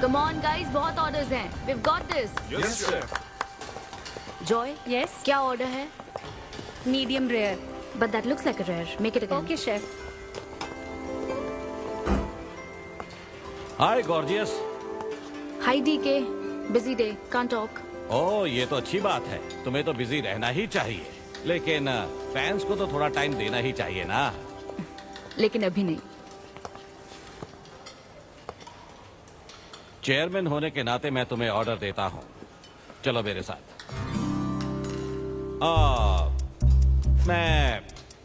Come on guys, बहुत orders हैं. We've got this. Yes, chef. Joy, Yes, क्या order है? medium rare. But that looks like a rare. Make it again. Okay, chef. Hi gorgeous. Hi DK. Busy day. Can't talk. ओह ये तो अच्छी बात है, तुम्हें तो बिजी रहना ही चाहिए, लेकिन फैंस को तो थोड़ा टाइम देना ही चाहिए ना। लेकिन अभी नहीं. चेयरमैन होने के नाते मैं तुम्हें ऑर्डर देता हूँ, चलो मेरे साथ।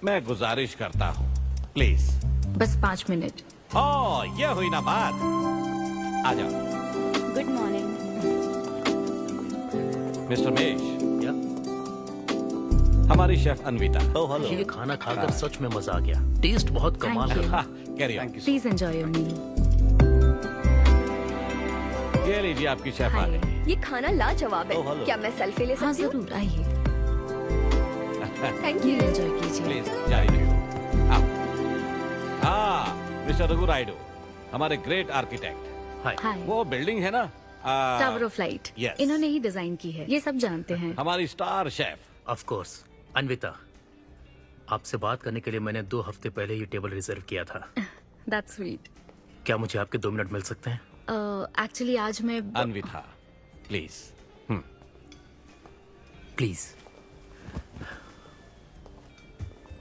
मैं गुजारिश करता हूँ, प्लीज। बस 5 मिनट. ओह ये हुई ना बात, आ जाओ। Good morning. मिस्टर मेश, या? हमारी शेफ अन्विता। Oh hello. ये खाना खाकर सच में मजा आ गया। टेस्ट बहुत कमाल Thank you. का। Carry on. Please enjoy your meal. ये लीजिए आपकी शेफ आ Hi. गई। ये खाना लाजवाब Oh, है. hello. क्या मैं सेल्फी ले हाँ सकती हूँ? जरूर आइए. Thank Meal you. enjoy कीजिए. प्लीज जारी रखिए। हाँ मिस्टर रघु राइडू, हमारे ग्रेट आर्किटेक्ट। हाय। Hi. वो बिल्डिंग है ना, टावर ऑफ लाइट. Yes. इन्होंने ही डिजाइन की है. ये सब जानते हैं. हमारी star chef. Of course. Anvita, आपसे बात करने के लिए मैंने 2 हफ्ते पहले ये टेबल रिजर्व किया था। That's sweet. क्या मुझे आपके 2 मिनट मिल सकते हैं? Actually आज मैं अन्विता प्लीज। प्लीज।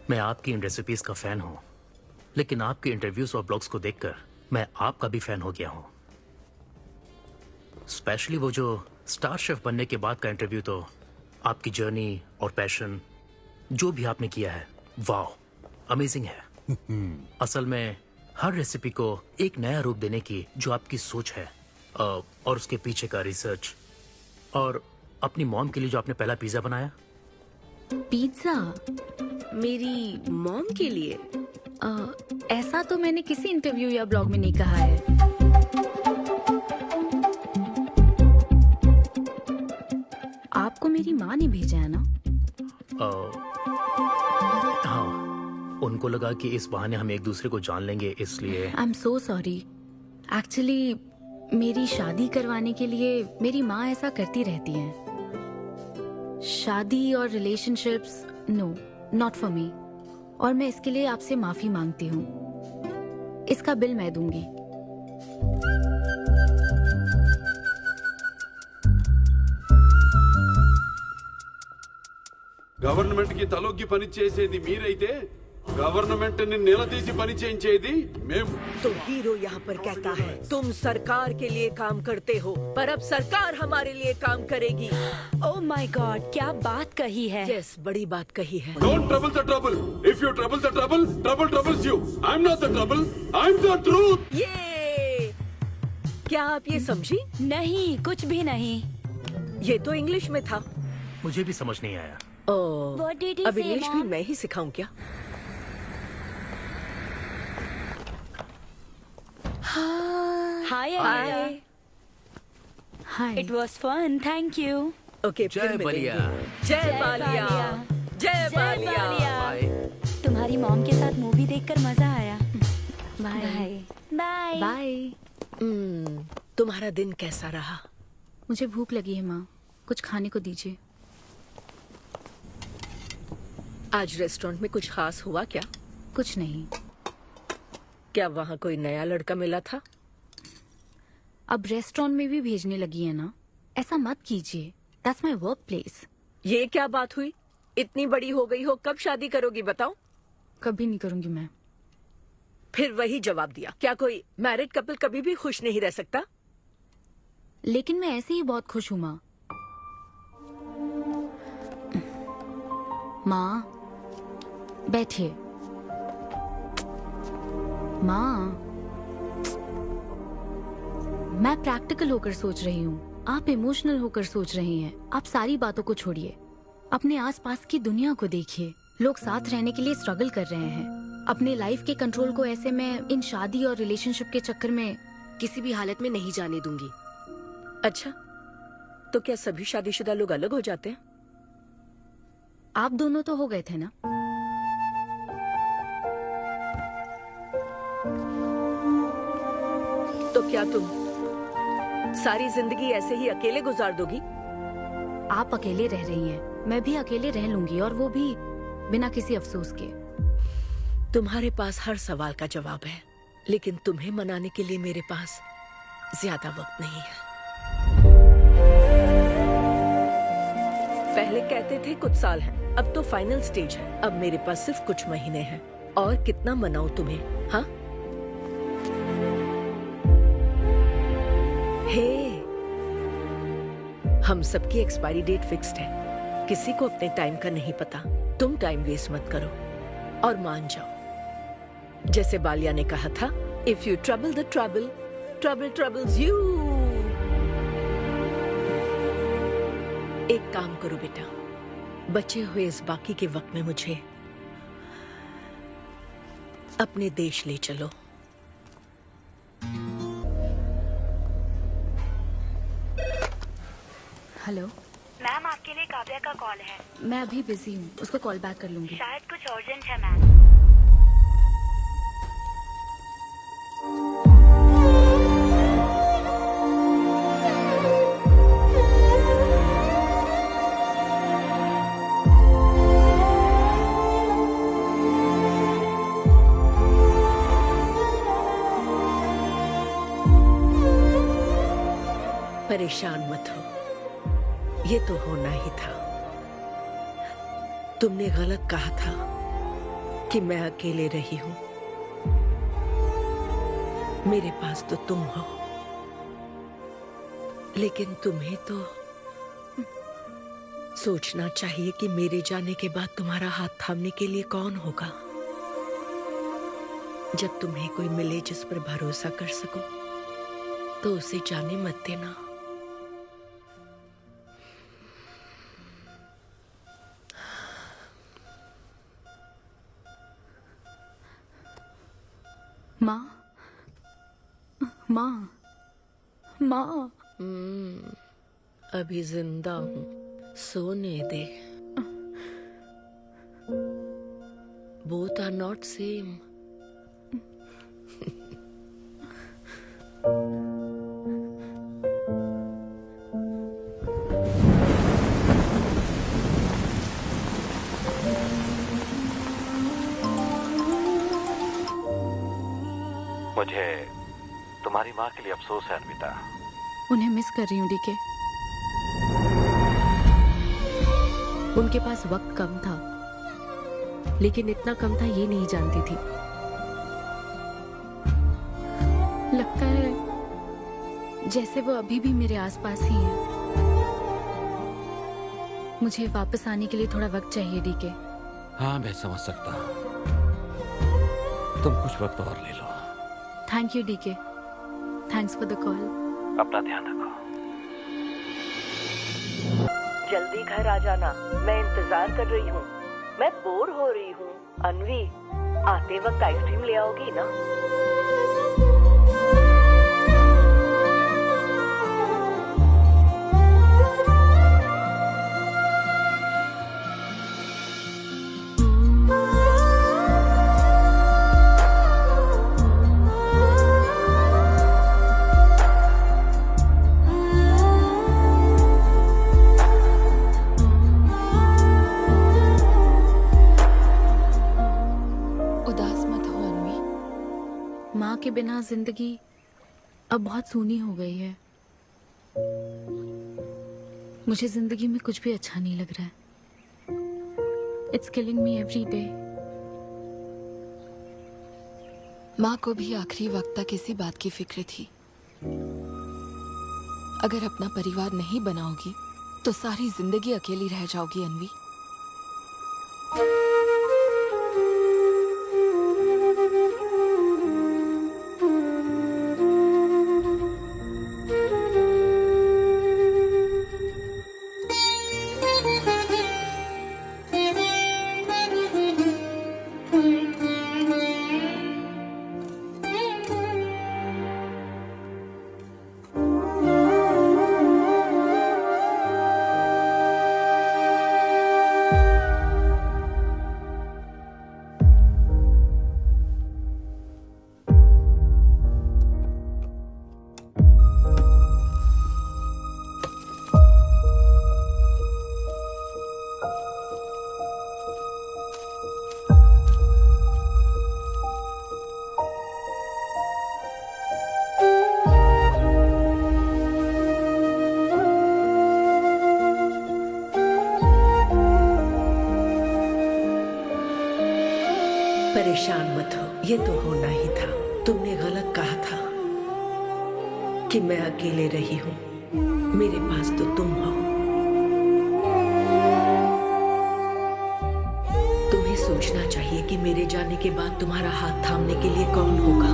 मैं आपकी इन रेसिपीज का फैन हूँ, लेकिन आपके इंटरव्यूज और ब्लॉग्स को देखकर मैं आपका भी फैन हो गया हूँ। स्पेशली वो जो स्टार शेफ बनने के बाद का इंटरव्यू, तो आपकी जर्नी और पैशन जो भी आपने किया है, वाह अमेजिंग है। असल में हर रेसिपी को एक नया रूप देने की जो आपकी सोच है, और उसके पीछे का रिसर्च, और अपनी मॉम के लिए जो आपने पहला पिज्जा बनाया। पिज्जा. मेरी मॉम के लिए. ऐसा तो मैंने किसी इंटरव्यू या ब्लॉग में नहीं कहा है. आपको मेरी माँ ने भेजा है ना? हाँ, उनको लगा कि इस बहाने हम एक दूसरे को जान लेंगे, इसलिए। I am so sorry. Actually मेरी शादी करवाने के लिए मेरी माँ ऐसा करती रहती हैं. शादी और relationships, no, not for me. और मैं इसके लिए आपसे माफी मांगती हूँ. इसका बिल मैं दूंगी. గవర్నమెంట్ కి తలొగ్గి పని చేసేది మీరైతే గవర్నమెంట్ ని నిలదీసి పని చేయించేది మేము. तो हीरो यहाँ पर कहता है तुम सरकार के लिए काम करते हो, पर अब सरकार हमारे लिए काम करेगी. Oh my God, क्या बात कही है. यस, बड़ी बात कही है. Don't trouble the trouble. If you trouble the trouble, trouble troubles you. I'm not the trouble. I'm the truth. ये क्या आप ये समझी? नहीं, कुछ भी नहीं. ये तो इंग्लिश में था. मुझे भी समझ नहीं आया। ओह, What did he अब say, इंग्लिश भी Mom? मैं ही सिखाऊं क्या? Hi, Anita. Hi. Hi. It was fun, thank you. Okay, जय फिर बलिया। मिलेंगे. जय बालिया. जय बालिया. बाय। तुम्हारी मॉम के साथ मूवी देखकर मजा आया. बाय. बाय. बाय. तुम्हारा दिन कैसा रहा? मुझे भूख लगी है माँ. कुछ खाने को दीजिए. आज रेस्टोरेंट में कुछ खास हुआ क्या? कुछ नहीं. क्या वहाँ कोई नया लड़का मिला था? अब रेस्टोरेंट में भी भेजने लगी है ना. ऐसा मत कीजिए. That's my work place. ये क्या बात हुई? इतनी बड़ी हो गई हो, कब शादी करोगी बताओ? कभी नहीं करूंगी मैं. फिर वही जवाब दिया. क्या कोई मैरिड कपल कभी भी खुश नहीं रह सकता? लेकिन मैं ऐसे ही बहुत खुश हूँ माँ. माँ बैठिए. माँ, मैं प्रैक्टिकल होकर सोच रही हूँ. आप इमोशनल होकर सोच रही हैं. आप सारी बातों को छोड़िए. अपने आसपास की दुनिया को देखिए. लोग साथ रहने के लिए स्ट्रगल कर रहे हैं. अपने लाइफ के कंट्रोल को ऐसे में इन शादी और रिलेशनशिप के चक्कर में किसी भी हालत में नहीं जाने दूंगी. अच्छा, तो क्या सभी शादीशुदा लोग अलग हो जाते हैं? आप दोनों तो हो गए थे ना. तो क्या तुम सारी जिंदगी ऐसे ही अकेले गुजार दोगी? आप अकेले रह रही हैं, मैं भी अकेले रह लूंगी, और वो भी बिना किसी अफसोस के। तुम्हारे पास हर सवाल का जवाब है, लेकिन तुम्हें मनाने के लिए मेरे पास ज्यादा वक्त नहीं है। पहले कहते थे कुछ साल हैं, अब तो फाइनल स्टेज है। अब मेरे पास सिर्फ कुछ महीने हैं, और कितना मनाऊं तुम्हें? हाँ, हे, हम सबकी एक्सपायरी डेट फिक्स्ड है। किसी को अपने टाइम का नहीं पता। तुम टाइम वेस्ट मत करो और मान जाओ। जैसे बालिया ने कहा था, if you trouble the trouble, trouble troubles you. एक काम करो बेटा, बचे हुए इस बाकी के वक्त में मुझे अपने देश ले चलो। हेलो मैम, आपके लिए काव्या का कॉल है। मैं अभी बिजी हूँ, उसको कॉल बैक कर लूंगी। शायद कुछ अर्जेंट है मैम। परेशान मत हो, ये तो होना ही था। तुमने गलत कहा था कि मैं अकेले रही हूं। मेरे पास तो तुम हो, लेकिन तुम्हें तो सोचना चाहिए कि मेरे जाने के बाद तुम्हारा हाथ थामने के लिए कौन होगा। जब तुम्हें कोई मिले जिस पर भरोसा कर सको, तो उसे जाने मत देना। माँ, माँ, माँ। अभी जिंदा हूँ, सोने दे। Both are not same. मुझे तुम्हारी माँ के लिए अफसोस है अन्विता। उन्हें मिस कर रही हूँ डीके। उनके पास वक्त कम था, लेकिन इतना कम था ये नहीं जानती थी। लगता है जैसे वो अभी भी मेरे आसपास ही है। मुझे वापस आने के लिए थोड़ा वक्त चाहिए डीके। हाँ, मैं समझ सकता हूँ। तुम कुछ वक्त और ले लो। Thank you DK. Thanks for the call. अपना ध्यान रखो। जल्दी घर आ जाना, मैं इंतजार कर रही हूँ। मैं बोर हो रही हूँ। अन्वी, आते वक्त आइसक्रीम ले आओगी ना? माँ के बिना जिंदगी अब बहुत सूनी हो गई है। मुझे जिंदगी में कुछ भी अच्छा नहीं लग रहा है। It's killing me every day. माँ को भी आखिरी वक्त तक इसी बात की फिक्र थी। अगर अपना परिवार नहीं बनाओगी तो सारी जिंदगी अकेली रह जाओगी अन्वी। परेशान मत हो, ये तो होना ही था। तुमने गलत कहा था कि मैं अकेले रही हूँ। मेरे पास तो तुम हो। तुम्हें सोचना चाहिए कि मेरे जाने के बाद तुम्हारा हाथ थामने के लिए कौन होगा।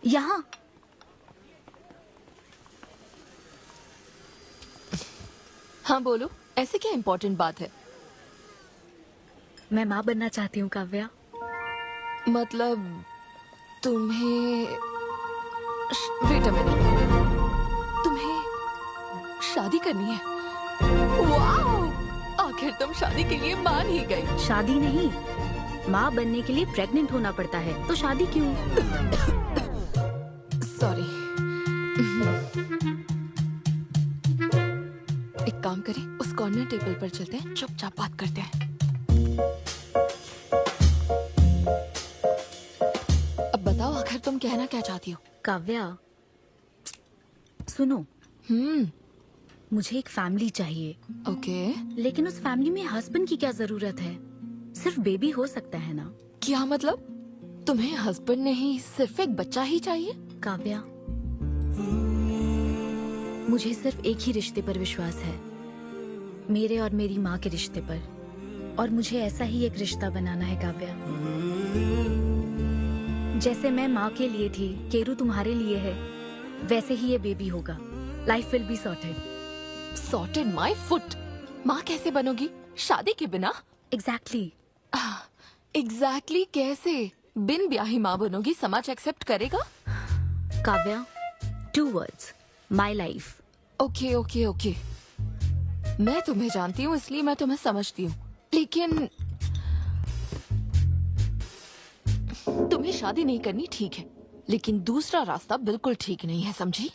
यहाँ हाँ बोलो, ऐसे क्या इम्पोर्टेंट बात है? मैं माँ बनना चाहती हूँ काव्या। मतलब तुम्हें वेट अ मिनट, तुम्हें शादी करनी है? वाओ! आखिर तुम शादी के लिए मान ही गई। शादी नहीं, माँ बनने के लिए प्रेग्नेंट होना पड़ता है, तो शादी क्यों? सॉरी। एक काम करें, उस कॉर्नर टेबल पर चलते हैं, चुपचाप बात करते हैं। अब बताओ, आखिर तुम कहना क्या चाहती हो? काव्या सुनो, मुझे एक फैमिली चाहिए, ओके। लेकिन उस फैमिली में हस्बैंड की क्या जरूरत है? सिर्फ बेबी हो सकता है ना? क्या मतलब? तुम्हें हस्बैंड नहीं, सिर्फ एक बच्चा ही चाहिए? काव्या, मुझे सिर्फ एक ही रिश्ते पर विश्वास है, मेरे और मेरी माँ के रिश्ते पर, और मुझे ऐसा ही एक रिश्ता बनाना है काव्या। जैसे मैं माँ के लिए थी, केरू तुम्हारे लिए है, वैसे ही ये बेबी होगा। Life will be sorted. Sorted my foot. माँ कैसे बनोगी शादी के बिना? एग्जैक्टली। एग्जैक्टली कैसे? बिन ब्याही माँ बनोगी, समाज एक्सेप्ट करेगा? Kavya, 2 words, my life. Okay okay okay, मैं तुम्हें जानती हूँ इसलिए मैं तुम्हें समझती हूँ, लेकिन तुम्हें शादी नहीं करनी ठीक है, लेकिन दूसरा रास्ता बिल्कुल ठीक नहीं है, समझी?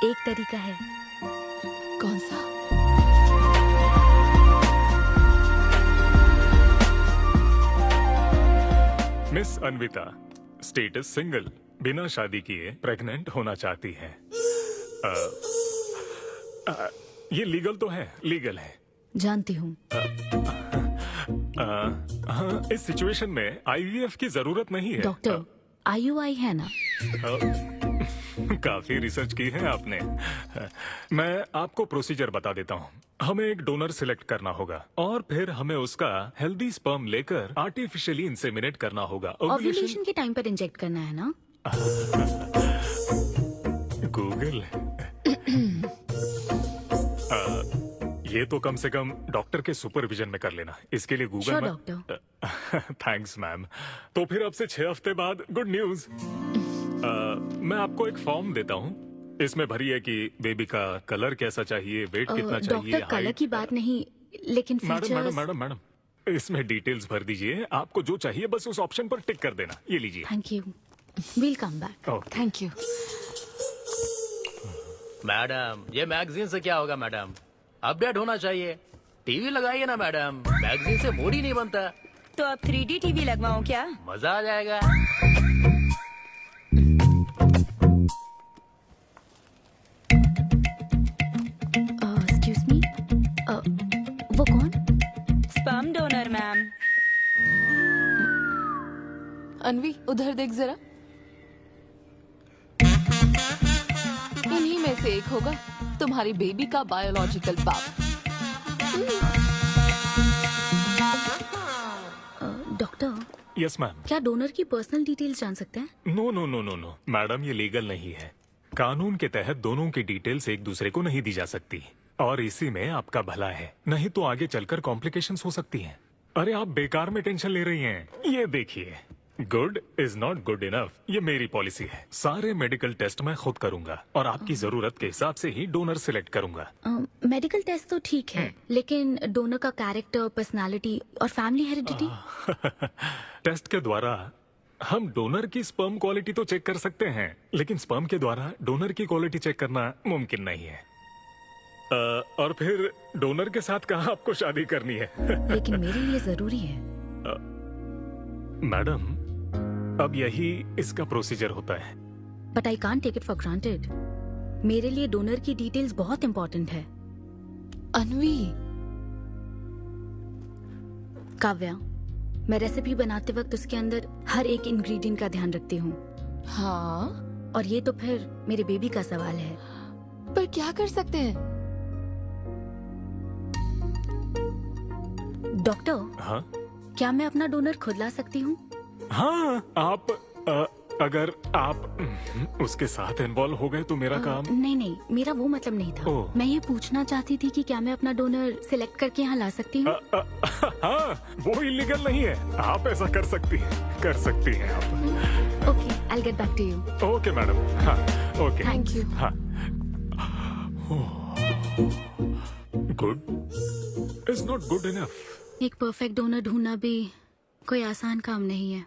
एक तरीका है। कौन सा? मिस अन्विता, स्टेटस सिंगल, बिना शादी किए प्रेग्नेंट होना चाहती हैं। ये लीगल तो है? लीगल है। जानती हूँ। हाँ, इस सिचुएशन में आईवीएफ की जरूरत नहीं है। डॉक्टर, IUI है ना? काफी रिसर्च की है आपने। मैं आपको प्रोसीजर बता देता हूँ। हमें एक डोनर सिलेक्ट करना होगा और फिर हमें उसका हेल्दी स्पर्म लेकर आर्टिफिशियली इंसेमिनेट करना होगा। ओव्यूलेशन के टाइम पर इंजेक्ट करना है ना? गूगल। ये तो कम से कम डॉक्टर के सुपरविजन में कर लेना, इसके लिए गूगल Sure, में। डॉक्टर। Thanks ma'am. तो फिर अब से 6 हफ्ते बाद गुड न्यूज। मैं आपको एक फॉर्म देता हूँ, इसमें भरिए कि बेबी का कलर कैसा चाहिए, वेट कितना चाहिए। डॉक्टर, कलर की बात नहीं, लेकिन madam features. Madam madam madam, इसमें डिटेल्स भर दीजिए। आपको जो चाहिए बस उस ऑप्शन पर टिक कर देना। ये लीजिए। Thank you, will come back. Okay. Thank you. Madam, ये मैगजीन से क्या होगा मैडम? अपडेट होना चाहिए। टीवी लगाइए ना मैडम, मैगजीन से मूड ही नहीं बनता। तो अब 3D टीवी लगवाऊं क्या? मजा आ जाएगा। एक्सक्यूज मी, वो कौन? Sperm donor ma'am. अनवी, उधर देख जरा। इन्हीं में से एक होगा तुम्हारी बेबी का बायोलॉजिकल बाप। Doctor, yes ma'am. क्या डोनर की पर्सनल डिटेल्स जान सकते हैं? No no no no no madam, ये लीगल नहीं है। कानून के तहत दोनों की डिटेल्स एक दूसरे को नहीं दी जा सकती, और इसी में आपका भला है, नहीं तो आगे चलकर कॉम्प्लिकेशंस हो सकती हैं। अरे आप बेकार में टेंशन ले रही हैं। ये देखिए, good is not good enough, ये मेरी पॉलिसी है। सारे मेडिकल टेस्ट मैं खुद करूंगा और आपकी जरूरत के हिसाब से ही डोनर सिलेक्ट करूंगा। मेडिकल टेस्ट तो ठीक है, लेकिन डोनर का कैरेक्टर, पर्सनालिटी और फैमिली हेरिडिटी? टेस्ट के द्वारा हम डोनर की स्पर्म क्वालिटी तो चेक कर सकते हैं, लेकिन स्पर्म के द्वारा डोनर की क्वालिटी चेक करना मुमकिन नहीं है। और फिर डोनर के साथ कहाँ आपको शादी करनी है? लेकिन मेरे लिए जरूरी है। मैडम, अब यही इसका प्रोसीजर होता है। But I can't take it for granted. मेरे लिए डोनर की डिटेल्स बहुत इंपॉर्टेंट है। अनवी, काव्या, मैं रेसिपी बनाते वक्त उसके अंदर हर एक इंग्रेडिएंट का ध्यान रखती हूँ। हाँ, और ये तो फिर मेरे बेबी का सवाल है। पर क्या कर सकते हैं? डॉक्टर, हाँ क्या मैं अपना डोनर खुद ला सकती हूँ? हाँ, आप अगर आप उसके साथ इन्वॉल्व हो गए तो मेरा काम। नहीं नहीं, मेरा वो मतलब नहीं था। ओह। मैं ये पूछना चाहती थी कि क्या मैं अपना डोनर सिलेक्ट करके यहाँ ला सकती हूँ? हाँ, वो इलीगल नहीं है। आप ऐसा कर सकती हैं आप। Okay, I get back to you. Okay madam. हाँ, ओके, थैंक यू। हाँ। Good is not good enough. एक परफेक्ट डोनर ढूंढना भी कोई आसान काम नहीं है।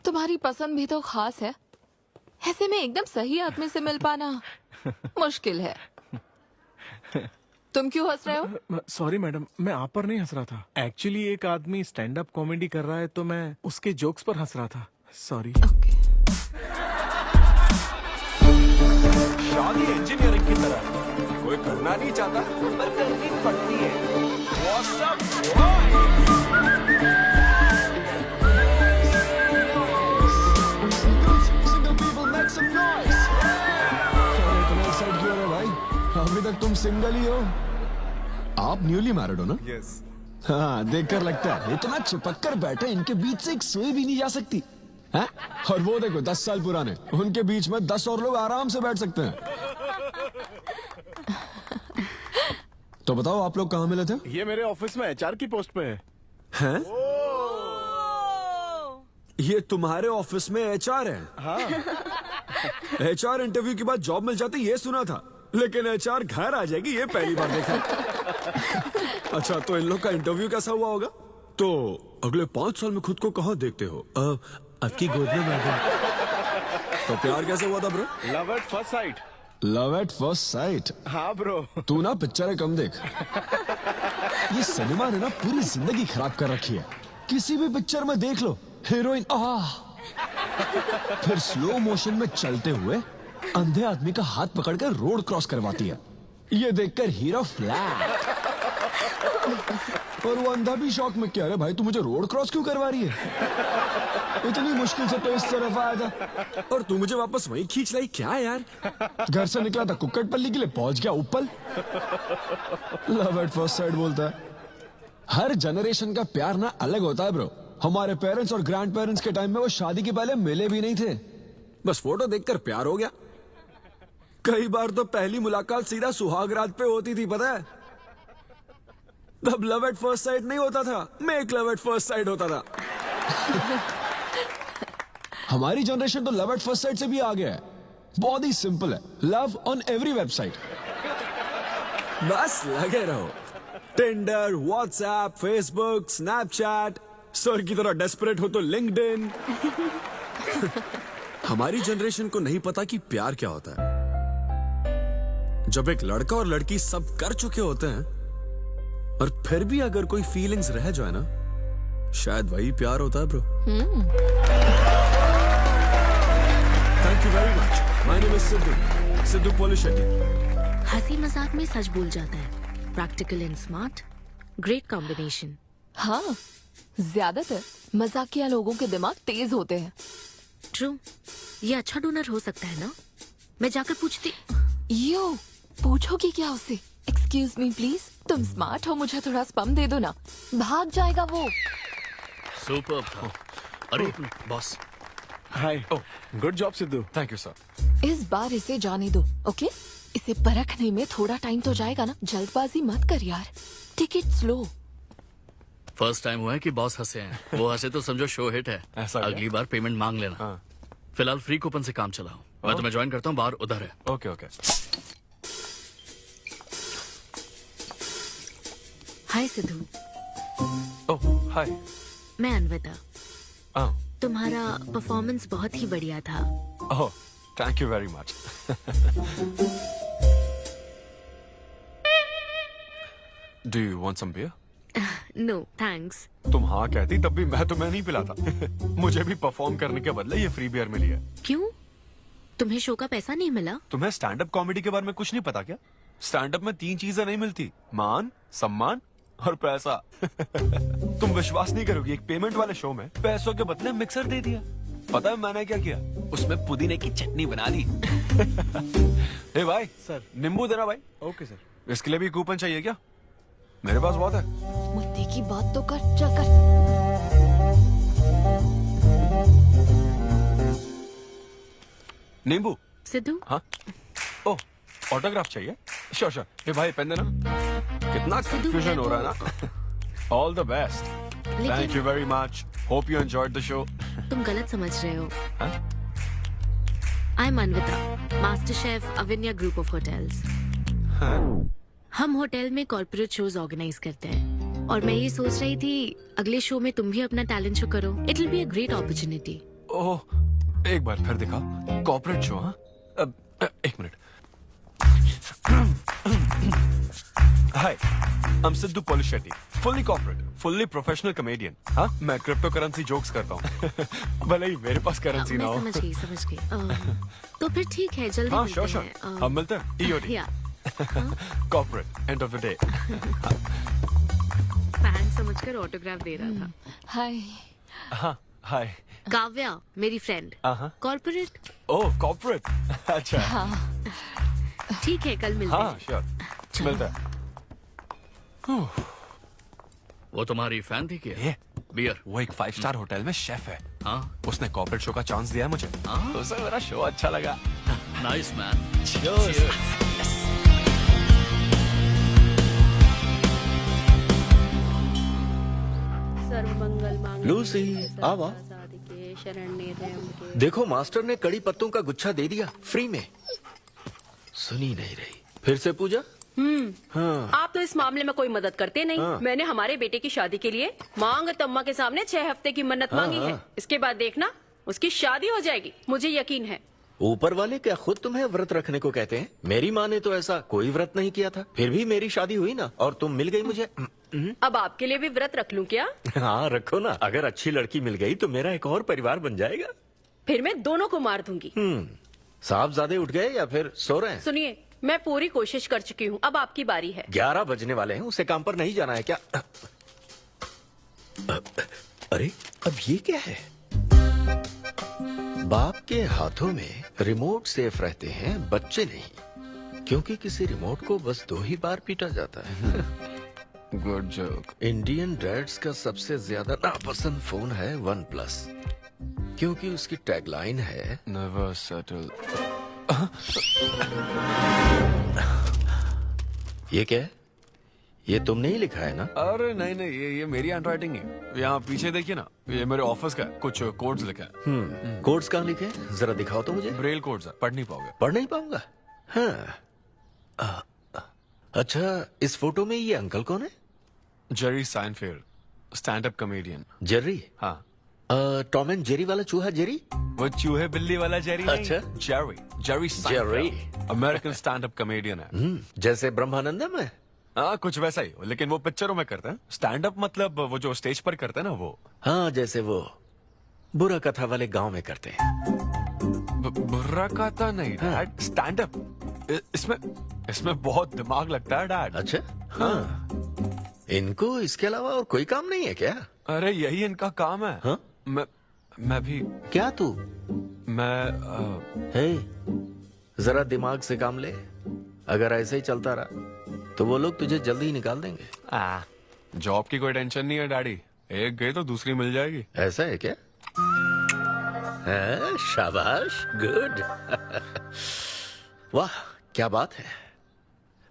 तुम्हारी पसंद भी तो खास है, ऐसे में एकदम सही आदमी से मिल पाना मुश्किल है। तुम क्यों हंस रहे हो? सॉरी मैडम, मैं आप पर नहीं हंस रहा था। एक्चुअली एक आदमी स्टैंड अप कॉमेडी कर रहा है तो मैं उसके जोक्स पर हंस रहा था। सॉरी। ओके। शादी इंजीनियरिंग की तरह है। कोई करना नहीं चाहता पर करनी पड़ती है। What's up, अभी तक तुम सिंगल ही हो। आप न्यूली मैरिड हो ना? यस। हाँ, देखकर लगता है इतना चिपक कर बैठे, इनके बीच से एक सुई भी नहीं जा सकती है? और वो देखो 10 साल पुराने, उनके बीच में 10 और लोग आराम से बैठ सकते हैं। तो बताओ आप लोग कहाँ मिले थे? ये मेरे ऑफिस में एचआर की पोस्ट पे है। हैं? ये तुम्हारे ऑफिस में एचआर है? हाँ। एचआर इंटरव्यू के बाद जॉब मिल जाती ये सुना था, लेकिन एचआर घर आ जाएगी ये पहली बार देखा। अच्छा, तो इन लोग का इंटरव्यू कैसा हुआ होगा? तो अगले 5 साल में खुद को कहाँ देखते हो? आपकी गोद में मैडम। तो प्यार कैसे हुआ था bro? Love at first sight. Love at first sight? हाँ ब्रो। तू ना पिक्चरें कम देख। ये सिनेमा ने ना पूरी जिंदगी खराब कर रखी है। किसी भी पिक्चर में देख लो, हीरोइन फिर स्लो मोशन में चलते हुए अंधे आदमी का हाथ पकड़कर रोड क्रॉस करवाती है। ये देखकर हीरो फ्लैट। और वो अंधा भी शौक में, क्या रे भाई तू मुझे रोड क्रॉस क्यों करवा रही है? इतनी मुश्किल से तो इस तरफ आया था और तू मुझे वापस वहीं खींच लाई। क्या यार, घर से निकला था कुक्कटपल्ली के लिए, पहुंच गया ऊपर। लव एट फर्स्ट साइट बोलता है। हर जनरेशन का प्यार ना अलग होता है ब्रो। हमारे पेरेंट्स और ग्रैंड पेरेंट्स के टाइम में वो शादी के पहले मिले भी नहीं थे, बस फोटो देखकर प्यार हो गया। कई बार तो पहली मुलाकात सीधा सुहाग रात पे होती थी, पता है? तब लव एट फर्स्ट साइट नहीं होता था, make love at first sight होता था। हमारी जनरेशन तो लव एट फर्स्ट साइट से भी आगे है। बहुत ही सिंपल है, लव ऑन एवरी वेबसाइट। बस लगे रहो, Tinder, WhatsApp, Facebook, Snapchat, sir की तरह डेस्परेट हो तो लिंक्डइन। हमारी जनरेशन को नहीं पता कि प्यार क्या होता है। जब एक लड़का और लड़की सब कर चुके होते हैं और फिर भी अगर कोई फीलिंग्स रह जाए ना, शायद वही प्यार होता है bro. Thank you very much. My name is Siddhu Polishetty. हंसी मजाक में सच बोल जाता है। Practical and smart, great combination. हाँ, ज्यादातर मजाकिया लोगों के दिमाग तेज होते हैं। ट्रू, ये अच्छा डोनर हो सकता है ना? मैं जाकर पूछती। यो, पूछोगी क्या उससे? एक्सक्यूज मी प्लीज, तुम स्मार्ट हो, मुझे थोड़ा स्पम दे दो ना। भाग जाएगा वो। सुपर था। अरे boss. Hi. Good job Sidhu. Thank you sir. इस बार इसे जाने दो, ओके? इसे परखने में थोड़ा टाइम तो जाएगा ना, जल्दबाजी मत कर यार। Take it slow. First time हुआ है कि बॉस हंसे हैं। वो हंसे तो समझो शो हिट है। ऐसा अगली बार पेमेंट मांग लेना। हाँ। फिलहाल फ्री कूपन से काम चलाओ। मैं तुम्हें ज्वाइन करता हूँ, बाहर उधर है। Okay okay. Hi Siddhu. Oh hi. मैं अनविता। हाँ। तुम्हारा परफॉर्मेंस बहुत ही बढ़िया था। Oh thank you very much. Do you want some beer? No thanks. तुम हाँ कहती तब भी मैं तुम्हें नहीं पिलाता। मुझे भी परफॉर्म करने के बदले ये फ्री बियर मिली है। क्यों? तुम्हें शो का पैसा नहीं मिला? तुम्हें स्टैंड अप कॉमेडी के बारे में कुछ नहीं पता क्या? स्टैंड अप में 3 चीजें नहीं मिलती, मान, सम्मान और पैसा। तुम विश्वास नहीं करोगी, एक पेमेंट वाले शो में पैसों के बदले मिक्सर दे दिया। पता है मैंने क्या किया? उसमें पुदीने की चटनी बना दी। हे भाई सर, नींबू देना भाई। Okay sir. इसके लिए भी कूपन चाहिए क्या? मेरे पास बहुत है। मुद्दे की बात तो कर, चल कर। नींबू। सिद्धू। हाँ। ओह, ऑटोग्राफ चाहिए? Sure sure. हे भाई पेन देना। कितना कंफ्यूजन हो रहा है ना। All the best. Thank you very much. Hope you enjoyed the show. तुम गलत समझ रहे हो। I am Anvita, master chef Avinya group of hotels. हम होटल में कॉर्पोरेट शोज ऑर्गेनाइज करते हैं और मैं ये सोच रही थी अगले शो में तुम भी अपना टैलेंट शो करो। It will be a great opportunity. Oh, एक बार फिर दिखा। Corporate show? हाँ, एक minute. Hi, I am Siddhu Polishetty, fully corporate, fully professional comedian. हाँ, मैं क्रिप्टो करेंसी जोक्स करता हूँ। भले ही मेरे पास करेंसी ना हो। मैं समझ गई। तो फिर ठीक है, जल्दी हाँ, मिलते श्योर श्योर। हैं। हम मिलते हैं। EOD। Corporate, end of the day. Fan समझकर ऑटोग्राफ दे रहा था। हाय। हाँ, हाय। काव्या, मेरी फ्रेंड। कॉर्पोरेट। ओह, कॉर्पोरेट। अच्छा। ठीक है, कल मिलते हैं। हाँ, श्योर। मिलते हैं। वो तुम्हारी फैन थी क्या? ये बियर। वो एक 5 स्टार होटल में शेफ है। हाँ, उसने कॉर्पोरेट शो का चांस दिया है मुझे। तो उसे मेरा शो अच्छा लगा। Nice man. लूसी, आवा। देखो मास्टर ने कड़ी पत्तों का गुच्छा दे दिया फ्री में। सुनी नहीं रही। फिर से पूजा? हाँ। आप तो इस मामले में कोई मदद करते नहीं। मैंने हमारे बेटे की शादी के लिए मांग तम्मा के सामने 6 हफ्ते की मन्नत मांगी है। इसके बाद देखना उसकी शादी हो जाएगी, मुझे यकीन है। ऊपर वाले क्या खुद तुम्हें व्रत रखने को कहते हैं? मेरी माँ ने तो ऐसा कोई व्रत नहीं किया था, फिर भी मेरी शादी हुई ना, और तुम मिल गई मुझे। अब आपके लिए भी व्रत रख लूं क्या? हाँ रखो ना, अगर अच्छी लड़की मिल गई तो मेरा एक और परिवार बन जाएगा। फिर मैं दोनों को मार दूंगी। साहबजादे उठ गए या फिर सो रहे हैं? सुनिए, मैं पूरी कोशिश कर चुकी हूँ, अब आपकी बारी है। 11 बजने वाले हैं, उसे काम पर नहीं जाना है क्या? अरे अब ये क्या है? बाप के हाथों में रिमोट सेफ रहते हैं, बच्चे नहीं, क्योंकि किसी रिमोट को बस 2 ही बार पीटा जाता है। Good joke. इंडियन डैड्स का सबसे ज्यादा नापसंद फोन है OnePlus, क्योंकि उसकी टैगलाइन है नेवर सेटल। ये क्या है? ये तुमने ही लिखा है ना? अरे नहीं नहीं, ये मेरी हैंडराइटिंग है। यहाँ पीछे देखिए ना, ये मेरे ऑफिस का है, कुछ कोड्स लिखा है। कोड्स कहाँ लिखे हैं? जरा दिखाओ तो मुझे। ब्रेल कोड्स है, पढ़ नहीं पाओगे। पढ़ नहीं पाऊंगा? हाँ। अच्छा, इस फोटो में ये अंकल कौन है? Jerry Seinfeld, stand up comedian. Jerry? हाँ। टॉम एंड जेरी वाला चूहा जेरी? वो चूहे बिल्ली वाला जेरी नहीं। अच्छा। Jerry Seinfeld American stand up comedian है। जैसे ब्रह्मानंदम है? हाँ, कुछ वैसा ही, लेकिन वो पिक्चरों में करते हैं। स्टैंड अप मतलब वो जो स्टेज पर करते हैं ना, वो। हाँ, जैसे वो बुरा कथा वाले गांव में करते हैं। बुरा कथा नहीं डैड, स्टैंड अप। इसमें बहुत दिमाग लगता है डैड। अच्छा। हाँ। इनको इसके अलावा और कोई काम नहीं है क्या? अरे यही इनका काम है। हाँ? मैं भी। क्या तू? मैं जरा दिमाग से काम ले। अगर ऐसे ही चलता रहा तो वो लोग तुझे जल्दी ही निकाल देंगे। जॉब की कोई टेंशन नहीं है डैडी, एक गई तो दूसरी मिल जाएगी। ऐसा है क्या? शाबाश, गुड। वाह क्या बात है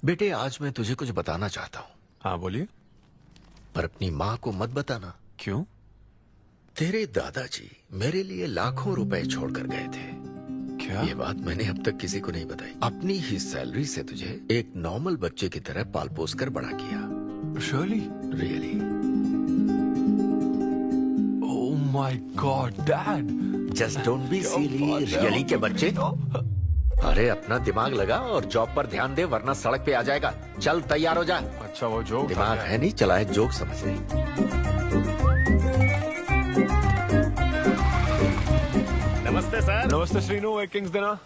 बेटे। आज मैं तुझे कुछ बताना चाहता हूँ। हाँ बोलिए। पर अपनी माँ को मत बताना। क्यों? तेरे दादाजी मेरे लिए लाखों रुपए छोड़कर गए थे। क्या? ये बात मैंने अब तक किसी को नहीं बताई। अपनी ही सैलरी से तुझे एक नॉर्मल बच्चे की तरह पाल पोस कर बड़ा किया। Really? Oh my God dad, just don't be silly. Really के बच्चे? अरे अपना दिमाग लगा और जॉब पर ध्यान दे, वरना सड़क पे आ जाएगा। चल तैयार हो जा। अच्छा वो जोक दिमाग है नहीं, चला है जोक समझ नहीं। नमस्ते सर। नमस्ते श्रीनू, एक किंग्स देना।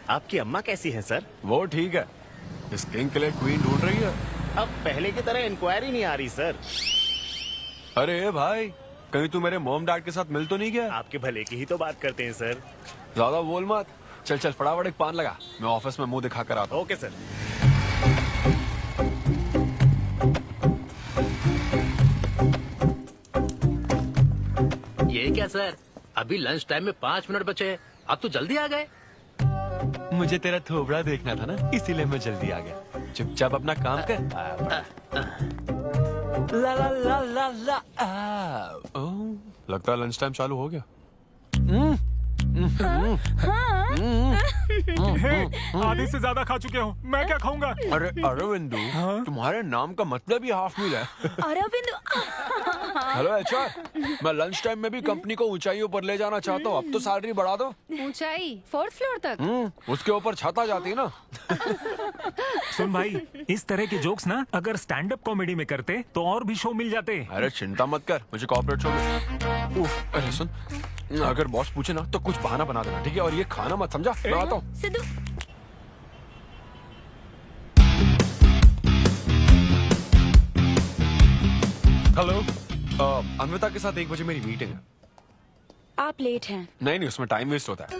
आपकी अम्मा कैसी है सर? वो ठीक है, इस किंग के लिए क्वीन ढूंढ रही है। अब पहले की तरह इंक्वायरी नहीं आ रही सर। अरे भाई, कहीं तू मेरे मॉम डैड के साथ मिल तो नहीं गया? आपके भले की ही तो बात करते हैं सर। ज्यादा बोल मत। चल चल फटाफट एक पान लगा, मैं ऑफिस में मुंह दिखा कर आता हूँ। Okay sir. ये क्या सर, अभी लंच टाइम में 5 मिनट बचे हैं, आप तो जल्दी आ गए। मुझे तेरा थोबड़ा देखना था ना, इसीलिए मैं जल्दी आ गया। चुपचाप अपना काम कर। ला ला ला ला ला लगता है लंच टाइम चालू हो गया। आधे से ज्यादा खा चुके हो, मैं क्या खाऊंगा? अरे अरविंदु, तुम्हारे नाम का मतलब ही हाफ मील है। अरविंद हेलो एचआर, मैं लंच टाइम में भी कंपनी को ऊंचाइयों पर ले जाना चाहता हूँ। अब तो सैलरी बढ़ा दो। ऊंचाई 4th फ्लोर तक? उसके ऊपर छत आ जाती है ना। सुन भाई, इस तरह के जोक्स ना अगर स्टैंड अप कॉमेडी में करते तो और भी शो मिल जाते। अरे चिंता मत कर, मुझे कॉर्पोरेट शो में। अरे सुन, अगर बॉस पूछे ना तो कुछ बहाना बना देना, ठीक है? और ये खाना मत समझा। मैं आता हूँ। सिद्धू हेलो, अन्विता के साथ 1 बजे मेरी मीटिंग है। आप लेट हैं। नहीं, उसमें टाइम वेस्ट होता है।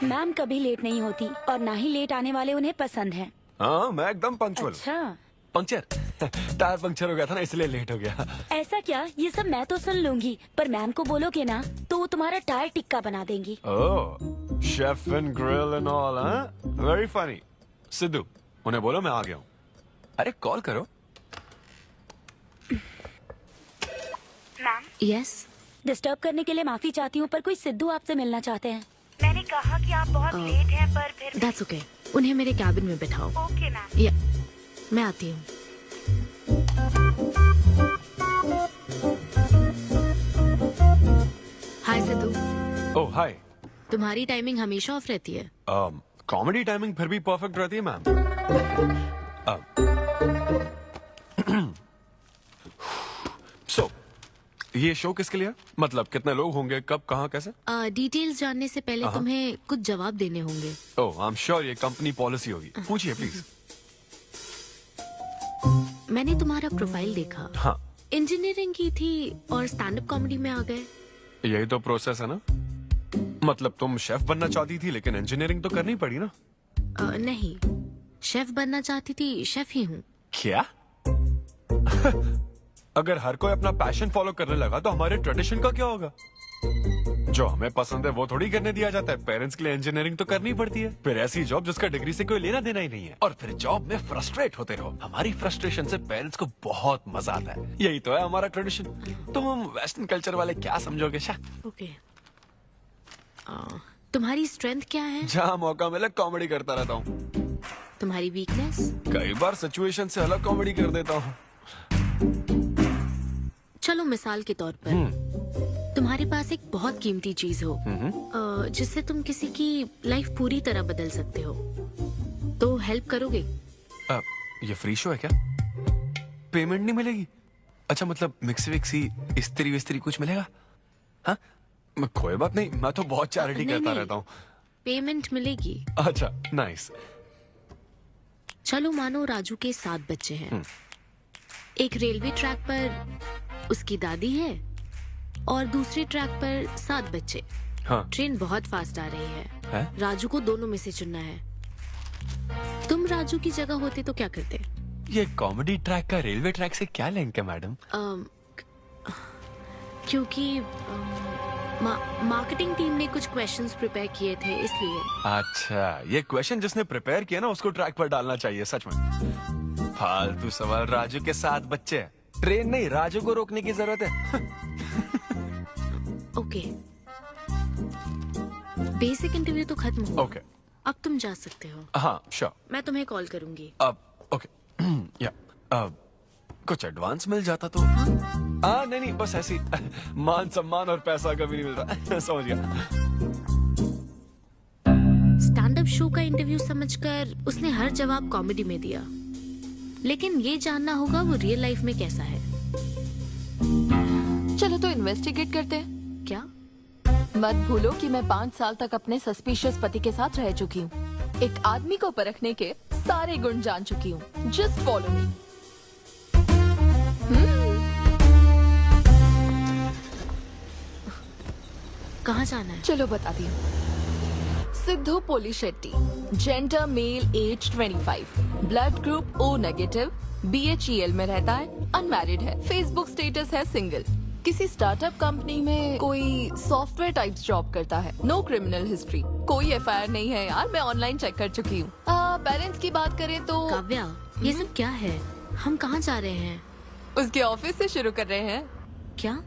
मैम कभी लेट नहीं होती और ना ही लेट आने वाले उन्हें पसंद है। हाँ, मैं एकदम पंक्चुअल। अच्छा, पंक्चर टायर पंक्चर हो गया था ना, इसलिए लेट हो गया। ऐसा क्या? ये सब मैं तो सुन लूंगी, पर मैम को बोलोगे ना तो वो तुम्हारा टायर टिक्का बना देंगी। Oh, chef and grill and all, हाँ? Very funny. सिद्धू, उन्हें बोलो मैं आ गया हूँ। अरे कॉल करो। मैम, यस, डिस्टर्ब करने के लिए माफी चाहती हूँ, पर कोई सिद्धू आपसे मिलना चाहते हैं। मैंने कहा कि आप बहुत लेट हैं, पर फिर दैट्स ओके। उन्हें मेरे कैबिन में बिठाओ। Okay ma'am. या मैं आती हूँ। हाय सिद्धू, ओह हाय। तुम्हारी टाइमिंग हमेशा ऑफ रहती है? कॉमेडी टाइमिंग फिर भी परफेक्ट रहती है मैम। सो ये शो किसके लिए? मतलब कितने लोग होंगे, कब, कहाँ, कैसे? डिटेल्स जानने से पहले तुम्हें कुछ जवाब देने होंगे। ओह, आई एम श्योर ये कंपनी पॉलिसी होगी। पूछिए प्लीज। मैंने तुम्हारा प्रोफाइल देखा। हाँ, इंजीनियरिंग की थी और स्टैंड अप कॉमेडी में आ गए। यही तो प्रोसेस है ना। मतलब तुम शेफ बनना चाहती थी, लेकिन इंजीनियरिंग तो करनी पड़ी ना। नहीं, शेफ बनना चाहती थी, शेफ ही हूँ। क्या? अगर हर कोई अपना पैशन फॉलो करने लगा तो हमारे ट्रेडिशन का क्या होगा? जो हमें पसंद है वो थोड़ी करने दिया जाता है। पेरेंट्स के लिए इंजीनियरिंग तो करनी पड़ती है, फिर ऐसी जॉब जिसका डिग्री से कोई लेना देना ही नहीं है, और फिर जॉब में फ्रस्ट्रेट होते रहो। हमारी फ्रस्ट्रेशन से पेरेंट्स को बहुत मजा आता है। यही तो है हमारा ट्रेडिशन। तुम वेस्टर्न कल्चर वाले क्या समझोगे? ओके, तुम्हारी स्ट्रेंथ क्या है? जहाँ मौका मिले कॉमेडी करता रहता हूँ। तुम्हारी वीकनेस? कई बार सिचुएशन से अलग कॉमेडी कर देता हूँ। चलो मिसाल के तौर पर तुम्हारे पास एक बहुत कीमती चीज हो जिससे तुम किसी की लाइफ पूरी तरह बदल सकते हो, तो हेल्प करोगे? ये फ्री शो है क्या? पेमेंट नहीं मिलेगी? अच्छा, मतलब मिक्सी विक्सी इस्त्री विस्त्री कुछ मिलेगा? हाँ, कोई बात नहीं, मैं तो बहुत चैरिटी करता रहता हूँ। पेमेंट मिलेगी। अच्छा, नाइस। चलो मानो राजू के 7 बच्चे हैं। एक रेलवे ट्रैक पर उसकी दादी है और दूसरे ट्रैक पर 7 बच्चे। हाँ। ट्रेन बहुत फास्ट आ रही है। राजू को दोनों में से चुनना है। तुम राजू की जगह होते तो क्या करते? ये कॉमेडी ट्रैक का रेलवे ट्रैक से क्या लिंक है मैडम? क्योंकि मार्केटिंग टीम ने कुछ क्वेश्चंस प्रिपेयर किए थे, इसलिए। अच्छा, ये क्वेश्चन जिसने प्रिपेयर किया ना उसको ट्रैक पर डालना चाहिए। सच में फालतू सवाल। राजू के 7 बच्चे हैं, ट्रेन नहीं, राजू को रोकने की जरूरत है। ओके, बेसिक इंटरव्यू तो खत्म हो। ओके, अब तुम जा सकते हो। हाँ श्योर। मैं तुम्हें कॉल करूंगी। अब ओके। या कुछ एडवांस मिल जाता तो। नहीं, बस ऐसी मान सम्मान और पैसा कभी नहीं मिलता। समझ गया। स्टैंड अप शो का इंटरव्यू समझकर उसने हर जवाब कॉमेडी में दिया, लेकिन ये जानना होगा वो रियल लाइफ में कैसा है। चलो तो इन्वेस्टिगेट करते हैं। क्या? मत भूलो कि मैं 5 साल तक अपने सस्पिशियस पति के साथ रह चुकी हूँ। एक आदमी को परखने के सारे गुण जान चुकी हूँ। Just follow me. कहाँ जाना है? चलो बताती हूँ। Siddhu Polishetty, gender male, age 25, blood group O negative, BHEL में रहता है, अनमैरिड है, फेसबुक स्टेटस है सिंगल, किसी स्टार्टअप कंपनी में कोई सॉफ्टवेयर टाइप्स जॉब करता है, नो क्रिमिनल हिस्ट्री, कोई FIR नहीं है यार, मैं ऑनलाइन चेक कर चुकी हूँ। पेरेंट्स की बात करें तो काव्या, ये सब क्या है? हम कहाँ जा रहे हैं? उसके ऑफिस से शुरू कर रहे हैं। क्या?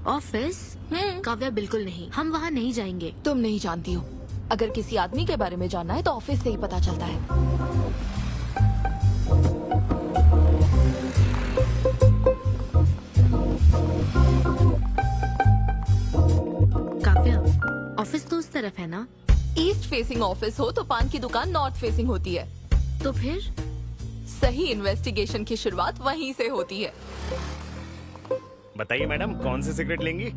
ऑफिस? काव्या बिल्कुल नहीं, हम वहाँ नहीं जाएंगे। तुम नहीं जानती हो, अगर किसी आदमी के बारे में जानना है तो ऑफिस से ही पता चलता है। काव्या, ऑफिस तो उस तरफ है ना? ईस्ट फेसिंग ऑफिस हो तो पान की दुकान नॉर्थ फेसिंग होती है। तो फिर सही इन्वेस्टिगेशन की शुरुआत वहीं से होती है। बताइए मैडम, कौन सी सिगरेट लेंगी?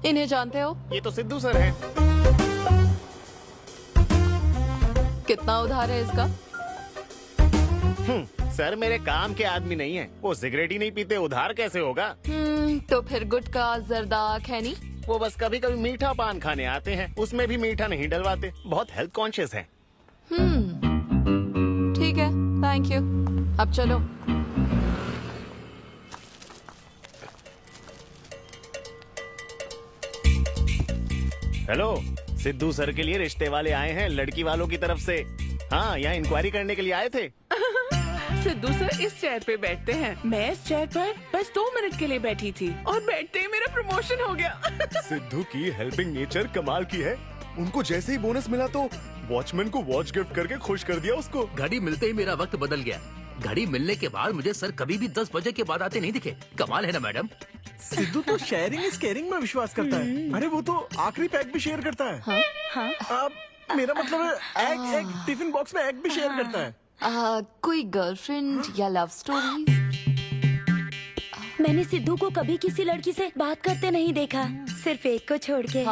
इन्हें जानते हो? ये तो सिद्धू सर हैं। कितना उधार है इसका? सर मेरे काम के आदमी नहीं है, वो सिगरेट ही नहीं पीते, उधार कैसे होगा? तो फिर गुटखा जर्दा खैनी? वो बस कभी कभी मीठा पान खाने आते हैं, उसमें भी मीठा नहीं डलवाते, बहुत हेल्थ कॉन्शियस हैं। ठीक है, थैंक यू। अब चलो। हेलो, सिद्धू सर के लिए रिश्ते वाले आए हैं, लड़की वालों की तरफ से। हाँ, यहाँ इंक्वायरी करने के लिए आए थे। सिद्धू सर इस चेयर पे बैठते हैं, मैं इस चेयर पर बस 2 मिनट के लिए बैठी थी और बैठते ही मेरा प्रमोशन हो गया। सिद्धू की हेल्पिंग नेचर कमाल की है। उनको जैसे ही बोनस मिला तो वॉचमैन को वॉच गिफ्ट करके खुश कर दिया उसको। घड़ी मिलते ही मेरा वक्त बदल गया। घड़ी मिलने के बाद मुझे सर कभी भी 10 बजे के बाद आते नहीं दिखे। कमाल है ना मैडम? सिद्धू तो शेयरिंग इज केयरिंग में विश्वास करता है। अरे वो तो आखिरी पैक भी शेयर करता है। हाँ? मेरा मतलब है एग टिफिन बॉक्स में एग भी शेयर करता है। कोई गर्लफ्रेंड या लव स्टोरी? मैंने सिद्धू को कभी किसी लड़की से बात करते नहीं देखा, सिर्फ एक को छोड़ के।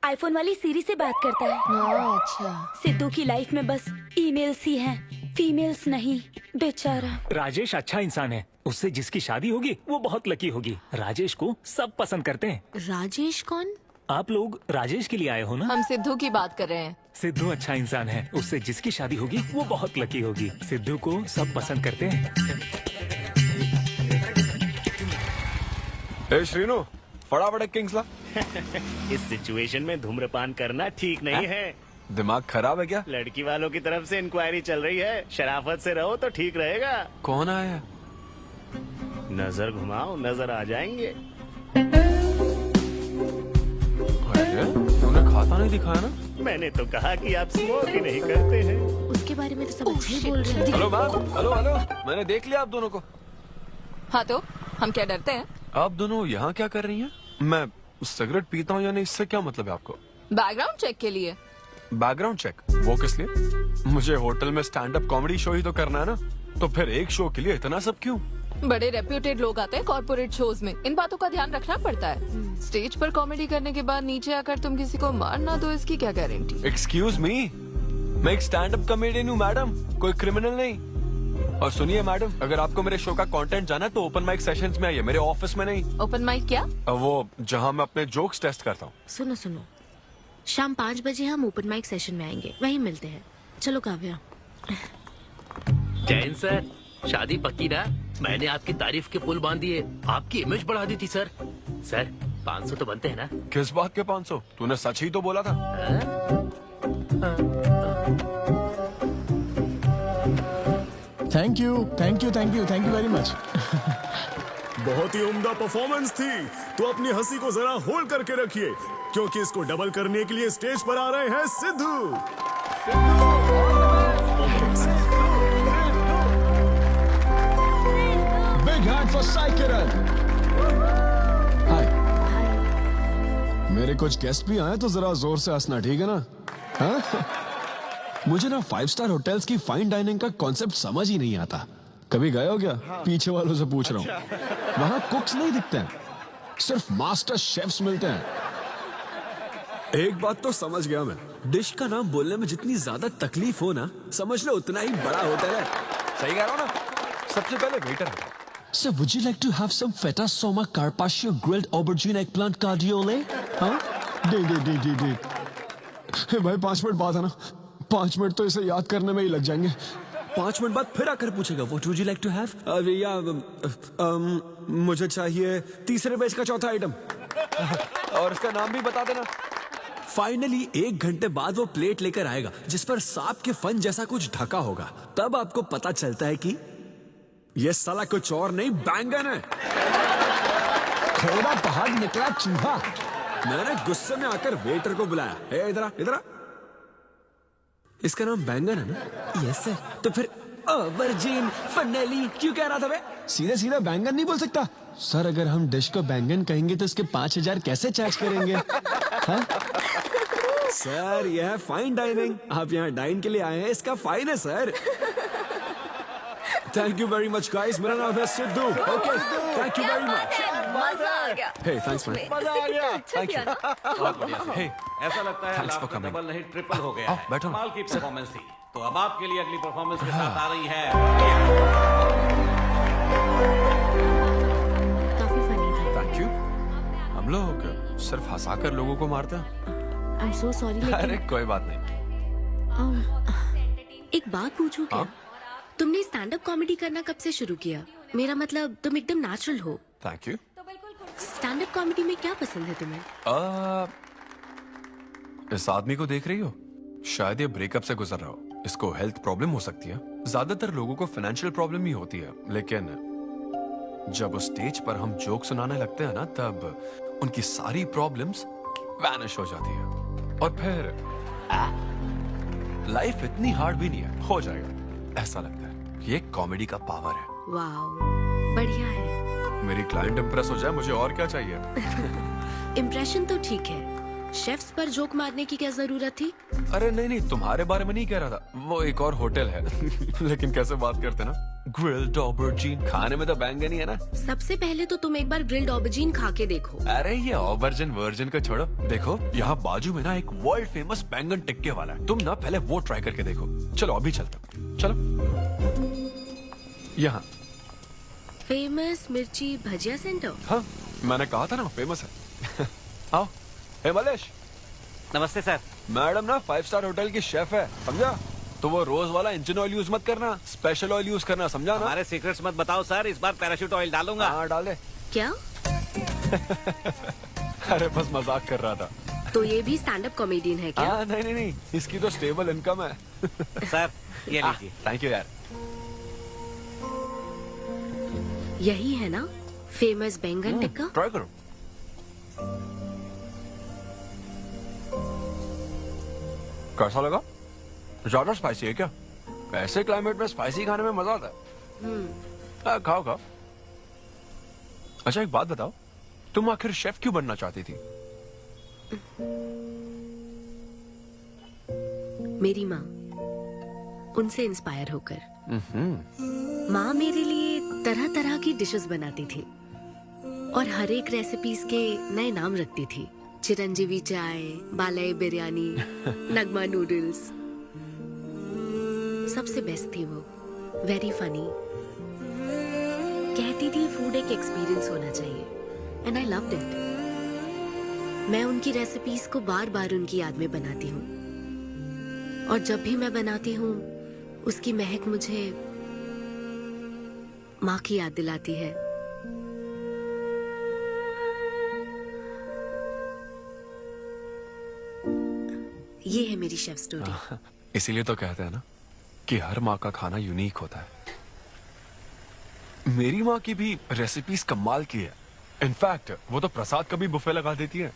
आईफोन वाली सीरी से बात करता है। अच्छा। सिद्धू की लाइफ में बस ईमेल्स ही हैं, फीमेल्स नहीं, बेचारा। राजेश अच्छा इंसान है, उससे जिसकी शादी होगी वो बहुत लकी होगी। राजेश को सब पसंद करते हैं। राजेश कौन? आप लोग राजेश के लिए आए हो ना? हम सिद्धू की बात कर रहे हैं। सिद्धू अच्छा इंसान है, उससे जिसकी शादी होगी वो बहुत लकी होगी। सिद्धू को सब पसंद करते हैं। श्रीनो, फटाफट एक किंग्स ला। इस सिचुएशन में धूम्रपान करना ठीक नहीं है। दिमाग खराब है क्या? लड़की वालों की तरफ से इंक्वायरी चल रही है, शराफत से रहो तो ठीक रहेगा। कौन आया? नजर घुमाओ, नजर आ जाएंगे। तूने खाता नहीं दिखाया ना? मैंने तो कहा कि आप स्मोक ही नहीं करते हैं। उसके बारे में तो सब अच्छे ही बोल रहे हैं। हेलो मैम, हेलो हेलो, मैंने देख लिया आप दोनों को। हाँ तो हम क्या डरते हैं? आप दोनों यहाँ क्या कर रही हैं? मैं सिगरेट पीता हूँ या नहीं, इससे क्या मतलब है आपको? बैकग्राउंड चेक के लिए। Background check? वो किस लिए? मुझे होटल में स्टैंड अप कॉमेडी शो ही तो करना है ना, तो फिर एक शो के लिए इतना सब क्यों? बड़े रेप्यूटेड लोग आते हैं कॉर्पोरेट शोज में, इन बातों का ध्यान रखना पड़ता है। स्टेज पर कॉमेडी करने के बाद नीचे आकर तुम किसी को मार ना दो, इसकी क्या गारंटी? एक्सक्यूज मी, मैं एक स्टैंड अप कॉमेडियन हूँ मैडम, कोई क्रिमिनल नहीं। और सुनिए मैडम, अगर आपको मेरे शो का कंटेंट जाना है तो ओपन माइक सेशंस में आइए, मेरे ऑफिस में नहीं। ओपन माइक क्या? वो जहाँ मैं अपने जोक्स टेस्ट करता हूँ। सुनो सुनो, शाम 5 बजे हम ओपन माइक सेशन में आएंगे, वहीं मिलते हैं। चलो काव्या। जैन सर, शादी पक्की ना? मैंने आपकी तारीफ के पुल बांध दिए, आपकी इमेज बढ़ा दी थी सर। सर 500 तो बनते हैं ना? किस बात के 500? तूने सच ही तो बोला था। Thank you thank you thank you thank you very much. बहुत ही उम्दा परफॉर्मेंस थी, तो अपनी हंसी को जरा होल्ड करके रखिए, क्योंकि इसको डबल करने के लिए स्टेज पर आ रहे हैं Siddhu. Big hand for Sai Kiran. Hi, मेरे कुछ गेस्ट भी आए तो जरा जोर से हंसना, ठीक है ना? हाँ? मुझे ना 5 स्टार होटल्स की फाइन डाइनिंग का कॉन्सेप्ट समझ ही नहीं आता। कभी गए हो क्या? पीछे वालों से पूछ रहा हूँ। वहाँ कुक्स नहीं दिखते हैं, सिर्फ मास्टर शेफ्स मिलते हैं। एक बात तो समझ गया मैं, डिश का नाम बोलने में जितनी ज्यादा तकलीफ हो ना, समझ लो उतना ही बड़ा होटल है। सही कह रहा हूँ ना? सबसे पहले वेटर है। So would you like to have some feta soma carpaccio grilled aubergine eggplant cardiole? हाँ? दे। हे भाई 5 मिनट बाद है ना, 5 मिनट तो इसे याद करने में ही लग जाएंगे। 5 मिनट बाद फिर आकर पूछेगा What would you like to have? मुझे चाहिए तीसरे बेच का चौथा आइटम। और इसका नाम भी बता देना। फाइनली 1 घंटे बाद वो प्लेट लेकर आएगा जिस पर सांप के फन जैसा कुछ ढका होगा। तब आपको पता चलता है कि ये साला कुछ और नहीं, बैंगन है। थोड़ा बाहर निकला चूहा। मैंने गुस्से में आकर वेटर को बुलाया, ए इधर आ, इधर आ। इसका नाम बैंगन है ना? Yes sir. तो फिर ऑबरजीन फनेली क्यों कह रहा था बे? सीधे सीधे बैंगन नहीं बोल सकता सर। अगर हम डिश को बैंगन कहेंगे तो इसके 5000 कैसे चार्ज करेंगे? हाँ? सर यह है फाइन डाइनिंग, आप यहाँ डाइन के लिए आए हैं, इसका फाइन है sir. Thank you very much guys, मेरा नाम है Sidhu. Okay, thank you very much. मजा आ गया। हे थैंक्स मैन। मजा आ गया। Thank you. बहुत बढ़िया। हे, ऐसा लगता है Thanks लाख for में coming. डबल नहीं ट्रिपल हो गया है। बैठो ना। कमाल की परफॉर्मेंस थी। तो अब आपके लिए अगली परफॉर्मेंस के साथ आ रही है। काफी फनी था। Thank you. हम लोग सिर्फ हंसाकर लोगों को मारते हैं। आई एम सो सॉरी अरे लेकिन कोई बात नहीं। एक बात पूछूं क्या? हाँ? तुमने स्टैंड अप कॉमेडी करना कब से शुरू किया? मेरा मतलब तुम एकदम नेचुरल हो। Thank you. Stand up comedy में क्या पसंद है तुम्हें? इस आदमी को देख रही हो? शायद ये ब्रेकअप से गुजर रहा हो। इसको हेल्थ प्रॉब्लम हो सकती है। ज्यादातर लोगों को फाइनेंशियल प्रॉब्लम ही होती है, लेकिन जब उस स्टेज पर हम जोक सुनाने लगते हैं ना, तब उनकी सारी प्रॉब्लम्स वैनिश हो जाती है। और फिर लाइफ इतनी हार्ड भी नहीं है, हो जाएगा ऐसा लगता है। ये कॉमेडी का पावर है। वाओ, बढ़िया है। मेरी क्लाइंट इंप्रेस हो जाए, मुझे और क्या चाहिए? इम्प्रेशन तो ठीक है, शेफ्स पर जोक मारने की क्या जरूरत थी? अरे नहीं, तुम्हारे बारे में नहीं कह रहा था। वो एक और होटल है। लेकिन कैसे बात करते ना, ग्रिल्ड ऑबरजीन खाने में तो बैंगन ही है ना। सबसे पहले तो तुम एक बार ग्रिल्ड ऑबरजीन खा के देखो। अरे ये ऑबरजीन वर्जिन को छोड़ो, देखो यहाँ बाजू में ना एक वर्ल्ड फेमस बैंगन टिक्के वाला है। तुम ना पहले वो ट्राई करके देखो। चलो अभी चलते हैं। चलो यहाँ फेमस मिर्ची भजिया सेंटर। हाँ, मैंने कहा था ना फेमस है। आओ। हे मलेश। नमस्ते सर। मैडम ना 5 स्टार होटल की शेफ है, समझा? तो वो रोज वाला इंजन ऑयल यूज मत करना, स्पेशल ऑयल यूज करना, समझा ना? हमारे सीक्रेट्स मत बताओ सर, इस बार पैराशूट ऑयल डालूंगा। हाँ डाल दे। क्या? अरे बस मजाक कर रहा था। तो ये भी स्टैंड अप कॉमेडियन है क्या? हाँ नहीं, इसकी तो स्टेबल इनकम है। सर ये लीजिए। थैंक यू यार। यही है ना फेमस बैंगन टिक्का? ट्राई करो। कैसा लगा? ज्यादा स्पाइसी है क्या? ऐसे क्लाइमेट में स्पाइसी खाने में मजा आता है। खाओ खाओ। अच्छा एक बात बताओ, तुम आखिर शेफ क्यों बनना चाहती थी? मेरी माँ, उनसे इंस्पायर होकर। माँ मेरे लिए तरह तरह की डिशेस बनाती थी और हर एक रेसिपीज के नए नाम रखती थी। चिरंजीवी चाय, बालाई बिरयानी, नगमा नूडल्स। सबसे बेस्ट थी वो, वेरी फनी। कहती थी फूड एक एक्सपीरियंस होना चाहिए, एंड आई लव्ड इट। मैं उनकी रेसिपीज को बार बार उनकी याद में बनाती हूँ, और जब भी मैं बनाती हूँ उसकी महक मुझे माँ की याद दिलाती है। ये है मेरी शेफ स्टोरी। इसीलिए तो कहते हैं ना कि हर माँ का खाना यूनिक होता है। मेरी माँ की भी रेसिपीज कमाल की है। इनफैक्ट वो तो प्रसाद का भी बुफे लगा देती है।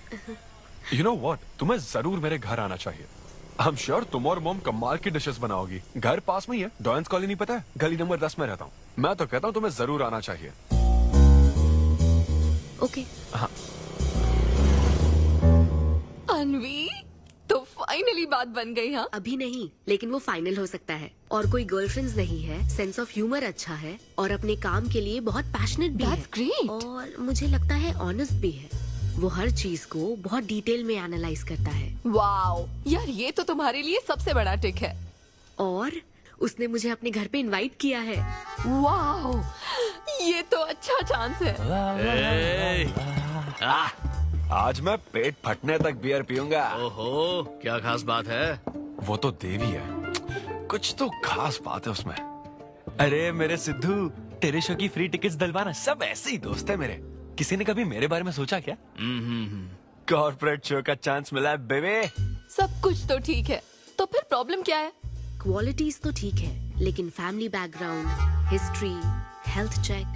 यू नो व्हाट, तुम्हें जरूर मेरे घर आना चाहिए। आई एम श्योर तुम और मोम कमाल की डिशेस बनाओगी। घर पास में ही है, डॉयंस कॉलोनी पता है? गली नंबर 10 में रहता हूँ। मैं तो कहता हूँ तुम्हें जरूर आना चाहिए। ओके। हाँ अन्वी, तो फाइनली बात बन गई। हाँ, अभी नहीं, लेकिन वो फाइनल हो सकता है। और कोई गर्लफ्रेंड्स नहीं है, सेंस ऑफ ह्यूमर अच्छा है और अपने काम के लिए बहुत पैशनेट भी That's है। great. और मुझे लगता है ऑनेस्ट भी है। वो हर चीज को बहुत डिटेल में एनालाइज करता है। वाओ यार, ये तो तुम्हारे लिए सबसे बड़ा टिक है। और उसने मुझे अपने घर पे इनवाइट किया है। वाओ, ये तो अच्छा चांस है। आज मैं पेट फटने तक बियर पीऊंगा। ओहो, क्या खास बात है? वो तो देवी है, कुछ तो खास बात है उसमें। अरे मेरे सिद्धू, तेरे शो की फ्री टिकट्स दिलवाना, सब ऐसे ही दोस्त है मेरे। किसी ने कभी मेरे बारे में सोचा क्या? कॉर्पोरेट शो का चांस मिला है बेबे। सब कुछ तो ठीक है, तो फिर प्रॉब्लम क्या है? क्वालिटीज तो ठीक है, लेकिन family background, history, health check.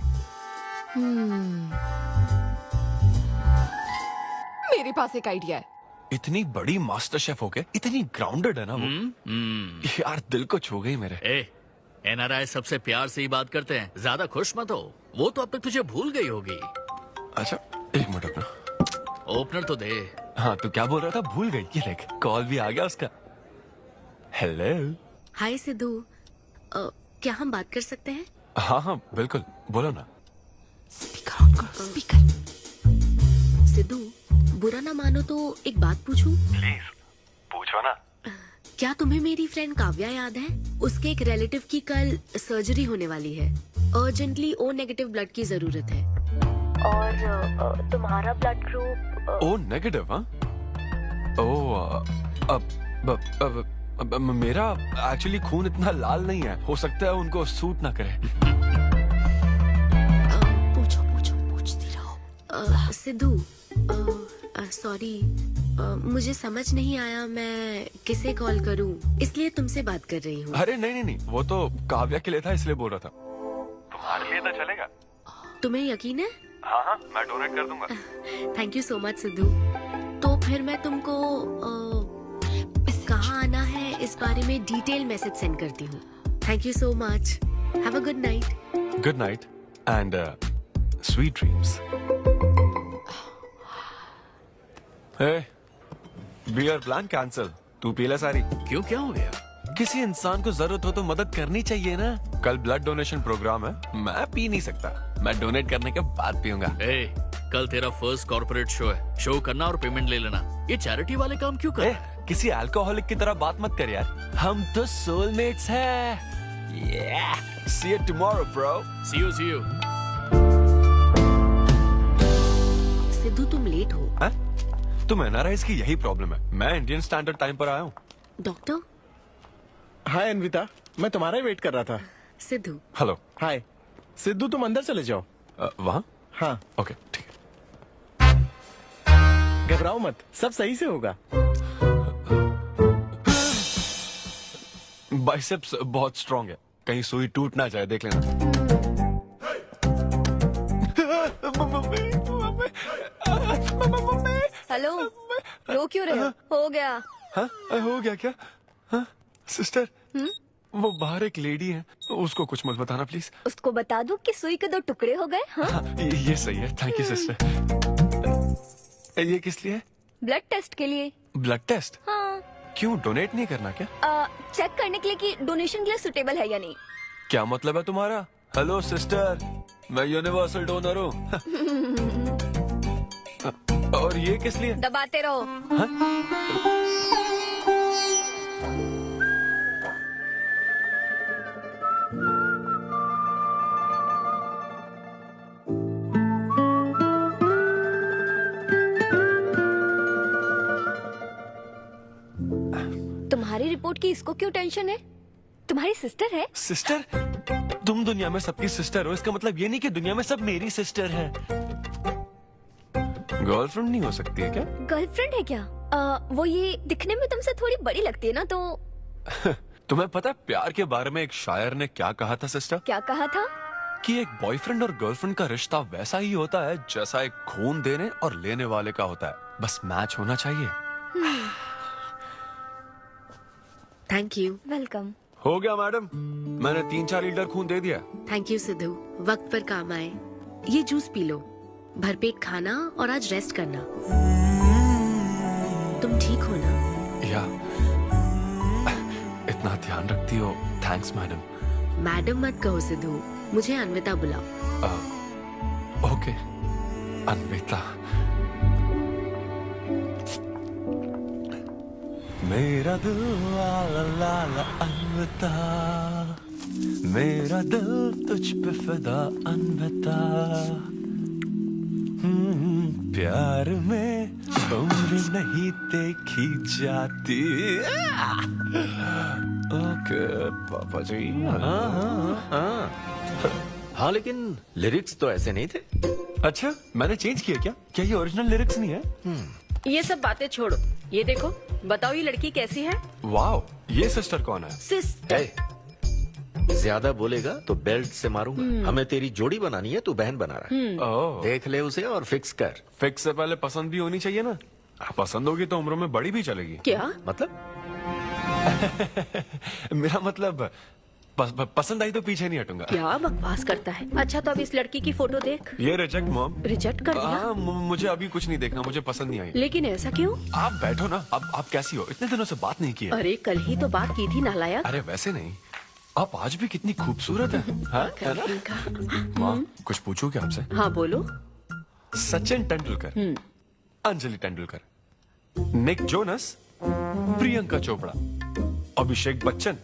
मेरे पास एक आइडिया है। इतनी बड़ी मास्टर शेफ हो गए, इतनी ग्राउंडेड है ना वो। यार दिल को छू गई मेरे। एनआरआई सबसे प्यार से ही बात करते हैं, ज्यादा खुश मत हो। वो तो अब तक तुझे भूल गई होगी। अच्छा एक मिनट अपना ओपनर तो दे। हाँ तू क्या बोल रहा था? भूल गई? ये देख, कॉल भी आ गया उसका। हेलो। हाय सिद्धू, क्या हम बात कर सकते हैं? हाँ हाँ बिल्कुल, बोलो ना। स्पीकर ऑन करो, स्पीकर। सिद्धू, बुरा ना मानो तो एक बात पूछूं? प्लीज पूछो ना। क्या तुम्हें मेरी फ्रेंड काव्या याद है? उसके एक रिलेटिव की कल सर्जरी होने वाली है। अर्जेंटली ओ नेगेटिव ब्लड की जरूरत है। और तुम्हारा ब्लड ग्रुप? O negative? हाँ। ओ अब मेरा एक्चुअली खून इतना लाल नहीं है, हो सकता है उनको सूट ना करे। पूछती रहो। सिद्धू, सॉरी, मुझे समझ नहीं आया मैं किसे कॉल करूं, इसलिए तुमसे बात कर रही हूँ। अरे नहीं, वो तो काव्या के लिए था, इसलिए बोल रहा था। तुम्हारे लिए तो चलेगा? तुम्हें यकीन है? हाँ, मैं डोनेट कर दूंगा। Thank you so much Sidhu. तो फिर मैं तुमको कहाँ आना है इस बारे में डिटेल मैसेज सेंड करती हूँ। Thank you so much. Have a good night. Good night and sweet dreams. Beer plan cancel. तू पी ले सारी। क्यों, क्या हो गया? किसी इंसान को जरूरत हो तो मदद करनी चाहिए ना। कल ब्लड डोनेशन प्रोग्राम है, मैं पी नहीं सकता। मैं डोनेट करने के बाद पीऊंगा। कल तेरा फर्स्ट कॉर्पोरेट शो है, शो करना और पेमेंट ले लेना। ये चैरिटी वाले काम क्यों कर? किसी अल्कोहलिक की तरह बात मत कर यार, हम तो सोलमेट्स हैं। See you tomorrow, bro. See you. Sidhu तुम लेट हो। तुम एनआरआईज की यही प्रॉब्लम है। मैं इंडियन स्टैंडर्ड टाइम पर आया हूँ। डॉक्टर। हाय अन्विता, मैं तुम्हारा ही वेट कर रहा था। सिद्धू। हेलो। हाय सिद्धू, तुम अंदर चले जाओ। वहाँ? हाँ ओके ठीक है। घबराओ मत, सब सही से होगा। बाइसेप्स बहुत स्ट्रांग है, कहीं सुई टूट ना जाए, देख लेना। हेलो, रो क्यों रहे हो? हो गया। हाँ, हो गया क्या? हाँ, सिस्टर, वो बाहर एक लेडी है, उसको कुछ मत बताना प्लीज। उसको बता दूं कि सुई के 2 टुकड़े हो गए। हाँ? ये सही है, थैंक यू सिस्टर। ये किस लिए? ब्लड टेस्ट के लिए। Blood test? हाँ। क्यों, डोनेट नहीं करना क्या? चेक करने के लिए कि डोनेशन के लिए सुटेबल है या नहीं। क्या मतलब है तुम्हारा? हेलो सिस्टर, मैं यूनिवर्सल डोनर हूँ। और ये किस लिए? दबाते रहो। तुम्हारी रिपोर्ट की इसको क्यों टेंशन है? तुम्हारी सिस्टर है। सिस्टर? तुम दुनिया में सबकी सिस्टर हो, इसका मतलब ये नहीं कि दुनिया में सब मेरी सिस्टर है। गर्लफ्रेंड नहीं हो सकती है क्या? गर्लफ्रेंड है क्या? वो ये दिखने में तुमसे थोड़ी बड़ी लगती है ना, तो तुम्हें पता है प्यार के बारे में एक शायर ने क्या कहा था सिस्टर? क्या कहा था? कि एक बॉयफ्रेंड और गर्लफ्रेंड का रिश्ता वैसा ही होता है जैसा एक खून देने और लेने वाले का होता है, बस मैच होना चाहिए। Thank you. वेलकम। हो गया मैडम, मैंने 3-4 लीटर खून दे दिया। थैंक यू सिद्धू, वक्त पर काम आए। ये जूस पी लो, भरपेट खाना और आज रेस्ट करना। तुम ठीक हो ना? या इतना ध्यान रखती हो, थैंक्स मैडम। मैडम मत कहो सिद्धू, मुझे अन्विता बुलाओ। ओके अन्विता। मेरा दिल ला ला ला ला अन्विता, मेरा दिल तुझ पे फिदा अन्विता। प्यार में उम्र नहीं देखी जाती। ओके पापा जी। हाँ लेकिन लिरिक्स तो ऐसे नहीं थे। अच्छा मैंने चेंज किया क्या ये ओरिजिनल लिरिक्स नहीं है? ये सब बातें छोड़ो, ये देखो, बताओ ये लड़की कैसी है? वाओ, ये सिस्टर कौन है? सिस्टर। ज्यादा बोलेगा तो बेल्ट से मारूंगा। हमें तेरी जोड़ी बनानी है, तू बहन बना रहा है। ओह, देख ले उसे और फिक्स कर। फिक्स से पहले पसंद भी होनी चाहिए ना। पसंद होगी तो उम्र में बड़ी भी चलेगी। क्या मतलब? मेरा मतलब पसंद आई तो पीछे नहीं हटूंगा। क्या बकवास करता है। अच्छा तो अब इस लड़की की फोटो देख। ये रिजेक्ट मॉम। रिजेक्ट कर दिया? मुझे अभी कुछ नहीं देखना, मुझे पसंद नहीं आई। लेकिन ऐसा क्यों? आप बैठो ना। अब आप कैसी हो? इतने दिनों से बात नहीं की है। अरे कल ही तो बात की थी नालायक। अरे वैसे नहीं, आप आज भी कितनी खूबसूरत है, है ना? माँ कुछ पूछूं क्या आपसे? हाँ बोलो। सचिन तेंदुलकर, अंजलि तेंदुलकर, निक जोनस, प्रियंका चोपड़ा, अभिषेक बच्चन,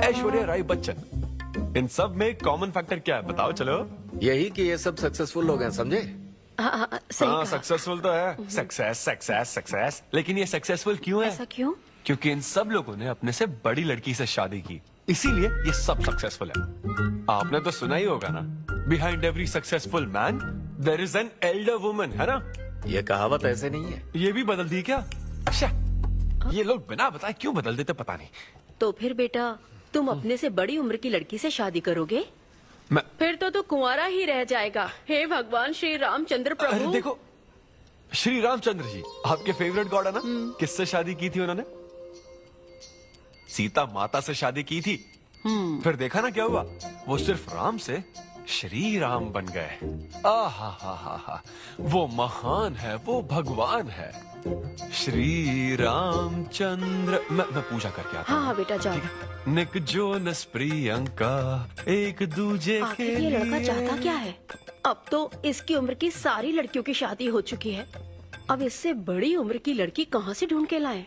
ऐश्वर्या राय बच्चन, इन सब में कॉमन फैक्टर क्या है बताओ? चलो यही कि ये सब सक्सेसफुल लोग हैं, समझे? हाँ सक्सेसफुल तो है। Success success success. लेकिन ये सक्सेसफुल क्यों है? ऐसा क्यों? क्योंकि इन सब लोगों ने अपने से बड़ी लड़की से शादी की, इसीलिए ये सब सक्सेसफुल है। आपने तो सुना ही होगा ना, behind every successful man there is an elder woman, है ना? ये कहावत ऐसे नहीं है। ये भी बदल दी क्या? अच्छा, ये लोग बिना बताए क्यों बदल देते पता नहीं। तो फिर बेटा तुम अपने से बड़ी उम्र की लड़की से शादी करोगे? मैं फिर तो कुंवारा ही रह जाएगा। हे भगवान श्री रामचंद्र अरे प्रभु। देखो, श्री रामचंद्र जी आपके फेवरेट गॉड है ना? किससे शादी की थी उन्होंने? सीता माता से शादी की थी। फिर देखा ना क्या हुआ, वो सिर्फ राम से श्री राम बन गए। हा, वो महान है, वो भगवान है श्री रामचंद्र। मैं पूजा करके आता हूँ। हाँ बेटा जाओ। निक जोनस प्रियंका एक दूजे के आखिर ये लड़का लिए। चाहता क्या है? अब तो इसकी उम्र की सारी लड़कियों की शादी हो चुकी है, अब इससे बड़ी उम्र की लड़की कहाँ से ढूंढ के लाए?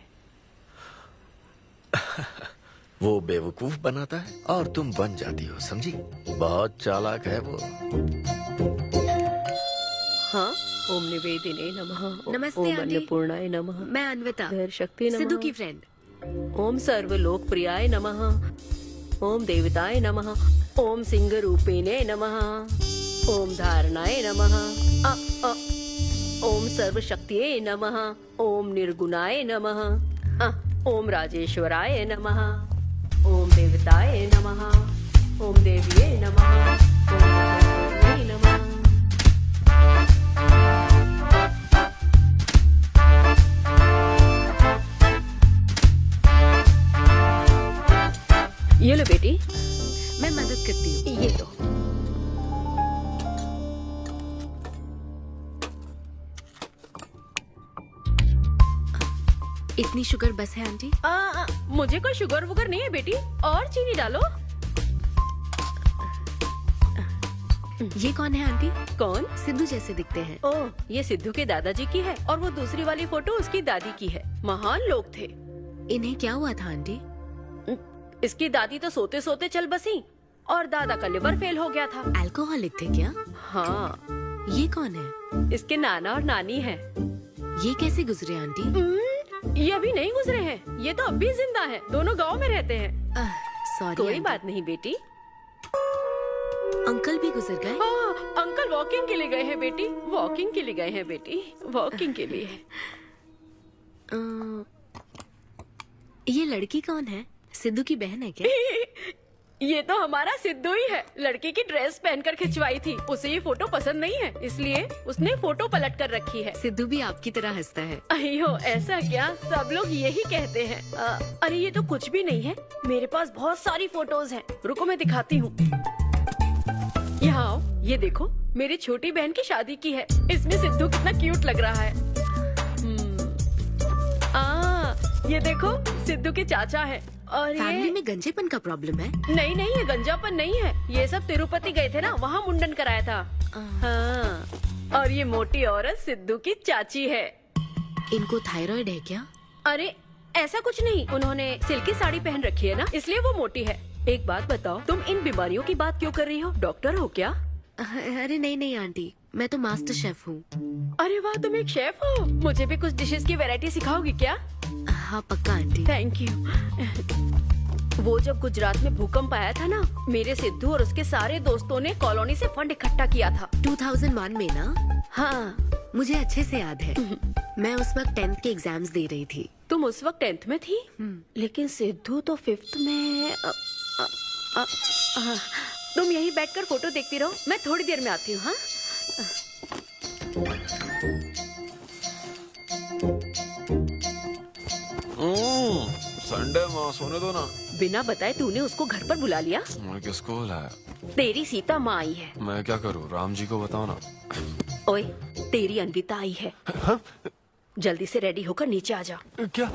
वो बेवकूफ बनाता है और तुम बन जाती हो, समझी? बहुत चालाक है वो। हाँ, ओम निवेदिने नमः। नमस्ते, ओम आंटी। अन्नपूर्णाय नमः। मैं अन्विता, धैर्य शक्ति नमः। सिद्धू की फ्रेंड। ओम सर्वलोकप्रियाय नमः। ओम देवताय नमः। ओम सिंह रूपेणे नमः। ओम धारणाय नमः। ओम सर्वशक्तिये नमः। ओम निर्गुणाय नमः। ओम राजेश्वराय नमः। ओम देवताय नमः। ओम देव्ये नमः। ओम देव्ये नमः। ये लो बेटी, मैं मदद करती हूँ। ये लो। इतनी शुगर बस है आंटी? मुझे कोई शुगर वुगर नहीं है बेटी, और चीनी डालो। ये कौन है आंटी? कौन? सिद्धू जैसे दिखते हैं। ओह, ये सिद्धू के दादाजी की है और वो दूसरी वाली फोटो उसकी दादी की है। महान लोग थे। इन्हें क्या हुआ था आंटी? इसकी दादी तो सोते सोते चल बसी और दादा का लिवर फेल हो गया था। अल्कोहलिक थे क्या? हाँ। ये कौन है? इसके नाना और नानी है। ये कैसे गुजरे आंटी? ये अभी नहीं गुजरे हैं, ये तो अब भी जिंदा है। दोनों गांव में रहते हैं। सॉरी। कोई बात नहीं बेटी। अंकल भी गुजर गए? हाँ, अंकल वॉकिंग के लिए गए हैं बेटी। वॉकिंग के लिए गए हैं बेटी, वॉकिंग के लिए। ये लड़की कौन है? सिद्धू की बहन है क्या? ये तो हमारा सिद्धू ही है। लड़की की ड्रेस पहनकर खिंचवाई थी, उसे ये फोटो पसंद नहीं है, इसलिए उसने फोटो पलट कर रखी है। सिद्धू भी आपकी तरह हंसता है। अयो ऐसा क्या, सब लोग यही कहते हैं। अरे ये तो कुछ भी नहीं है, मेरे पास बहुत सारी फोटोज हैं। रुको मैं दिखाती हूँ। यहाँ आओ, ये देखो मेरी छोटी बहन की शादी की है। इसमें सिद्धू कितना क्यूट लग रहा है। देखो सिद्धू के चाचा है। और फैमिली में गंजेपन का प्रॉब्लम है? नहीं नहीं, ये गंजापन नहीं है। ये सब तिरुपति गए थे ना, वहाँ मुंडन कराया था। हाँ। और ये मोटी औरत सिद्धू की चाची है। इनको थायराइड है क्या? अरे ऐसा कुछ नहीं, उन्होंने सिल्की साड़ी पहन रखी है ना, इसलिए वो मोटी है। एक बात बताओ, तुम इन बीमारियों की बात क्यों कर रही हो? डॉक्टर हो क्या? अरे नहीं नहीं आंटी, मैं तो मास्टर शेफ हूँ। अरे वाह, तुम एक शेफ हो। मुझे भी कुछ डिशेस की वैरायटी सिखाओगी क्या? हाँ पक्का आंटी। Thank you. वो जब गुजरात में भूकंप आया था ना, मेरे सिद्धू और उसके सारे दोस्तों ने कॉलोनी से फंड इकट्ठा किया था। 2001 में ना? हाँ मुझे अच्छे से याद है। मैं उस वक्त 10th के एग्जाम्स दे रही थी। तुम उस वक्त 10th में थी? लेकिन सिद्धू तो 5th में। तुम यहीं बैठकर फोटो देखती रहो, मैं थोड़ी देर में आती हूँ। हाँ संडे माँ सोने दो ना। बिना बताए तूने उसको घर पर बुला लिया? मैं किसको बुलाया? तेरी सीता माँ आई है। मैं क्या करूँ, राम जी को बताओ ना। ओए, तेरी अन्विता आई है। हाँ? जल्दी से रेडी होकर नीचे आ जा। क्या?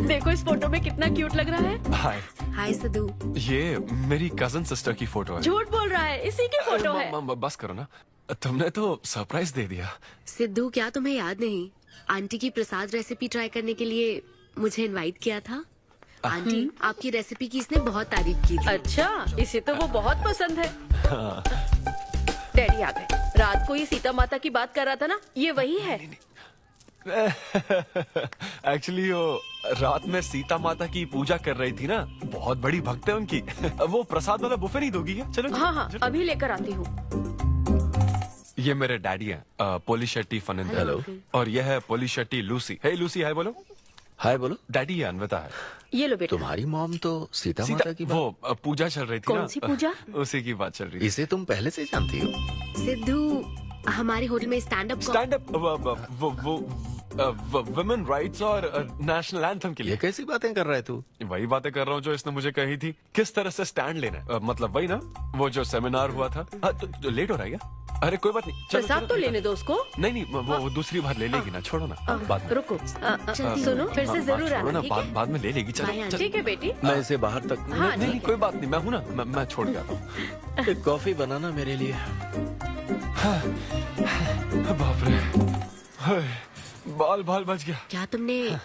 देखो इस फोटो में कितना क्यूट लग रहा है। हाय। हाय सिद्धू। ये मेरी कजन सिस्टर की फोटो है। झूठ बोल रहा है, इसी की फोटो है। बस करो ना, तुमने तो सरप्राइज दे दिया। सिद्धू, क्या तुम्हें याद नहीं, आंटी की प्रसाद रेसिपी ट्राई करने के लिए मुझे इनवाइट किया था? आंटी, आपकी रेसिपी की इसने बहुत तारीफ की थी। अच्छा, इसे तो वो बहुत पसंद है। डैडी आ गए। रात को ये सीता माता की बात कर रहा था ना, ये वही है। एक्चुअली वो रात में सीता माता की पूजा कर रही थी ना, बहुत बड़ी भक्त है उनकी। वो प्रसाद वाला बुफे नहीं दोगी क्या? चलो हाँ हाँ, अभी लेकर आती हूँ। ये मेरे डैडी हैं, पोली शेट्टी फनिंदर। हेलो। और ये है पोली शेट्टी लूसी। हे लूसी, हाय बोलो। हाय बोलो। डैडी ये अन्विता है। ये लो बेटा। तुम्हारी मॉम तो सीता माता की बात। वो पूजा चल रही थी ना। कौन सी पूजा? उसी की बात चल रही थी। इसे तुम पहले से जानती हो? सिद्धू, हमारे होटल में स्टैंड अप वुमेन राइट्स और नेशनल एंथम के लिए। ये कैसी बातें कर रहा है तू? वही बातें कर रहा हूँ जो इसने मुझे कही थी, किस तरह से स्टैंड लेना है। मतलब वही ना, वो जो सेमिनार हुआ था। तो लेट हो रहा है क्या? अरे कोई बात नहीं, चलो, प्रसाद चलो, तो लेने दो उसको। नहीं नहीं, वो दूसरी बार ले लेगी ना, छोड़ो ना। बात रुको, सुनो, फिर से जरूर छोड़ो आना, ना, ठीक है? बाद में ले लेगी। चलो ठीक है बेटी। मैं इसे बाहर तक हाँ, नहीं ठीक कोई बात नहीं, मैं हूँ ना, मैं छोड़ के आता हूँ। एक कॉफी बनाना मेरे लिए। बाप रे, हाय, बाल बच गया। क्या तुमने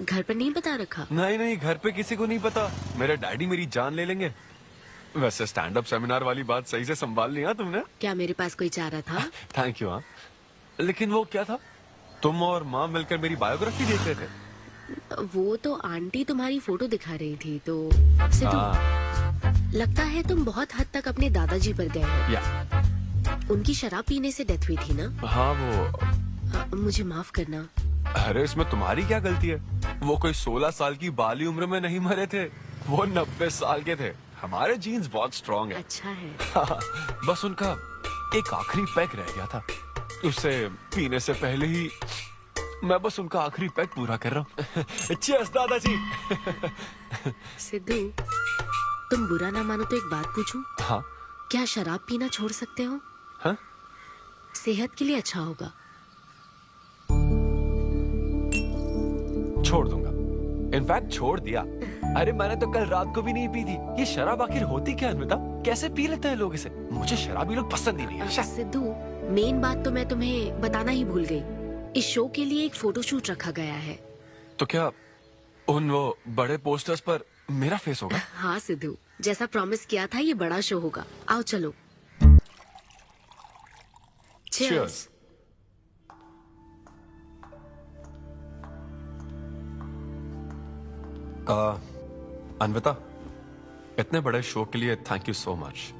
घर पर नहीं बता रखा? नहीं नहीं, घर पे किसी को नहीं पता। मेरे डैडी मेरी जान ले लेंगे। वैसे स्टैंड अप सेमिनार वाली बात सही से संभाल लिया तुमने। क्या मेरे पास कोई चारा था? Thank you. हाँ, लेकिन वो क्या था, तुम और माँ मिलकर मेरी बायोग्राफी देख रहे थे। वो तो आंटी तुम्हारी फोटो दिखा रही थी। तो सिद्धू, लगता है तुम बहुत हद तक अपने दादाजी पर गए हो। या उनकी शराब पीने से डेथ हुई थी ना? हाँ, वो मुझे माफ करना। अरे इसमें तुम्हारी क्या गलती है? वो कोई 16 साल की बाली उम्र में नहीं मरे थे, वो 90 साल के थे। हमारे जीन्स बहुत स्ट्रॉन्ग है। अच्छा है। बस उनका एक आखिरी पैक रह गया था, उसे पीने से पहले ही मैं बस उनका आखिरी पैक पूरा कर रहा हूँ। चीयर्स दादाजी। सिद्धू, तुम बुरा ना मानो तो एक बात पूछूं? हाँ। क्या शराब पीना छोड़ सकते हो? हाँ? सेहत के लिए अच्छा होगा। छोड़ दूंगा, इनफैक्ट छोड़ दिया। अरे मैंने तो कल रात को भी नहीं पी थी। ये शराब आखिर होती क्या है? कैसे पी लेते हैं लोग इसे? मुझे शराबी लोग पसंद ही नहीं है। सिद्धू, मेन बात तो मैं तुम्हें बताना ही भूल गई। इस शो के लिए एक फोटोशूट रखा गया है। तो क्या उन वो बड़े पोस्टर्स पर मेरा फेस होगा? हाँ सिद्धू, जैसा प्रॉमिस किया था, ये बड़ा शो होगा। आओ चलो। Cheers. अन्विता, इतने बड़े शो के लिए थैंक यू सो मच।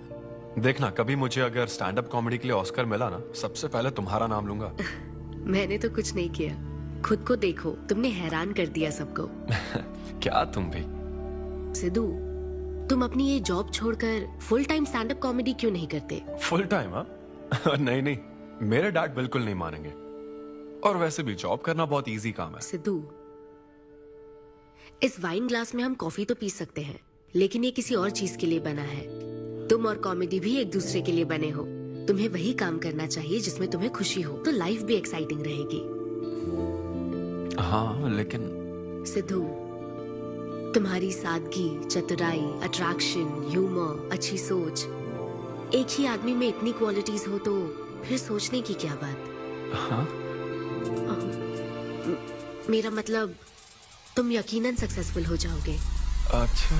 देखना, कभी मुझे अगर स्टैंड अप कॉमेडी के लिए ऑस्कर मिला ना, सबसे पहले तुम्हारा नाम लूंगा। मैंने तो कुछ नहीं किया, खुद को देखो, तुमने हैरान कर दिया सबको। क्या तुम भी? सिद्धू, तुम अपनी ये जॉब छोड़कर full time stand up comedy क्यों नहीं करते? Full time? हाँ नहीं नहीं, मेरे डैड बिल्कुल नहीं मानेंगे। और वैसे भी जॉब करना बहुत इजी काम है। सिद्धू, इस वाइन ग्लास में हम कॉफी तो पी सकते हैं, लेकिन ये किसी और चीज के लिए बना है। तुम और कॉमेडी भी एक दूसरे के लिए बने हो। तुम्हें वही काम करना चाहिए जिसमें तुम्हें खुशी हो, तो लाइफ भी एक्साइटिंग रहेगी। हाँ लेकिन सिद्धू, तुम्हारी सादगी, चतुराई, अट्रैक्शन, ह्यूमर, अच्छी सोच, एक ही आदमी में इतनी क्वालिटीज हो तो फिर सोचने की क्या बात। हाँ? मेरा मतलब तुम यकीनन सक्सेसफुल हो जाओगे। अच्छा।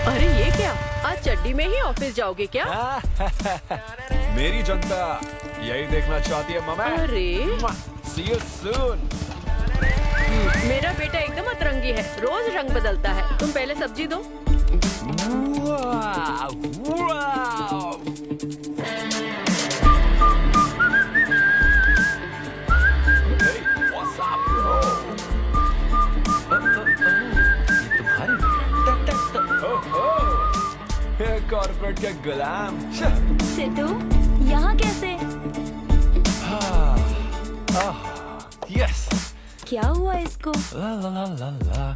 अरे ये क्या, आज चड्डी में ही ऑफिस जाओगे क्या? मेरी जनता यही देखना चाहती है मम्मी। अरे See you soon। मेरा बेटा एकदम अतरंगी है, रोज रंग बदलता है। तुम पहले सब्जी दो। कॉर्पोरेट के गुलाम। सिद्धू, यहाँ कैसे? यस। क्या हुआ इसको? ला ला ला ला ला।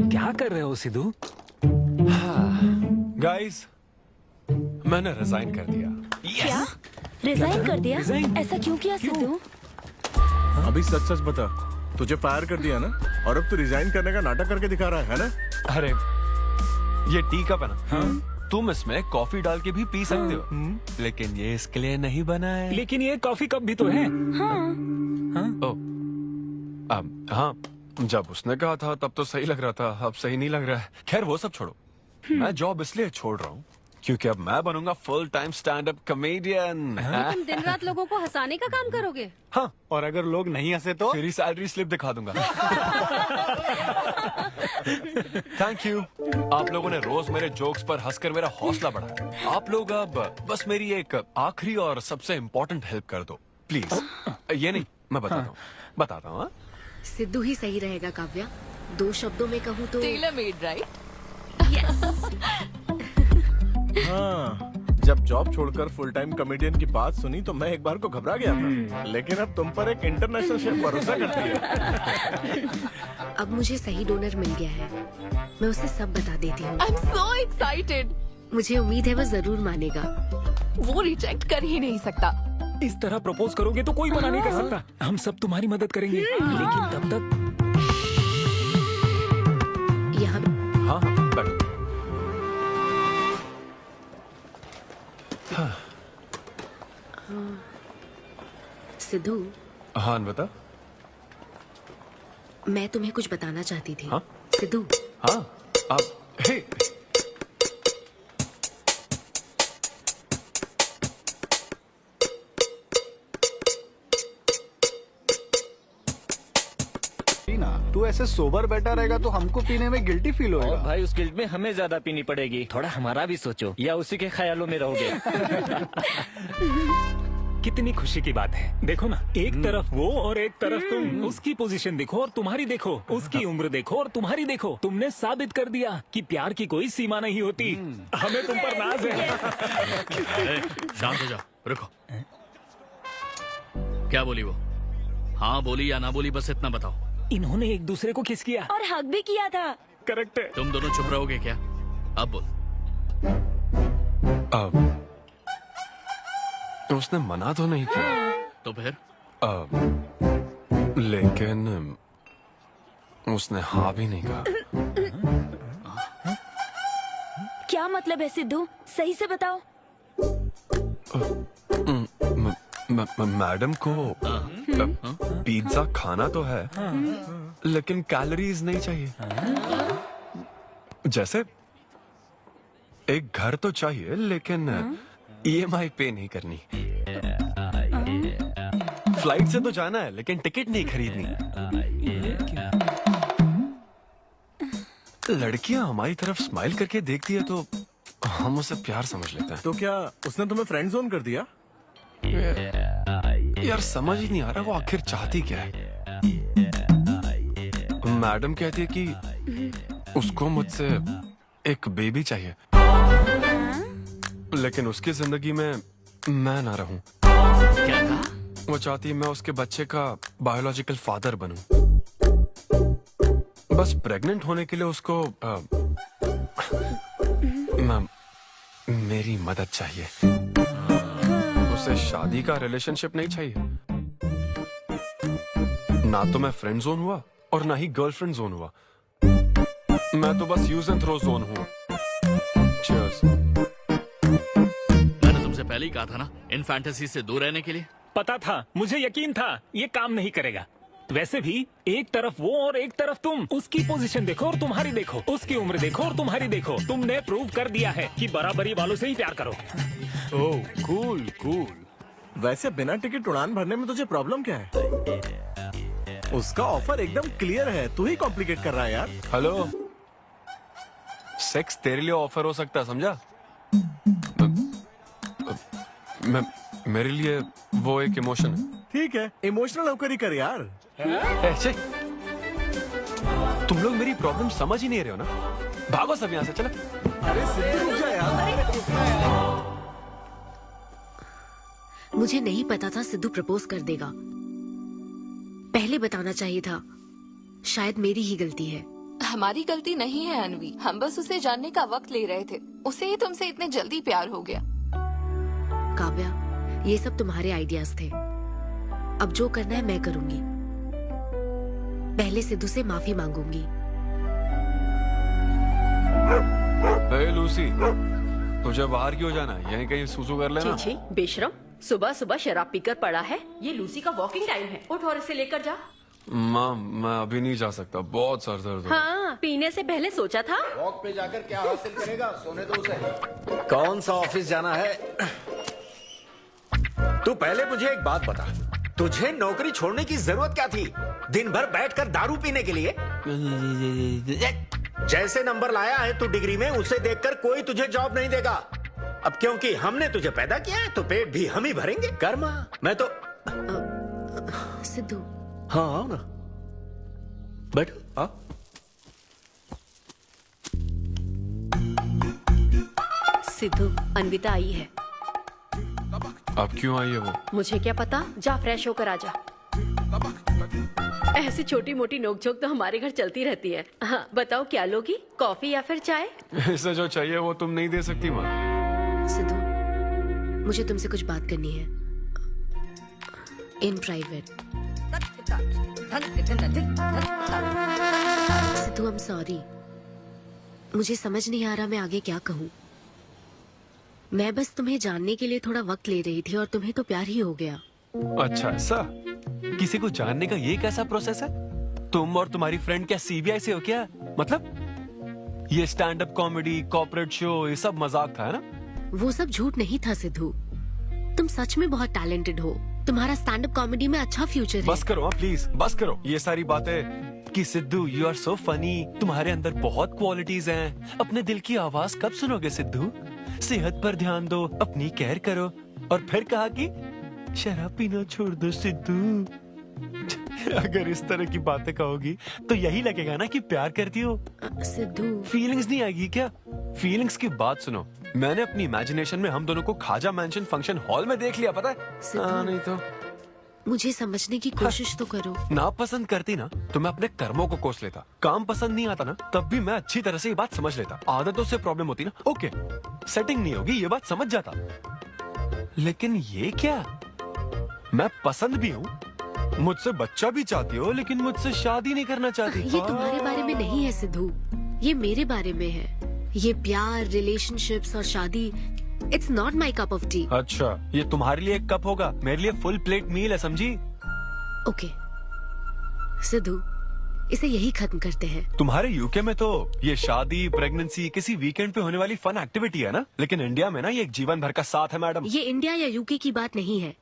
क्या कर रहे हो सिद्धू? गाइस, मैंने रिजाइन कर दिया। क्या? रिजाइन कर दिया? ऐसा क्यों किया सिद्धू? अभी सच सच बता, तुझे फायर कर दिया ना, और अब तू रिजाइन करने का नाटक करके दिखा रहा है ना? अरे ये टी कप है ना? हाँ? तुम इसमें कॉफी डाल के भी पी सकते हो, लेकिन ये इसके लिए नहीं बना है। लेकिन ये कॉफी कप भी तो है। हाँ, जब उसने कहा था तब तो सही लग रहा था, अब सही नहीं लग रहा है। खैर वो सब छोड़ो, मैं जॉब इसलिए छोड़ रहा हूँ क्योंकि अब मैं बनूंगा full time stand up comedian. तुम दिन रात लोगों को हंसाने का काम करोगे? हाँ, और अगर लोग नहीं हंसे तो तेरी सैलरी स्लिप दिखा दूंगा। Thank you. आप लोगों ने रोज मेरे जोक्स पर हंसकर मेरा हौसला बढ़ाया। आप लोग अब बस मेरी एक आखिरी और सबसे इम्पोर्टेंट हेल्प कर दो प्लीज। ये नहीं, मैं बताता हूँ। सिद्धू ही सही रहेगा काव्या। 2 शब्दों में कहूँ तो टेलर मेड, राइट? हाँ, जब जॉब छोड़कर फुल टाइम कॉमेडियन की बात सुनी तो मैं एक बार को घबरा गया था, लेकिन अब तुम पर एक इंटरनेशनल शेफ भरोसा करती है। अब मुझे सही डोनर मिल गया है, मैं उसे सब बता देती हूँ। I am so excited. मुझे उम्मीद है वो जरूर मानेगा। वो रिजेक्ट कर ही नहीं सकता। इस तरह प्रपोज करोगे तो कोई मना नहीं कर सकता। हम सब तुम्हारी मदद करेंगे, लेकिन तब तक यहाँ। हाँ बैठो। सिद्धू। हाँ बता। मैं तुम्हें कुछ बताना चाहती थी। हाँ? सिद्धू। हाँ, आप हे। तू ऐसे सोबर बैठा रहेगा तो हमको पीने में गिल्टी फील होगा। भाई उस गिल्ट में हमें ज्यादा पीनी पड़ेगी। थोड़ा हमारा भी सोचो, या उसी के ख्यालों में रहोगे। कितनी खुशी की बात है। देखो ना, एक तरफ वो और एक तरफ तुम। उसकी पोजीशन देखो और तुम्हारी देखो, उसकी उम्र देखो और तुम्हारी देखो। तुमने साबित कर दिया कि प्यार की कोई सीमा नहीं होती। हमें तुम पर नाज है। शांत हो जाओ, रुको। क्या बोली वो? हाँ बोली या ना बोली, बस इतना बताओ। इन्होंने एक दूसरे को किस किया और हक भी किया था। करेक्ट है। तुम दोनों चुप रहोगे क्या? अब बोल। उसने मना तो नहीं किया। तो फिर? लेकिन उसने हाँ भी नहीं कहा। क्या मतलब है सिद्धू? सही से बताओ। मैडम को पिज्जा खाना तो है, लेकिन कैलोरीज नहीं चाहिए। जैसे एक घर तो चाहिए, लेकिन EMI पे नहीं करनी। फ्लाइट से तो जाना है, लेकिन टिकट नहीं खरीदनी। लड़कियां हमारी तरफ स्माइल करके देखती है तो हम उसे प्यार समझ लेते हैं। तो क्या उसने तुम्हें फ्रेंड जोन कर दिया? यार समझ ही नहीं आ रहा वो आखिर चाहती क्या है। मैडम कहती है कि उसको मुझसे एक बेबी चाहिए, लेकिन उसकी जिंदगी में मैं ना रहूं। क्या कहा? वो चाहती है मैं उसके बच्चे का बायोलॉजिकल फादर बनूं। बस प्रेग्नेंट होने के लिए उसको मेरी मदद चाहिए। उसे शादी का रिलेशनशिप नहीं चाहिए। ना तो मैं फ्रेंड जोन हुआ और ना ही गर्लफ्रेंड जोन हुआ। मैं तो बस यूज एंड थ्रो जोन हूँ। Cheers. मैंने तुमसे पहले ही कहा था ना इन फैंटेसी से दूर रहने के लिए। पता था, मुझे यकीन था ये काम नहीं करेगा। वैसे भी एक तरफ वो और एक तरफ तुम, उसकी पोजीशन देखो और तुम्हारी देखो, उसकी उम्र देखो और तुम्हारी देखो। तुमने प्रूव कर दिया है कि बराबरी वालों से ही प्यार करो। ओह कूल कूल। वैसे बिना टिकट उड़ान भरने में तुझे प्रॉब्लम क्या है? उसका ऑफर एकदम क्लियर है, तू ही कॉम्प्लिकेट कर रहा है यार। हेलो, सेक्स तेरे लिए ऑफर हो सकता है, समझा? मेरे लिए वो एक इमोशन है। ठीक है, इमोशनल होकर ही कर यार। ऐसे तुम लोग मेरी प्रॉब्लम समझ ही नहीं रहे हो ना। भागो सब यहाँ से, चलो। अरे सिद्धू रुक जा यार। मुझे नहीं पता था सिद्धू प्रपोज कर देगा। पहले बताना चाहिए था। शायद मेरी ही गलती है। हमारी गलती नहीं है अनवी, हम बस उसे जानने का वक्त ले रहे थे। उसे ही तुमसे इतने जल्दी प्यार हो गया। काव्या, ये सब तुम्हारे आइडियाज थे। अब जो करना है मैं करूंगी। पहले सिद्धू से माफी मांगूंगी। हे लूसी, तुझे बाहर क्यों जाना है? यहीं कहीं सुसु कर लेना। छी बेशरम, सुबह सुबह शराब पीकर पड़ा है। ये लूसी का वॉकिंग टाइम है, उठ और इसे लेकर जा। माँ, मैं अभी नहीं जा सकता, बहुत सर दर्द हो रहा है। हाँ, पीने से पहले सोचा था। वॉक पे जाकर क्या हासिल करेगा? सोने दो उसे। कौन सा ऑफिस जाना है? तू पहले मुझे एक बात बता, तुझे नौकरी छोड़ने की जरूरत क्या थी? दिन भर बैठकर दारू पीने के लिए? जैसे नंबर लाया है तू डिग्री में, उसे देखकर कोई तुझे जॉब नहीं देगा। अब क्योंकि हमने तुझे पैदा किया है तो पेट भी हम ही भरेंगे। कर्मा, मैं तो सिद्धू। हाँ आओ ना, बैठो। आओ। सिद्धू, अन्विता आई है। अब क्यों आई है वो? मुझे क्या पता, जा फ्रेश होकर आजा। ऐसी छोटी मोटी नोकझोंक तो हमारे घर चलती रहती है। हाँ, बताओ क्या लोगी, कॉफी या फिर चाय? इसे जो चाहिए वो तुम नहीं दे सकती माँ। सिद्धू, मुझे तुमसे कुछ बात करनी है, in private. Sidhu, I am sorry. मुझे समझ नहीं आ रहा मैं आगे क्या कहूँ। मैं बस तुम्हें जानने के लिए थोड़ा वक्त ले रही थी और तुम्हें तो प्यार ही हो गया। अच्छा ऐसा? किसी को जानने का ये कैसा प्रोसेस है? तुम और तुम्हारी फ्रेंड क्या सीबीआई से हो क्या? मतलब ये stand up comedy, corporate show, ये सब मजाक था, है ना? वो सब झूठ नहीं था सिद्धू। तुम सच में बहुत टैलेंटेड हो। तुम्हारा स्टैंड अप कॉमेडी में अच्छा फ्यूचर है। बस करो हाँ, प्लीज बस करो ये सारी बातें कि Sidhu you are so funny, तुम्हारे अंदर बहुत क्वालिटीज हैं। अपने दिल की आवाज कब सुनोगे सिद्धू? सेहत पर ध्यान दो, अपनी केयर करो। और फिर कहा कि शराब पीना छोड़ दो सिद्धू। अगर इस तरह की बातें कहोगी तो यही लगेगा ना कि प्यार करती हो। सिद्धू, फीलिंग्स नहीं आएगी क्या? फीलिंग्स की बात सुनो, मैंने अपनी इमेजिनेशन में हम दोनों को खाजा मैंशन फंक्शन हॉल में देख लिया, पता है? नहीं तो मुझे समझने की कोशिश तो करो। ना पसंद करती ना तो मैं अपने कर्मों को कोस लेता। काम पसंद नहीं आता ना तब भी मैं अच्छी तरह से ये बात समझ लेता। आदतों से प्रॉब्लम होती ना, ओके सेटिंग नहीं होगी, ये बात समझ जाता। लेकिन ये क्या, मैं पसंद भी हूँ, मुझसे बच्चा भी चाहती हो, लेकिन मुझसे शादी नहीं करना चाहती। ये तुम्हारे बारे में नहीं है सिद्धू, ये मेरे बारे में है। ये प्यार, रिलेशनशिप्स और शादी, it's not my cup of T. अच्छा, ये तुम्हारे लिए एक कप होगा, मेरे लिए फुल प्लेट मील है, समझी? ओके सिद्धू, इसे यही खत्म करते हैं। तुम्हारे यूके में तो ये शादी, प्रेगनेंसी किसी वीकेंड पे होने वाली फन एक्टिविटी है ना, लेकिन इंडिया में ना ये एक जीवन भर का साथ है मैडम। ये इंडिया या यूके की बात नहीं है।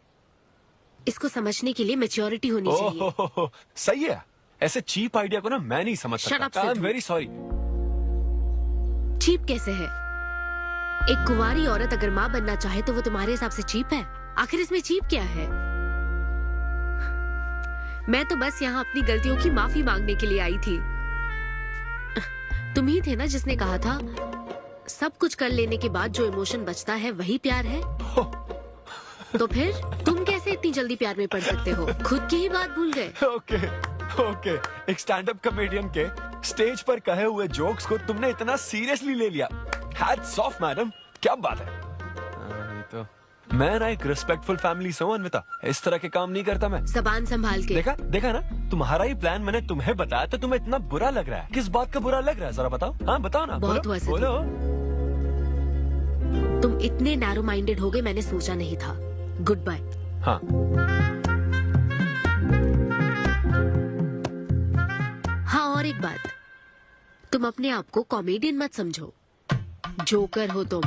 इसको समझने के लिए मैच्योरिटी होनी चाहिए। सही है, ऐसे चीप आइडिया को ना मैं नहीं समझ सकता। I am very sorry. Cheap कैसे है? एक कुंवारी औरत अगर माँ बनना चाहे तो वो तुम्हारे हिसाब से चीप है? आखिर इसमें चीप क्या है? मैं तो बस यहाँ अपनी गलतियों की माफी मांगने के लिए आई थी। तुम ही थे ना जिसने कहा था सब कुछ कर लेने के बाद जो इमोशन बचता है वही प्यार है। तो फिर तुम कैसे इतनी जल्दी प्यार में पड़ सकते हो? खुद की ही बात भूल गए। ओके, एक स्टैंड अप कॉमेडियन के स्टेज पर कहे हुए जोक्स को तुमने इतना सीरियसली ले लिया। हैट्स ऑफ मैडम, क्या बात है। नहीं तो मैं ना एक रिस्पेक्टफुल फैमिली से हूं अन्विता, इस तरह के काम नहीं करता मैं। जबान संभाल के। देखा देखा ना, तुम्हारा ही प्लान मैंने तुम्हें बताया तो तुम्हें इतना बुरा लग रहा है। किस बात का बुरा लग रहा है जरा बताओ। हाँ बताओ ना। बहुत हुआ बोलो। तुम इतने नैरो माइंडेड हो गए मैंने सोचा नहीं था। Goodbye. हाँ हाँ, और एक बात, तुम अपने आप को कॉमेडियन मत समझो, जोकर हो तुम,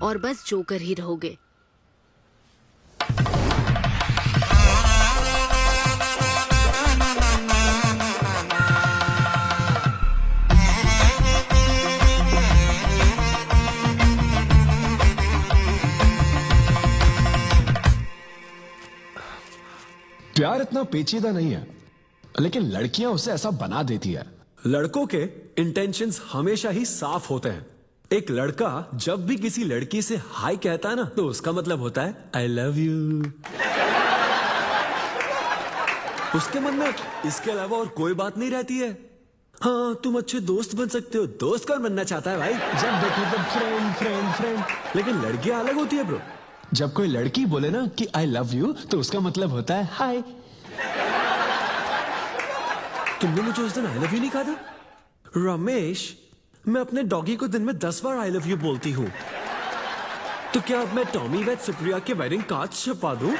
और बस जोकर ही रहोगे। प्यार इतना पेचीदा नहीं है, लेकिन लड़कियां उसे ऐसा बना देती है। लड़कों के इंटेंशंस हमेशा ही साफ होते हैं। एक लड़का जब भी किसी लड़की से हाय कहता है ना, तो उसका मतलब होता है आई लव यू। उसके मन में इसके अलावा और कोई बात नहीं रहती है। हाँ, तुम अच्छे दोस्त बन सकते हो। दोस्त कौन बनना चाहता है भाई? जब देखो तब फ्रेंड फ्रेंड फ्रेंड। लेकिन लड़कियां अलग होती है ब्रो। जब कोई लड़की बोले ना कि आई लव यू, तो उसका मतलब होता है हाय। तुमने मुझे उस दिन आई लव यू नहीं कहा था? रमेश, मैं अपने डॉगी को दिन में 10 बार आई लव यू बोलती हूँ। तो क्या अब मैं टॉमी वेद सुप्रिया के वेडिंग कार्ड छपवा दूं?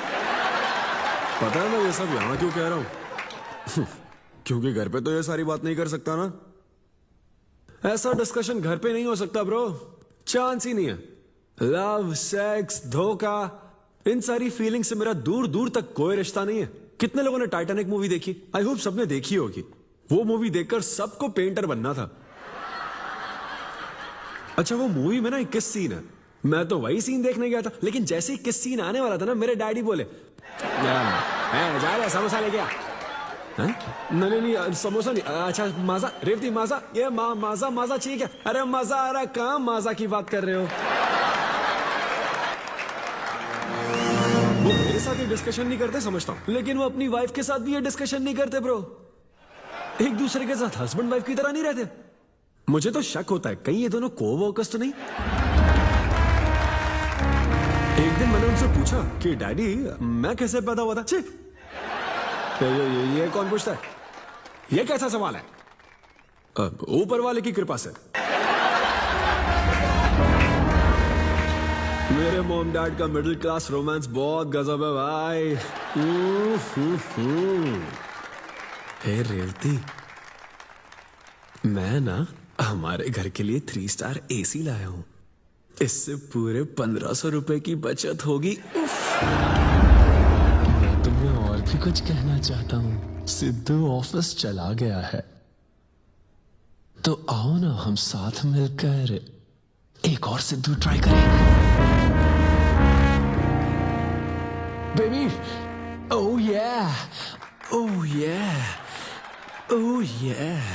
पता है मैं ये सब यहाँ क्यों कह रहा हूँ? क्योंकि घर पे तो ये सारी बात नहीं कर सकता ना। ऐसा डिस्कशन घर पे नहीं हो सकता ब्रो, चांस ही नहीं है। लव, सेक्स, धोखा, इन सारी फीलिंग से मेरा दूर दूर तक कोई रिश्ता नहीं है। कितने लोगों ने टाइटैनिक मूवी देखी? आई होप सबने देखी होगी। वो मूवी देखकर सबको पेंटर बनना था। अच्छा, वो मूवी में ना 21 सीन है। मैं तो वही सीन देखने गया था, लेकिन जैसे 21 सीन आने वाला था ना, मेरे डैडी बोले जा रहा समोसा लेके आ। नहीं नहीं, समोसा नहीं। अच्छा माजा, रेवती माजा, ये माजा माजा चाहिए क्या? अरे मजा आ रहा है, कहाँ माजा की बात कर रहे हो? वो मेरे साथ ये डिस्कशन नहीं करते समझता हूँ, लेकिन वो अपनी वाइफ के साथ भी ये डिस्कशन नहीं करते ब्रो। एक दूसरे के साथ हस्बैंड वाइफ की तरह नहीं रहते। मुझे तो शक होता है कहीं ये दोनों कोवर्कर्स तो नहीं। एक दिन मैंने उनसे पूछा कि डैडी मैं कैसे पैदा हुआ था? छी, ये कौन पूछता है? ये कैसा सवाल है? ऊपर वाले की कृपा से। मेरे मॉम डैड का मिडिल क्लास रोमांस बहुत गजब है भाई। हे रेवती, मैं ना हमारे घर के लिए 3 स्टार AC लाया हूं। इससे पूरे 1500 रुपए की बचत होगी। मैं तुम्हें और भी कुछ कहना चाहता हूँ। सिद्धू ऑफिस चला गया है, तो आओ ना हम साथ मिलकर एक और सिद्धू ट्राई करें। Baby, oh yeah, oh yeah, oh yeah.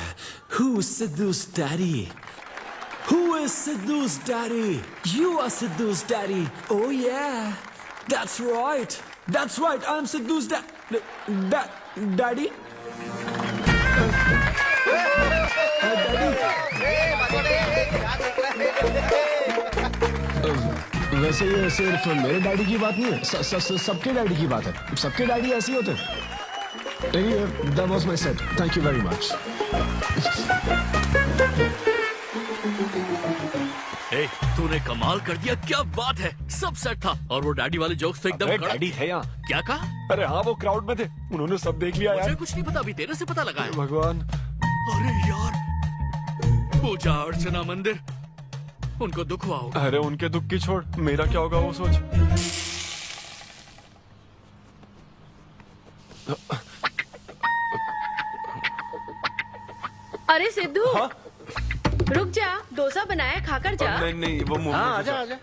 Who's Sidhu's daddy? Who is Sidhu's daddy? You are Sidhu's daddy. Oh yeah, that's right. That's right. I'm Sidhu's daddy. वैसे ये सिर्फ मेरे डैडी की बात नहीं है, सबके डैडी की बात है। सबके डैडी ऐसे ही होते हैं। That was my set. Thank you very much. ए, तूने कमाल कर दिया, क्या बात है। सब सेट था और वो डैडी वाले जोक्स तो एकदम कड़क। डैडी थे यहाँ। क्या कहा? अरे हाँ, वो क्राउड में थे, उन्होंने सब देख लिया यार। मुझे कुछ नहीं पता, अभी तेरे से पता लगा है। भगवान। अरे यार, पूजा अर्चना मंदिर, उनको दुख हुआ होगा। अरे उनके दुख की छोड़, मेरा क्या होगा वो सोच। अरे सिद्धू, रुक जा, डोसा बनाया, खाकर जा। नहीं नहीं, वो मूवी। हाँ, आजा आजा।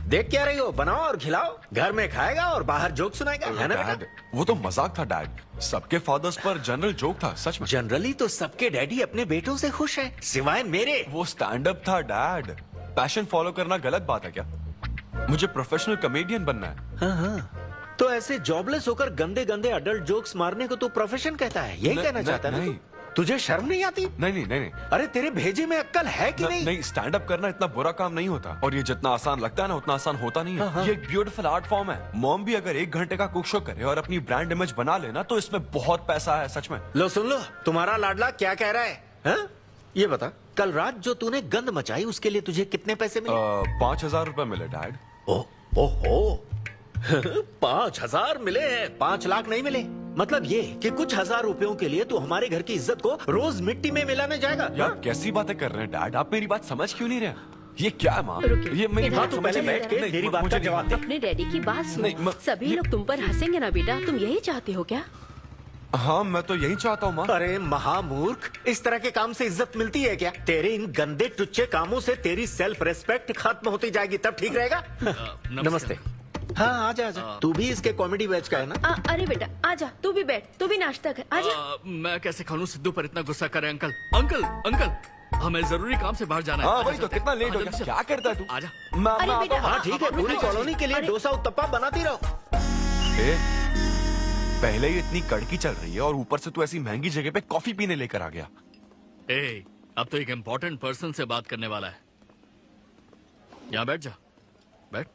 देख क्या रही हो? बनाओ और खिलाओ। घर में खाएगा और बाहर जोक सुनाएगा, है ना बेटा? वो तो मजाक था डैड। सबके फादर्स पर जनरल जोक था, सच में। जनरली तो सबके डैडी अपने बेटों से खुश हैं, सिवाय मेरे। वो स्टैंड अप था डैड। पैशन फॉलो करना गलत बात है क्या? मुझे प्रोफेशनल कॉमेडियन बनना है। हाँ हाँ, तो ऐसे जॉबलेस होकर गंदे गंदे अडल्ट जोक्स मारने को तो प्रोफेशन कहता है, यही कहना चाहता है ना? नहीं, तुझे शर्म नहीं आती? नहीं नहीं नहीं नहीं अरे तेरे भेजे में अक्कल है कि नहीं? नहीं, स्टैंड अप करना इतना बुरा काम नहीं होता, और ये जितना आसान लगता है ना उतना आसान होता नहीं है। ये एक ब्यूटीफुल आर्ट फॉर्म है। मॉम भी अगर 1 घंटे का कुक शो करे और अपनी ब्रांड इमेज बना लेना तो इसमें बहुत पैसा है, सच में। लो सुन लो, तुम्हारा लाडला क्या कह रहा है, हाँ? ये बता, कल रात जो तूने गंद मचाई उसके लिए तुझे कितने पैसे मिले? 5,000 रुपए मिले डैड। ओहो 5,000 मिले हैं, 5 लाख नहीं मिले। मतलब ये कि कुछ हजार रुपयों के लिए तू हमारे घर की इज्जत को रोज मिट्टी में मिलाने जाएगा? यार कैसी बातें कर रहे हैं डैड, आप मेरी बात समझ क्यों नहीं रहे? ये क्या है माँ? ये मेरी बात तू पहले बैठ के मेरी बात का जवाब दे। अपने डैडी की बात सुन। सभी लोग तुम पर हंसेंगे ना बेटा, तुम यही चाहते हो क्या? हाँ मैं तो यही चाहता हूँ माँ। अरे महामूर्ख, इस तरह के काम से इज्जत मिलती है क्या? तेरे इन गंदे टुच्चे कामों से तेरी सेल्फ रेस्पेक्ट खत्म होती जाएगी, तब ठीक रहेगा। नमस्ते। हाँ आजा आजा, तू भी इसके कॉमेडी बैच का है ना? अरे बेटा आजा, तू भी बैठ, तू भी नाश्ता कर, आजा। मैं कैसे खा लूं? सिद्धू पर इतना गुस्सा करे। अंकल अंकल अंकल, हमें जरूरी काम से बाहर जाना है। हाँ वही तो, कितना लेट हो गया, क्या करता है तू? आजा। अरे बेटा हाँ ठीक है, पूरी कॉलोनी के लिए डोसा उत्तप्पा बनाती रहो। पहले ही इतनी कड़की चल रही है और ऊपर से तू ऐसी महंगी जगह पे कॉफी पीने लेकर आ गया। अब तो एक इम्पोर्टेंट पर्सन से बात करने वाला है। यहाँ बैठ जा, बैठ।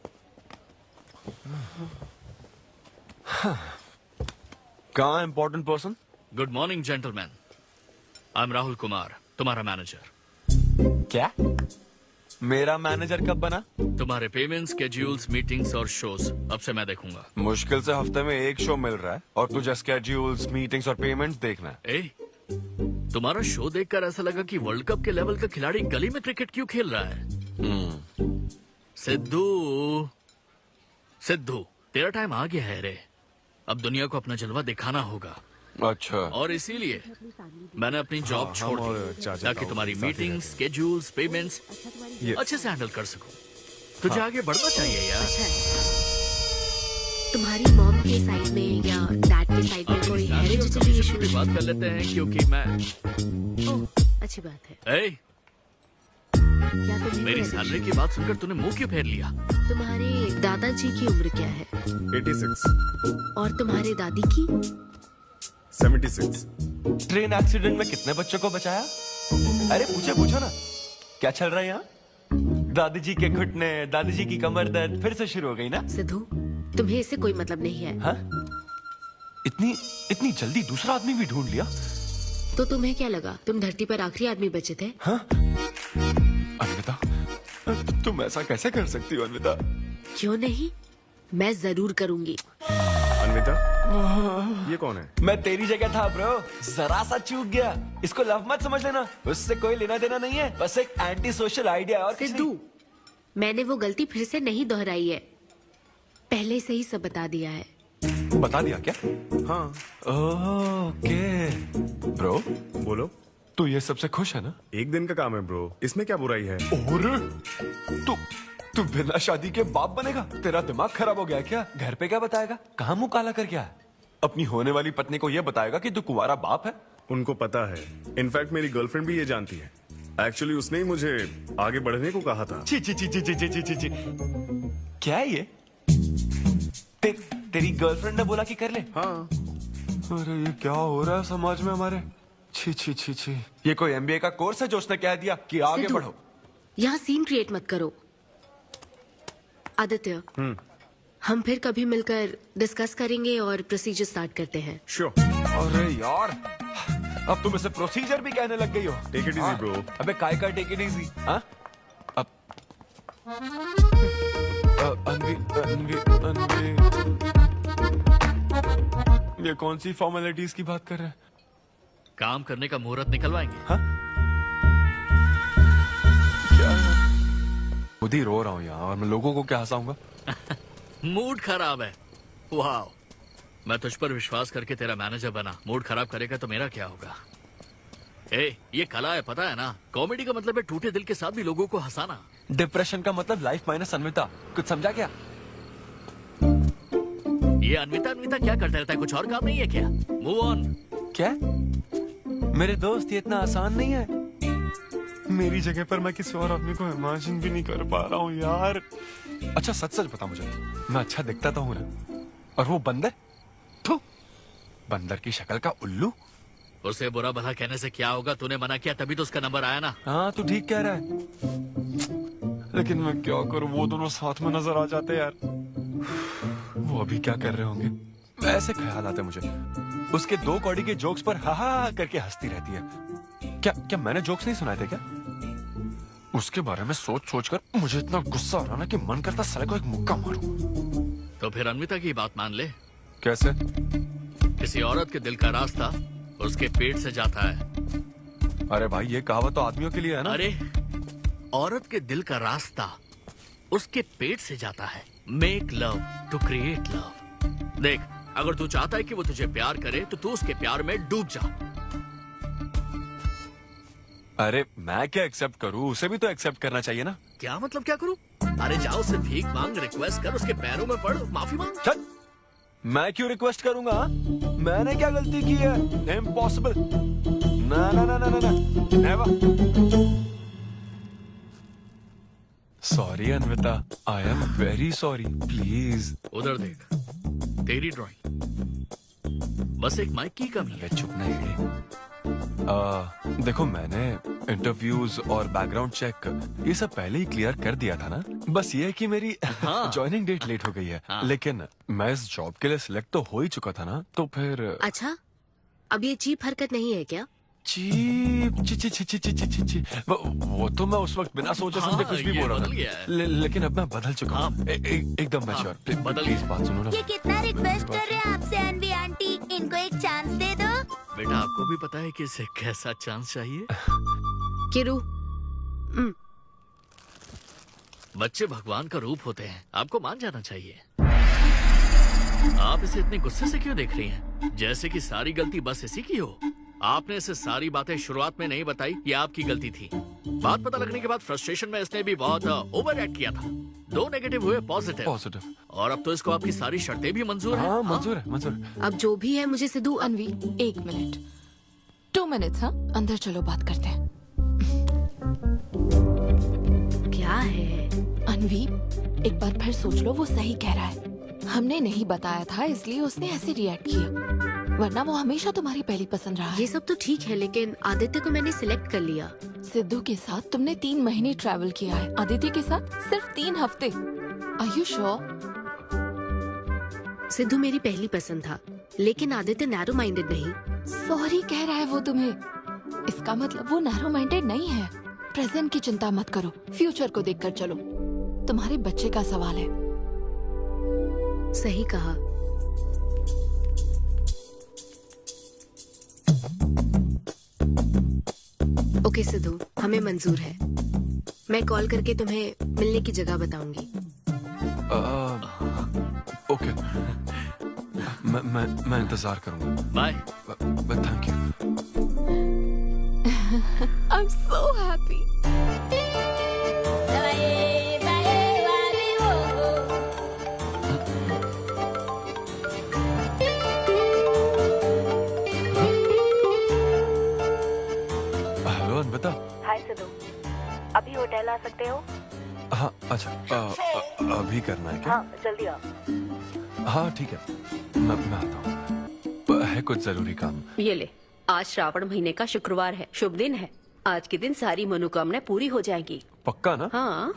कहाँ important person? Good morning gentleman, I am Rahul Kumar, तुम्हारा मैनेजर। क्या? मेरा मैनेजर कब बना? तुम्हारे पेमेंट, स्केड्यूल्स, मीटिंग्स और शोज अब से मैं देखूंगा। मुश्किल से हफ्ते में 1 शो मिल रहा है और तुझे स्केड्यूल्स, मीटिंग्स और पेमेंट्स देखना है। तुम्हारा शो देखकर ऐसा लगा कि वर्ल्ड कप के लेवल का खिलाड़ी गली में क्रिकेट क्यों खेल रहा है। सिद्धू सिद्धू, तेरा टाइम आ गया है रे, अब दुनिया को अपना जलवा दिखाना होगा। अच्छा। और इसीलिए मैंने अपनी जॉब छोड़ दी ताकि तुम्हारी मीटिंग्स, स्केड्यूल्स, पेमेंट्स अच्छे से हैंडल कर सकूं। तुझे आगे बढ़ना चाहिए यार। तुम्हारी मॉम के साइड में या डैड के साइड में कोई हेरिडिटरी इशू? भी बात कर लेते हैं क्योंकि मैं अच्छी बात है। क्या मेरी सैलरी की बात सुनकर तूने मुंह क्यों फेर लिया? तुम्हारे दादाजी की उम्र क्या है? 86। और तुम्हारे दादी की? 76। ट्रेन एक्सीडेंट में कितने बच्चों को बचाया? अरे पूछो ना, क्या चल रहा है यहाँ? दादी जी के घुटने, दादी जी की कमर दर्द फिर से शुरू हो गई ना? सिद्धू, तुम्हें इससे कोई मतलब नहीं है। हाँ? इतनी जल्दी दूसरा आदमी भी ढूंढ लिया? तो तुम्हें क्या लगा तुम धरती पर आखिरी आदमी बचे थे? हाँ? अन्विता, तुम ऐसा कैसे कर सकती हो अन्विता? क्यों नहीं, मैं जरूर करूंगी। अन्विता, ये कौन है? मैं तेरी जगह था ब्रो, जरा सा चूक गया। इसको लव मत समझ लेना, उससे कोई लेना देना नहीं है, बस एक एंटी सोशल आइडिया। और सिद्धू, मैंने वो गलती फिर से नहीं दोहराई है, पहले से ही सब बता दिया है। बता दिया क्या? हाँ। ओके ब्रो, बोलो। तू ये सबसे खुश है ना? एक दिन का काम है ब्रो, इसमें क्या बुराई है? और तू बिना शादी के बाप बनेगा? तेरा दिमाग खराब हो गया क्या? घर पे क्या बताएगा? कहाँ मुंह काला कर क्या है? अपनी होने वाली पत्नी को ये बताएगा कि तू कुंवारा बाप है? उनको पता है, इनफैक्ट मेरी गर्लफ्रेंड भी ये जानती है। एक्चुअली उसने ही मुझे आगे बढ़ने को कहा था। ची ची ची ची ची ची ची ची। क्या है ये? तेरी गर्लफ्रेंड ने बोला कि कर ले? हाँ। अरे ये क्या हो रहा है समाज में हमारे? छी छी छी छी। ये कोई MBA का कोर्स है जो उसने कह दिया कि आगे बढ़ो? यहाँ सीन क्रिएट मत करो। आदित्य, हम फिर कभी मिलकर डिस्कस करेंगे और प्रोसीजर स्टार्ट करते हैं। श्योर। अरे यार, अब तुम इसे प्रोसीजर भी कहने लग गई हो। Take it easy bro. अबे काय का टेक इट इजी? हाँ? अब ये कौन सी फॉर्मेलिटीज की बात कर रहे हैं? काम करने का मुहूर्त निकलवाएंगे। हाँ? खुद ही रो रहा हूँ यहाँ, और मैं लोगों को क्या हंसाऊंगा? मूड खराब है। वाह, मैं तुझ पर विश्वास करके तेरा मैनेजर बना, मूड खराब करेगा तो मेरा क्या होगा? ये कला है, पता है ना? कॉमेडी का मतलब है टूटे दिल के साथ भी लोगों को हंसाना। डिप्रेशन का मतलब लाइफ माइनस अन्विता, कुछ समझा क्या? ये अन्विता क्या करता रहता है? कुछ और काम नहीं है क्या? Move on. क्या? मेरे दोस्त, ये इतना आसान नहीं है। मेरी जगह पर मैं किसी और आदमी को इमेजिन भी नहीं कर पा रहा हूँ यार। अच्छा सच बता मुझे, मैं अच्छा दिखता तो हूँ ना? और वो बंदर, बंदर की शक्ल का उल्लू, उसे बुरा भला कहने से क्या होगा? तूने मना किया तभी तो उसका नंबर आया ना। हाँ तू ठीक कह रहा है, लेकिन मैं क्या करूं, वो दोनों साथ में नजर आ जाते यार। वो अभी क्या कर रहे होंगे? ऐसे ख्याल आते मुझे, उसके 2 कौड़ी के जोक्स पर हा हा करके हंसती रहती है। क्या मैंने जोक्स नहीं सुनाए थे क्या? उसके बारे में सोच सोच कर मुझे इतना गुस्सा आ रहा ना कि मन करता साले को एक मुक्का मारूं। तो फिर अन्विता की बात मान ले। कैसे? किसी औरत के दिल का रास्ता उसके पेट से जाता है। अरे भाई ये कहावत तो आदमियों के लिए है ना। अरे औरत के दिल का रास्ता उसके पेट से जाता है। Make love to create love. देख, अगर तू चाहता है कि वो तुझे प्यार करे तो तू उसके प्यार में डूब जा। अरे मैं क्या एक्सेप्ट करूं, उसे भी तो एक्सेप्ट करना चाहिए ना। क्या मतलब क्या करूं? अरे जाओ उससे भीख मांग, रिक्वेस्ट कर, उसके पैरों में पड़, माफी मांग। चल, मैं क्यों रिक्वेस्ट करूंगा? मैंने क्या गलती की है? इम्पॉसिबल। ना ना ना ना ना never. Sorry Anvita, I am very sorry, please. उधर देख, तेरी ड्राइंग, बस एक माइक की कमी है। चुप नहीं। देखो मैंने इंटरव्यूज और बैकग्राउंड चेक ये सब पहले ही क्लियर कर दिया था ना। बस ये है कि मेरी ज्वाइनिंग डेट लेट हो गई है। लेकिन मैं इस जॉब के लिए सिलेक्ट तो हो ही चुका था ना, तो फिर। अच्छा, अब ये चीप हरकत नहीं है क्या? चीप ची ची ची ची ची ची ची वो तो मैं उस वक्त बिना सोचे समझे कुछ भी बोल रहा था। लेकिन अब मैं बदल चुका हूँ, एकदम मैच्योर। प्लीज बात सुनो ना। ये कितना रिक्वेस्ट कर रहे हैं आपसे अनवी आंटी, इनको एक चांस दे दो। बेटा आपको भी पता है कि इसे कैसा चांस चाहिए? किरू, बच्चे भगवान का रूप होते हैं, आपको मान जाना चाहिए। आप इसे इतने गुस्से से क्यों देख रही हैं? जैसे कि सारी गलती बस इसी की हो। आपने इसे सारी बातें शुरुआत में नहीं बताई, ये आपकी गलती थी। बात पता लगने के बाद फ्रस्ट्रेशन में इसने भी बहुत ओवर एक्ट किया था। 2 नेगेटिव हुए पॉजिटिव, और अब तो इसको आपकी सारी शर्तें भी मंजूर हैं। मंजूर है, मंजूर। अब जो भी है मुझे सिद्धू। अनवी 1 मिनट, 2 मिनट्स। हाँ, अंदर चलो बात करते हैं। क्या है अनवी, एक बार फिर सोच लो, वो सही कह रहा है। हमने नहीं बताया था इसलिए उसने ऐसे रिएक्ट किया, वरना वो हमेशा तुम्हारी पहली पसंद रहा है। ये सब तो ठीक है, लेकिन आदित्य को मैंने सिलेक्ट कर लिया। सिद्धू के साथ तुमने 3 महीने ट्रैवल किया है, आदित्य के साथ सिर्फ 3 हफ्ते। Are you sure? सिद्धू मेरी पहली पसंद था, लेकिन आदित्य नैरो माइंडेड नहीं। सॉरी कह रहा है वो तुम्हें, इसका मतलब वो नैरो माइंडेड नहीं है। प्रेजेंट की चिंता मत करो, फ्यूचर को देखकर चलो। तुम्हारे बच्चे का सवाल है। सही कहा। ओके सिद्धू, हमें मंजूर है। मैं कॉल करके तुम्हें मिलने की जगह बताऊंगी। ओके, मैं इंतजार करूंगा। Bye. Thank you. I'm so happy. Hello Anvita. Hi Siddhu, अभी होटल आ सकते हो? हाँ अच्छा, अभी करना है क्या? हाँ जल्दी आओ। हाँ ठीक है, मैं आता हूँ, है कुछ जरूरी काम। ये ले, आज श्रावण महीने का शुक्रवार है, शुभ दिन है। आज के दिन सारी मनोकामनाएं पूरी हो जाएंगी। पक्का ना? हाँ।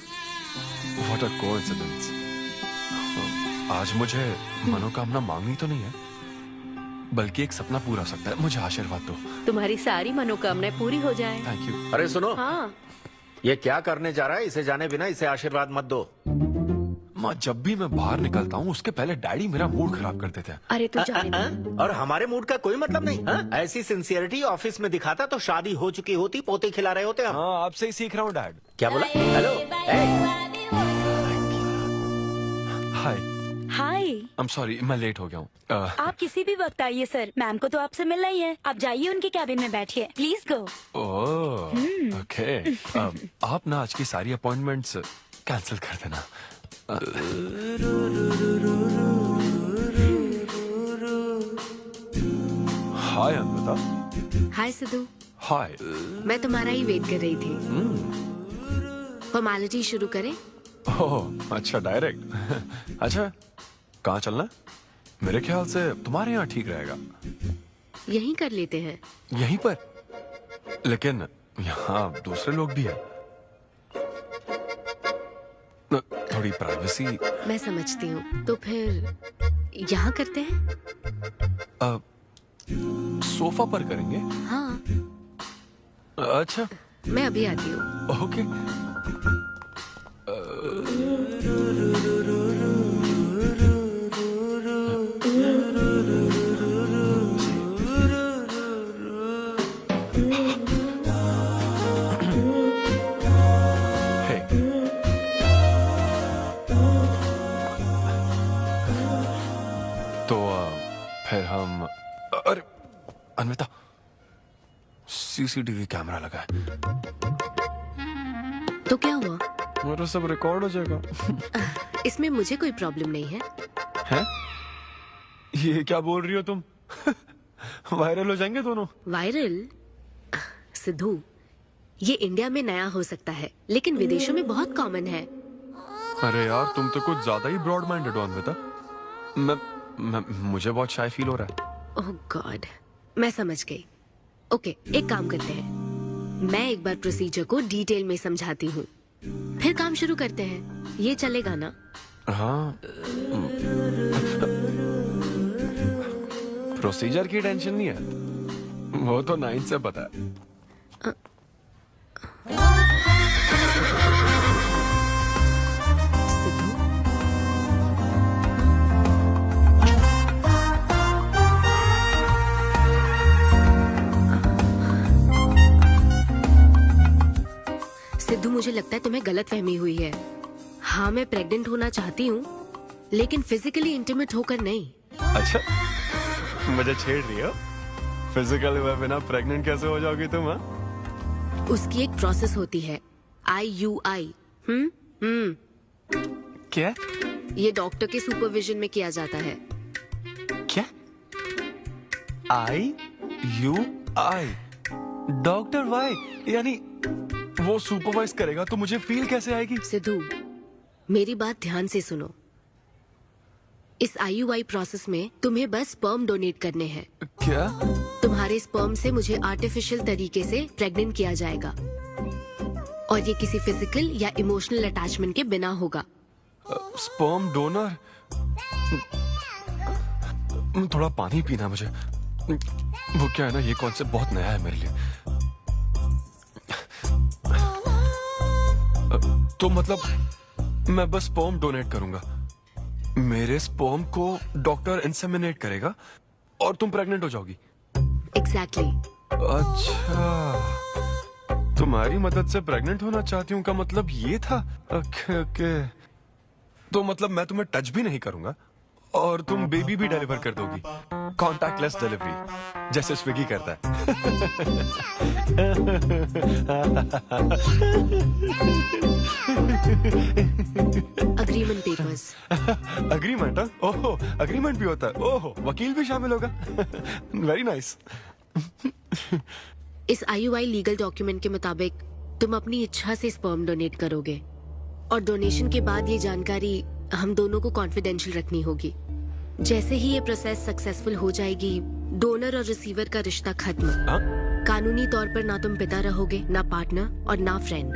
What a coincidence। आज मुझे मनोकामना मांगनी तो नहीं है, बल्कि एक सपना पूरा हो सकता है। मुझे आशीर्वाद दो। तुम्हारी सारी मनोकामनाएं पूरी हो जाएं। Thank you. अरे सुनो, हाँ। ये क्या करने जा रहा है? इसे जाने बिना इसे आशीर्वाद मत दो। माँ, जब भी मैं बाहर निकलता हूँ उसके पहले डैडी मेरा मूड खराब कर देते हैं। अरे तू जाने दे। और हमारे मूड का कोई मतलब नहीं। ऐसी सिंसियरिटी ऑफिस में दिखाता तो शादी हो चुकी होती, पोते खिला रहे होते हम। हाँ, आपसे ही सीख रहा हूँ डैड। क्या बोला? Hello. Hi. Hi. I am sorry, मैं लेट हो गया हूँ। आप किसी भी वक्त आइए सर, मैम को तो आपसे मिलना ही है। आप जाइए उनके कैबिन में बैठिए, प्लीज गो। Oh, okay. आप ना आज की सारी अपॉइंटमेंट्स कैंसिल कर देना। हाय अनविता। हाय सिद्धू। हाय। मैं तुम्हारा ही वेट कर रही थी। फॉर्मेलिटी शुरू करें? ओह अच्छा, डायरेक्ट। अच्छा, कहाँ चलना है? मेरे ख्याल से तुम्हारे यहाँ ठीक रहेगा। यहीं कर लेते हैं। यहीं पर? लेकिन यहाँ दूसरे लोग भी हैं। थोड़ी प्राइवेसी। मैं समझती हूँ, तो फिर यहाँ करते हैं। सोफा पर करेंगे? हाँ। अच्छा, मैं अभी आती हूँ। ओके। फिर हम, अरे अन्विता, सीसीटीवी कैमरा लगा है। तो क्या हुआ? मेरा सब रिकॉर्ड हो जाएगा। इसमें मुझे कोई प्रॉब्लम नहीं है। हैं? ये क्या बोल रही हो तुम? वायरल हो जाएंगे दोनों। वायरल? सिद्धू, ये इंडिया में नया हो सकता है, लेकिन विदेशों में बहुत कॉमन है। अरे यार, तुम तो कुछ ज्यादा ही ब्रॉड माइंडेड हो अन्विता। मुझे बहुत शाय फील हो रहा है। ओह गॉड, मैं समझ गई। ओके, एक काम करते हैं, मैं एक बार प्रोसीजर को डिटेल में समझाती हूँ, फिर काम शुरू करते हैं। ये चलेगा ना? हाँ। प्रोसीजर की टेंशन नहीं है, वो तो 9 से पता है। सिद्धू, मुझे लगता है तुम्हें गलतफहमी हुई है। हाँ, मैं प्रेग्नेंट होना चाहती हूँ, लेकिन फिजिकली इंटीमेट होकर नहीं। अच्छा, मुझे छेड़ रही हो? फिजिकली हुए बिना प्रेग्नेंट कैसे हो जाओगी तुम? हाँ, उसकी एक प्रोसेस होती है, IUI। क्या? ये डॉक्टर के सुपरविजन में किया जाता है। क्या? IUI? Doctor why? यानी वो सुपरवाइज करेगा तो मुझे फील कैसे आएगी? सिद्धू, मेरी बात ध्यान से सुनो। इस IUI प्रोसेस में तुम्हें बस स्पर्म डोनेट करने हैं। क्या? तुम्हारे स्पर्म से मुझे आर्टिफिशियल तरीके से प्रेग्नेंट किया जाएगा, और ये किसी फिजिकल या इमोशनल अटैचमेंट के बिना होगा। Sperm donor? थोड़ा पानी पीना मुझे। वो क्या है ना, ये कॉन्सेप्ट बहुत नया है मेरे लिए। तो मतलब मैं बस स्पर्म डोनेट करूंगा, मेरे स्पर्म को डॉक्टर इंसेमिनेट करेगा और तुम प्रेग्नेंट हो जाओगी? एग्जैक्टली। अच्छा, तुम्हारी मदद से प्रेग्नेंट होना चाहती हूँ का मतलब ये था? ओके। तो मतलब मैं तुम्हें टच भी नहीं करूंगा और तुम बेबी भी डिलीवर कर दोगी, कॉन्टैक्टलेस डिलीवरी, जैसे स्विगी करता है। Agreement papers. अग्रीमेंट? ओहो, अग्रीमेंट भी होता है? ओहो, वकील भी शामिल होगा। Very nice. इस IUI लीगल डॉक्यूमेंट के मुताबिक तुम अपनी इच्छा से स्पर्म डोनेट करोगे, और डोनेशन के बाद ये जानकारी हम दोनों को कॉन्फिडेंशियल रखनी होगी। जैसे ही ये प्रोसेस सक्सेसफुल हो जाएगी, डोनर और रिसीवर का रिश्ता खत्म। कानूनी तौर पर ना तुम पिता रहोगे, ना पार्टनर और ना फ्रेंड।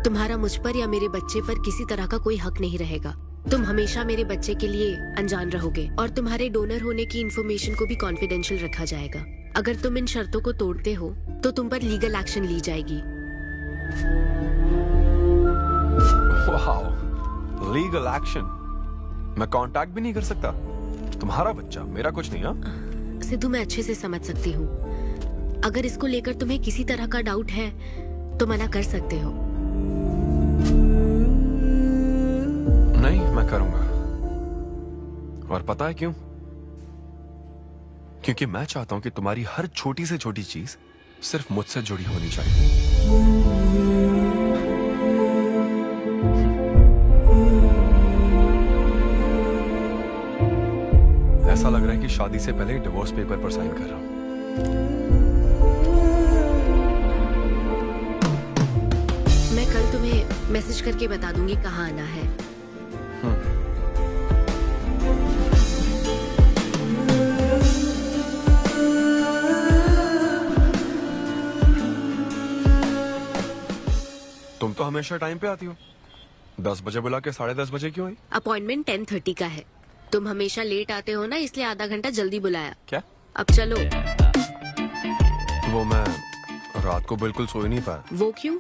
तुम्हारा मुझ पर या मेरे बच्चे पर किसी तरह का कोई हक नहीं रहेगा। तुम हमेशा मेरे बच्चे के लिए अनजान रहोगे, और तुम्हारे डोनर होने की इन्फॉर्मेशन को भी कॉन्फिडेंशियल रखा जाएगा। अगर तुम इन शर्तों को तोड़ते हो तो तुम पर लीगल एक्शन ली जाएगी। Wow, legal action? मैं कांटेक्ट भी नहीं कर सकता? तुम्हारा बच्चा, मेरा कुछ नहीं। हाँ सिद्धू, मैं अच्छे से समझ सकती हूँ। अगर इसको लेकर तुम्हें किसी तरह का डाउट है तो मना कर सकते हो। नहीं, मैं करूंगा। और पता है क्यों? क्योंकि मैं चाहता हूं कि तुम्हारी हर छोटी से छोटी चीज सिर्फ मुझसे जुड़ी होनी चाहिए। ऐसा लग रहा है कि शादी से पहले डिवोर्स पेपर पर साइन कर रहा हूं। मैं कल तुम्हें मैसेज करके बता दूंगी कहाँ आना है। तुम तो हमेशा टाइम पे आती हो। 10 बजे बुला के 10:30 बजे क्यों आई? अपॉइंटमेंट 10:30 का है। तुम हमेशा लेट आते हो ना, इसलिए आधा घंटा जल्दी बुलाया। क्या? अब चलो। वो मैं रात को बिल्कुल सो ही नहीं पाया। वो क्यों?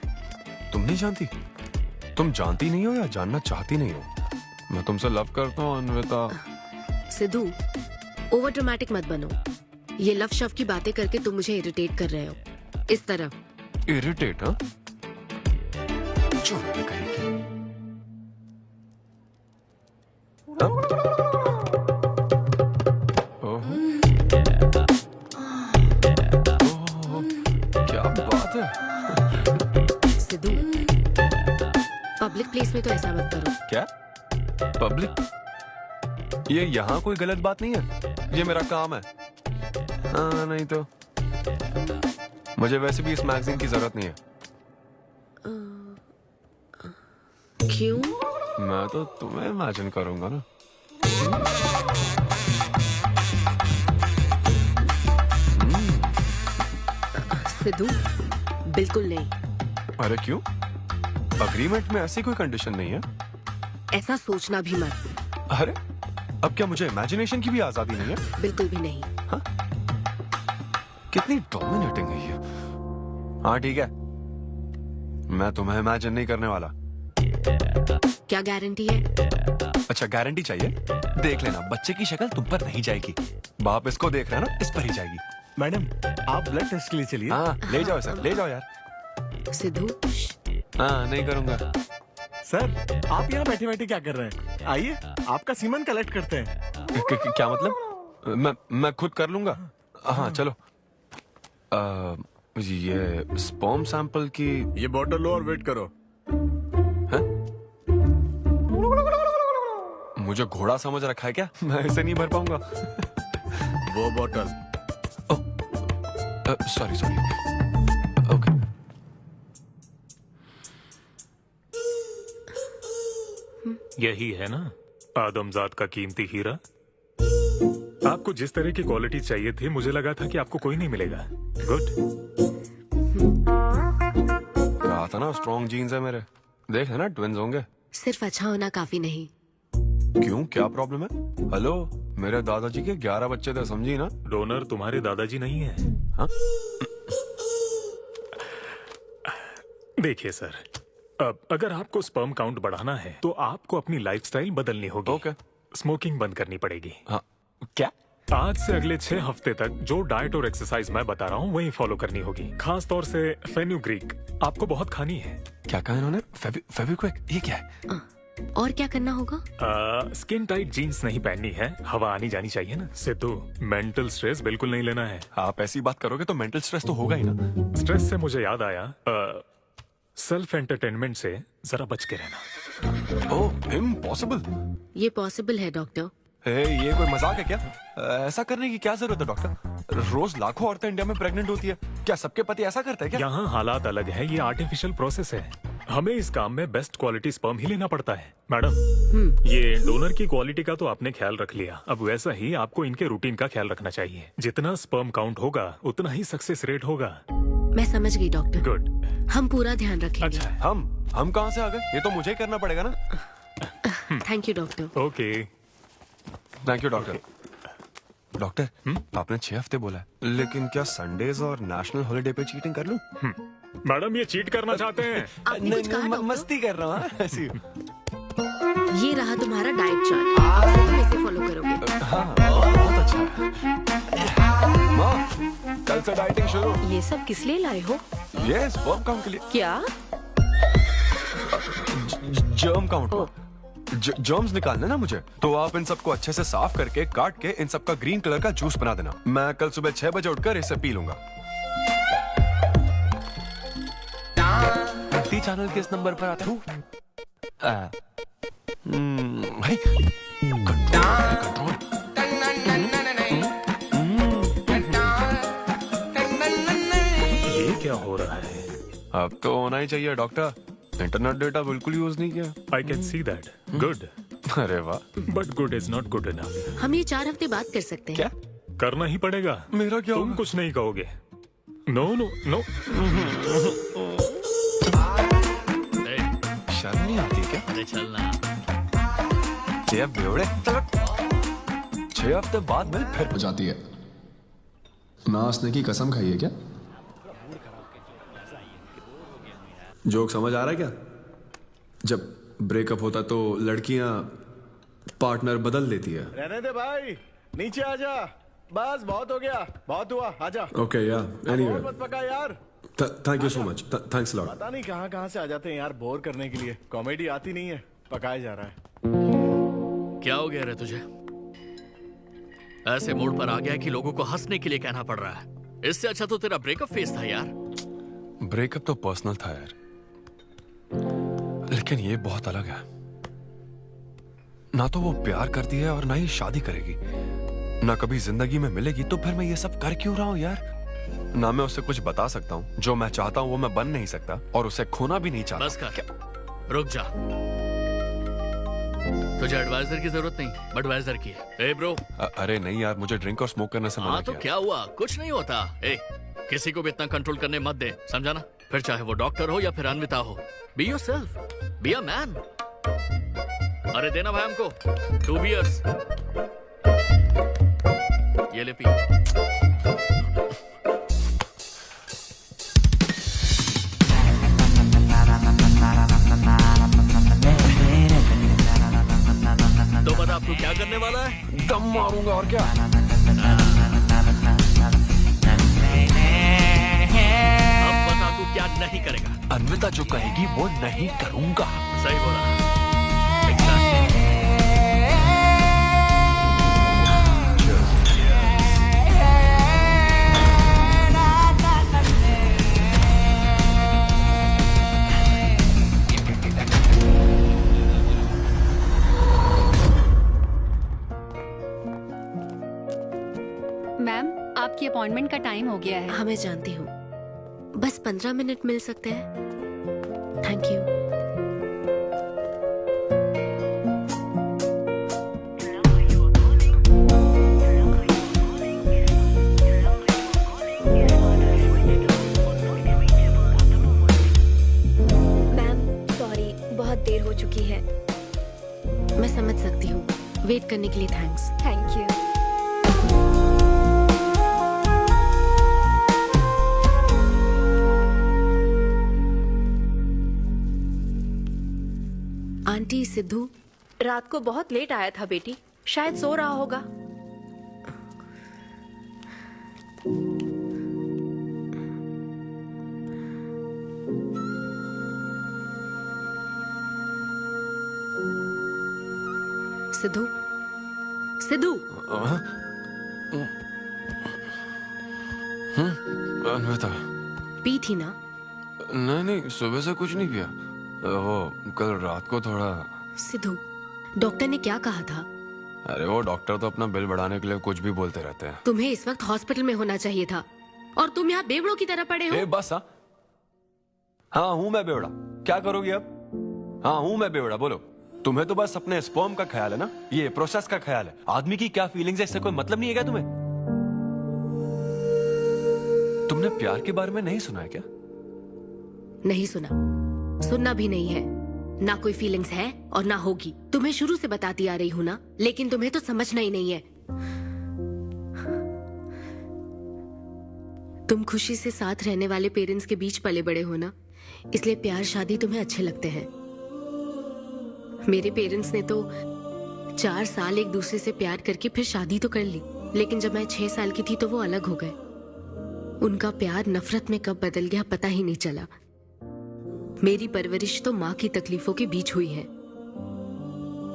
तुम नहीं जानती? तुम जानती नहीं हो या जानना चाहती नहीं हो? मैं तुमसे लव करता हूँ अन्विता। सिद्धू, ओवर ड्रामेटिक मत बनो। ये लव शव की बातें करके तुम मुझे इरिटेट कर रहे हो। इस तरह। इरिटेट? हाँ, क्या बात है। सिद्धू, पब्लिक प्लेस में तो ऐसा मत करो। क्या पब्लिक? ये यहाँ कोई गलत बात नहीं है, ये मेरा काम है। हाँ, नहीं तो मुझे वैसे भी इस मैगजीन की जरूरत नहीं है। क्यों? मैं तो तुम्हें इमेजिन करूंगा ना। सिद्धू, बिल्कुल नहीं। अरे क्यों? अग्रीमेंट में ऐसी कोई कंडीशन नहीं है। ऐसा सोचना भी मत। अरे अब क्या मुझे इमेजिनेशन की भी आजादी नहीं है? बिल्कुल भी नहीं। हाँ? कितनी डोमिनेटिंग है ये। हाँ ठीक है, मैं तुम्हें इमेजिन नहीं करने वाला। क्या गारंटी है? अच्छा, गारंटी चाहिए? देख लेना, बच्चे की शक्ल तुम पर नहीं जाएगी। बाप इसको देख रहा है ना, इस पर ही जाएगी। मैडम, आप ब्लड टेस्ट के लिए चलिए। हाँ, ले जाओ सर, ले जाओ यार। सिद्धू। हाँ, नहीं करूंगा। सर, आप यहाँ बैठे बैठे क्या कर रहे हैं? आइए, आपका सीमन कलेक्ट करते हैं। क्या मतलब? मैं खुद कर लूंगा। हाँ चलो। ये स्पर्म सैंपल की ये बॉटल लो और वेट करो। है? मुझे घोड़ा समझ रखा है क्या? मैं इसे नहीं भर पाऊंगा। वो बॉटल। Sorry sorry. ओके। यही है ना आदमजात का कीमती हीरा? आपको जिस तरह की क्वालिटी चाहिए थी, मुझे लगा था कि आपको कोई नहीं मिलेगा। गुड। कहा था ना, स्ट्रॉन्ग जीन्स है मेरे। देख है ना, ट्विंस होंगे। सिर्फ अच्छा होना काफी नहीं। क्यों, क्या प्रॉब्लम है? हेलो, मेरे दादाजी के 11 बच्चे थे, समझी ना? डोनर तुम्हारे दादाजी नहीं है। हाँ? देखिए सर, अब अगर आपको स्पर्म काउंट बढ़ाना है तो आपको अपनी लाइफस्टाइल बदलनी होगी। ओके। स्मोकिंग बंद करनी पड़ेगी। हाँ। क्या? आज से अगले 6 हफ्ते तक जो डाइट और एक्सरसाइज मैं बता रहा हूँ वही फॉलो करनी होगी। खास तौर से फेन्यूग्रीक आपको बहुत खानी है। क्या कहा इन्होंने? फेविक्विक? ये क्या है? और क्या करना होगा? स्किन टाइट जीन्स नहीं पहननी है, हवा आनी जानी चाहिए ना। सिद्धू, मेंटल स्ट्रेस बिल्कुल नहीं लेना है। आप ऐसी बात करोगे तो मेंटल स्ट्रेस तो होगा ही ना। स्ट्रेस से मुझे याद आया, सेल्फ एंटरटेनमेंट से जरा बच के रहना। ओह, इम्पॉसिबल। ये पॉसिबल है डॉक्टर। ये कोई मजाक है क्या? ऐसा करने की क्या जरूरत है डॉक्टर? रोज लाखों औरतें इंडिया में प्रेग्नेंट होती है, क्या सबके पति ऐसा करते हैं क्या? यहाँ हालात अलग है, ये आर्टिफिशियल प्रोसेस है। हमें इस काम में बेस्ट क्वालिटी स्पर्म ही लेना पड़ता है। मैडम, ये डोनर की क्वालिटी का तो आपने ख्याल रख लिया, अब वैसा ही आपको इनके रूटीन का ख्याल रखना चाहिए। जितना स्पर्म काउंट होगा उतना ही सक्सेस रेट होगा। मैं समझ गई डॉक्टर। गुड। हम पूरा ध्यान रखेंगे। अच्छा, हम कहाँ से आ गए? ये तो मुझे ही करना पड़ेगा ना। Thank you doctor. Okay. Thank you doctor. Doctor, आपने 6 हफ्ते बोला है, लेकिन क्या संडेज और नेशनल हॉलिडे पे चीटिंग कर लूं? मैडम, ये चीट करना चाहते हैं? नहीं, मस्ती कर रहा हूँ ऐसी। ये रहा तुम्हारा डाइट चार्ट, अब से तुम इसे फॉलो करोगे। हाँ, बहुत अच्छा है। माँ, कल से डाइटिंग शुरू। ये सब किस लिए लाए हो? ये स्पर्म काउंट के लिए। क्या? Germ count. जर्म्स निकालने ना मुझे, तो आप इन सबको अच्छे से साफ करके काट के इन सबका ग्रीन कलर का जूस बना देना। मैं कल सुबह 6 बजे उठकर इसे पी लूंगा। टी चैनल के इस नंबर पर आता हूँ। कंट्रोल। ये क्या हो रहा है? अब तो होना ही चाहिए डॉक्टर, इंटरनेट डेटा बिल्कुल यूज नहीं किया। I can see that. Good. अरे वाह। But good is not good enough. हम ये 4 हफ्ते बाद कर सकते हैं। क्या करना ही पड़ेगा? मेरा क्या? तुम कुछ नहीं कहोगे। No no no. अरे चलना। ये बेवड़े 6 हफ्ते बाद मिल फिर हो जाती है। नाचने की कसम खाई है क्या? जोक समझ आ रहा है क्या? जब ब्रेकअप होता तो लड़कियां पार्टनर बदल देती है। रहने दे भाई, नीचे आजा। बस बहुत हो गया, बहुत हुआ, आजा। ओके या एनीवे, और मत पका यार। Thank you so much, thanks lot. पता नहीं कहाँ से आ जाते हैं यार बोर करने के लिए। कॉमेडी आती नहीं है, पकाया जा रहा है। क्या हो गया रे तुझे? ऐसे मूड पर आ गया कि लोगों को हंसने के लिए कहना पड़ रहा है। इससे अच्छा तो तेरा ब्रेकअप फेस था यार। ब्रेकअप तो पर्सनल था यार, लेकिन ये बहुत अलग है। ना तो वो प्यार करती है और ना ही शादी करेगी, ना कभी जिंदगी में मिलेगी, तो फिर मैं ये सब कर क्यों रहा हूं यार? ना मैं उससे कुछ बता सकता हूं, जो मैं चाहता हूं वो मैं बन नहीं सकता, और उसे खोना भी नहीं चाहता। बस कर, रुक जा। तुझे एडवाइजर की जरूरत नहीं, बडवाइजर की है। ए ब्रो। अरे नहीं यार, मुझे ड्रिंक और स्मोक करने से मना हाँ तो किया। क्या हुआ, कुछ नहीं होता। ए, किसी को भी इतना कंट्रोल करने मत दे, समझा ना? फिर चाहे वो डॉक्टर हो या फिर अन्विता हो, be yourself, be a man. अरे देना भाई हमको 2 बियर्स। ये ले पी। तो बता अब तू क्या करने वाला है? दम मारूंगा और क्या। अब बता तू क्या नहीं करेगा? अन्विता जो कहेगी वो नहीं करूंगा। सही बोला। मैम, आपकी अपॉइंटमेंट का टाइम हो गया है। हाँ मैं जानती हूँ, बस 15 मिनट मिल सकते हैं? Thank you. मैम सॉरी, बहुत देर हो चुकी है। मैं समझ सकती हूँ, वेट करने के लिए thanks. Thank you. Aunty, Sidhu रात को बहुत लेट आया था बेटी, शायद सो रहा होगा। सिद्धू, सिद्धू। अन्विता। पी थी ना? नहीं, सुबह से कुछ नहीं पिया। वो कल रात को थोड़ा। सिद्धू, डॉक्टर ने क्या कहा था? अरे वो डॉक्टर तो अपना बिल बढ़ाने के लिए कुछ भी बोलते रहते हैं। तुम्हें इस वक्त हॉस्पिटल में होना चाहिए था, और तुम यहाँ बेवड़ों की तरह पड़े हो। बस हाँ हूँ मैं बेवड़ा। क्या करोगी अब? हाँ हूँ मैं बेवड़ा, बोलो। तुम्हें तो बस अपने स्पर्म का ख्याल है ना, ये प्रोसेस का ख्याल है। आदमी की क्या फीलिंग्स है इससे कोई मतलब नहीं है क्या तुम्हें? तुमने प्यार के बारे में नहीं सुना है क्या? नहीं सुना, सुनना भी नहीं है। ना कोई फीलिंग्स है और ना होगी। तुम्हें शुरू से बताती आ रही हूँ ना, लेकिन तुम्हें तो समझना ही नहीं है। तुम खुशी से साथ रहने वाले पेरेंट्स के बीच पले बड़े हो ना, इसलिए प्यार शादी तुम्हें अच्छे लगते हैं। मेरे पेरेंट्स ने तो 4 साल एक दूसरे से प्यार करके फिर शादी तो कर ली, लेकिन जब मैं 6 साल की थी तो वो अलग हो गए। उनका प्यार नफरत में कब बदल गया पता ही नहीं चला। मेरी परवरिश तो माँ की तकलीफों के बीच हुई है,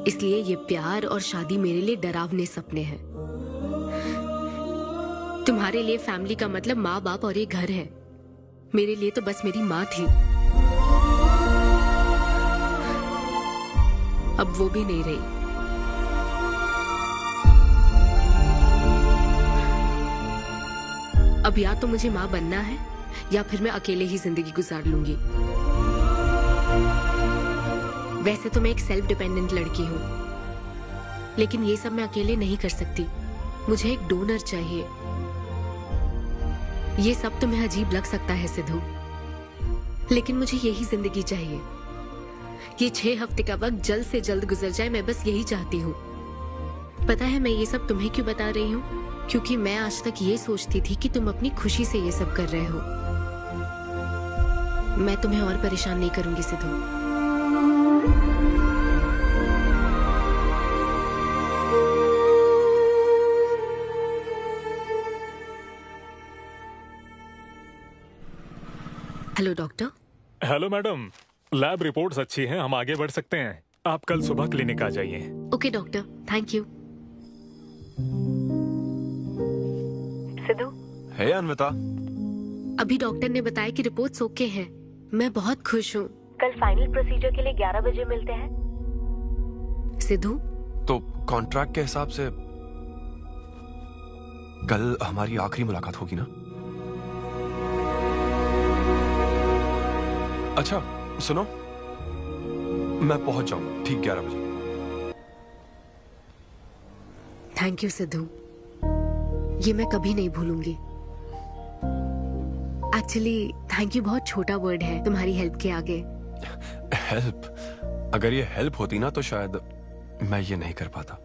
इसलिए ये प्यार और शादी मेरे लिए डरावने सपने हैं। तुम्हारे लिए फैमिली का मतलब माँ बाप और ये घर है, मेरे लिए तो बस मेरी माँ थी। अब वो भी नहीं रही। अब या तो मुझे माँ बनना है या फिर मैं अकेले ही जिंदगी गुजार लूंगी। वैसे तो मैं एक सेल्फ डिपेंडेंट लड़की हूँ, लेकिन ये सब मैं अकेले नहीं कर सकती। मुझे एक डोनर चाहिए। ये सब तुम्हें अजीब लग सकता है सिद्धू, लेकिन मुझे यही जिंदगी चाहिए। ये 6 हफ्ते का वक्त जल्द से जल्द गुजर जाए, मैं बस यही चाहती हूँ। पता है मैं ये सब तुम्हें क्यों बता रही हूँ? क्योंकि मैं आज तक ये सोचती थी कि तुम अपनी खुशी से ये सब कर रहे हो। मैं तुम्हें और परेशान नहीं करूंगी Sidhu. Hello doctor. Hello madam, lab reports अच्छी हैं, हम आगे बढ़ सकते हैं। आप कल सुबह क्लिनिक आ जाइए। Okay doctor, thank you. Siddhu, hey Anvita. अभी डॉक्टर ने बताया कि रिपोर्ट्स ओके हैं। मैं बहुत खुश हूँ। कल फाइनल प्रोसीजर के लिए 11 बजे मिलते हैं। सिद्धू, तो कॉन्ट्रैक्ट के हिसाब से कल हमारी आखिरी मुलाकात होगी ना? अच्छा सुनो, मैं पहुंच जाऊंगा ठीक 11 बजे। थैंक यू सिद्धू, ये मैं कभी नहीं भूलूंगी। एक्चुअली थैंक यू बहुत छोटा वर्ड है तुम्हारी हेल्प के आगे। हेल्प? अगर ये हेल्प होती ना तो शायद मैं ये नहीं कर पाता।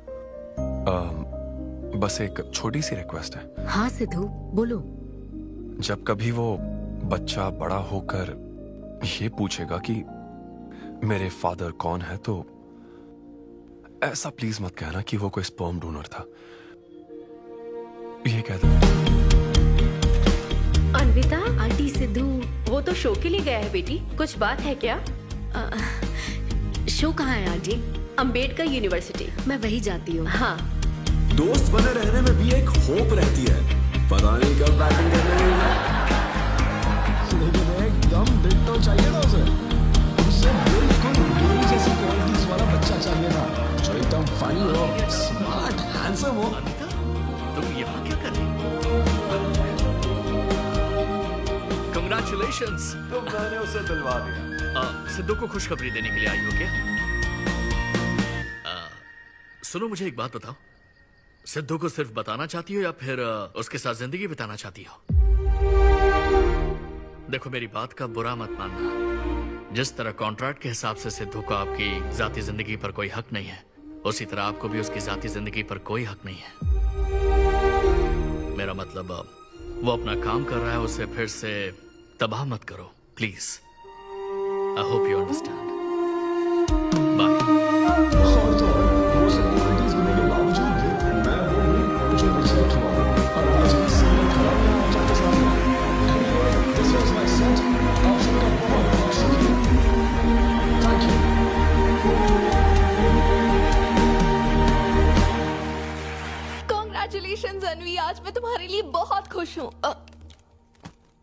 बस एक छोटी सी रिक्वेस्ट है। हाँ सिद्धू, बोलो। जब कभी वो बच्चा बड़ा होकर ये पूछेगा कि मेरे फादर कौन है, तो ऐसा प्लीज मत कहना कि वो कोई स्पर्म डोनर था। ये कह दो। अनविता, आंटी सिद्धू वो तो शो के लिए गया है बेटी, कुछ बात है क्या? शो कहाँ है आंटी? अंबेडकर यूनिवर्सिटी। मैं वही जाती हूँ। हाँ। दोस्त बने रहने में भी एक होप रहती है, पता नहीं कब बैटिंग करने में। लेकिन एकदम डिट्टो चाहिए था उसे बिल्कुल मेरी जैसी क्वालिटीज वाला बच्चा चाहिए था, जो एकदम फनी हो, स्मार्ट, हैंडसम हो। तुम यहाँ क्या कर रही हो? Congratulations! तो मैंने उसे दिलवा दिया। सिद्धू को खुशखबरी देने के लिए आई हो क्या? सुनो, मुझे एक बात बताओ, सिद्धू को सिर्फ बताना चाहती हो या फिर उसके साथ जिंदगी बिताना चाहती हो? देखो, मेरी बात का बुरा मत मानना। जिस तरह कॉन्ट्रैक्ट के हिसाब से सिद्धू को आपकी जाती जिंदगी पर कोई हक नहीं है, उसी तरह आपको भी उसकी जाती जिंदगी पर कोई हक नहीं है। मेरा मतलब, वो अपना काम कर रहा है, उसे फिर से तबाह मत करो please. I hope you understand. Congratulations अनवी, आज मैं तुम्हारे लिए बहुत खुश हूँ।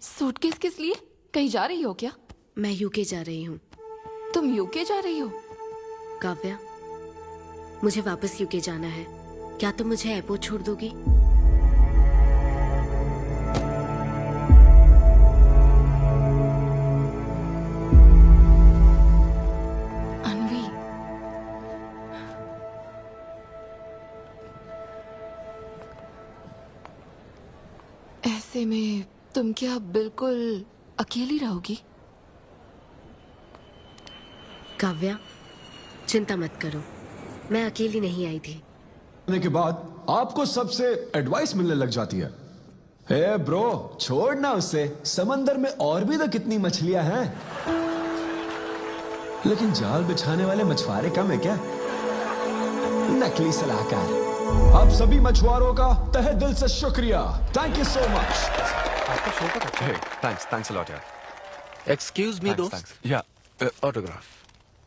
सूटकेस किस लिए? कहीं जा रही हो क्या? मैं यूके जा रही हूँ। तुम यूके जा रही हो? काव्या, मुझे वापस यूके जाना है। क्या तुम मुझे एयरपोर्ट छोड़ दोगी? अनवी, ऐसे में तुम क्या बिल्कुल अकेली रहोगी? काव्या, चिंता मत करो, मैं अकेली नहीं आई थी। के बाद आपको सबसे एडवाइस मिलने लग जाती है। हे ब्रो, छोड़ना उसे, समंदर में और भी तो कितनी मछलियां हैं। लेकिन जाल बिछाने वाले मछुआरे कम है क्या? नकली सलाहकार। आप सभी मछुआरों का तहे दिल से शुक्रिया। Thank you so much. Thanks a lot यार। एक्सक्यूज मी दोस्त। या ऑटोग्राफ।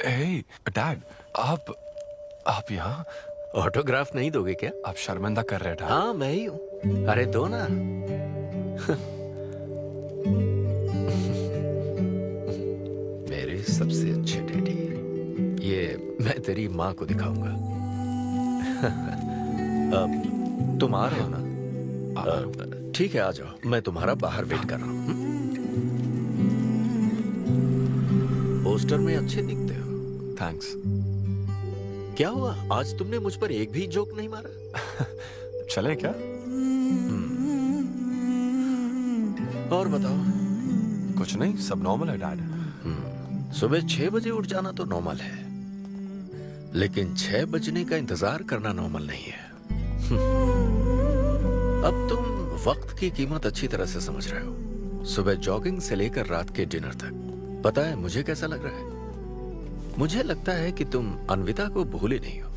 हे डैड, आप यहाँ? ऑटोग्राफ नहीं दोगे क्या? आप शर्मिंदा कर रहे हैं। हाँ, मैं ही हूँ। अरे दो ना। मेरे सबसे अच्छे डैडी, ये मैं तेरी माँ को दिखाऊंगा। अब तुम आ रहे हो ना? ठीक है, आ जाओ, मैं तुम्हारा बाहर वेट कर रहा हूँ। पोस्टर में अच्छे दिखते हो। थैंक्स। क्या हुआ, आज तुमने मुझ पर एक भी जोक नहीं मारा? चले क्या? और बताओ। कुछ नहीं, सब नॉर्मल है डैड। सुबह 6 बजे उठ जाना तो नॉर्मल है, लेकिन 6 बजने का इंतजार करना नॉर्मल नहीं है। अब तुम वक्त की कीमत अच्छी तरह से समझ रहे हो। सुबह जॉगिंग से लेकर रात के डिनर तक। पता है मुझे कैसा लग रहा है? मुझे लगता है कि तुम अन्विता को भूले नहीं हो,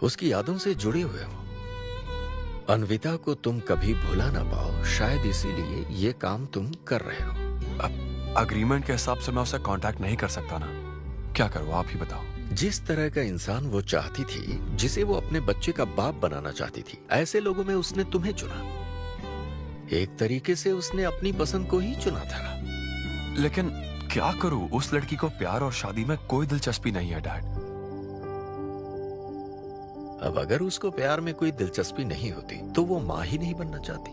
उसकी यादों से जुड़े हुए हो। अन्विता को तुम कभी भुला ना पाओ, शायद इसीलिए ये काम तुम कर रहे हो। अब अग्रीमेंट के हिसाब से मैं उसे कांटेक्ट नहीं कर सकता ना, क्या करूँ आप ही बताओ। जिस तरह का इंसान वो चाहती थी, जिसे वो अपने बच्चे का बाप बनाना चाहती थी, ऐसे लोगों में उसने तुम्हें चुना। एक तरीके से उसने अपनी पसंद को ही चुना था। लेकिन क्या करूं, उस लड़की को प्यार और शादी में कोई दिलचस्पी नहीं है डैड। अब अगर उसको प्यार में कोई दिलचस्पी नहीं होती तो वो माँ ही नहीं बनना चाहती।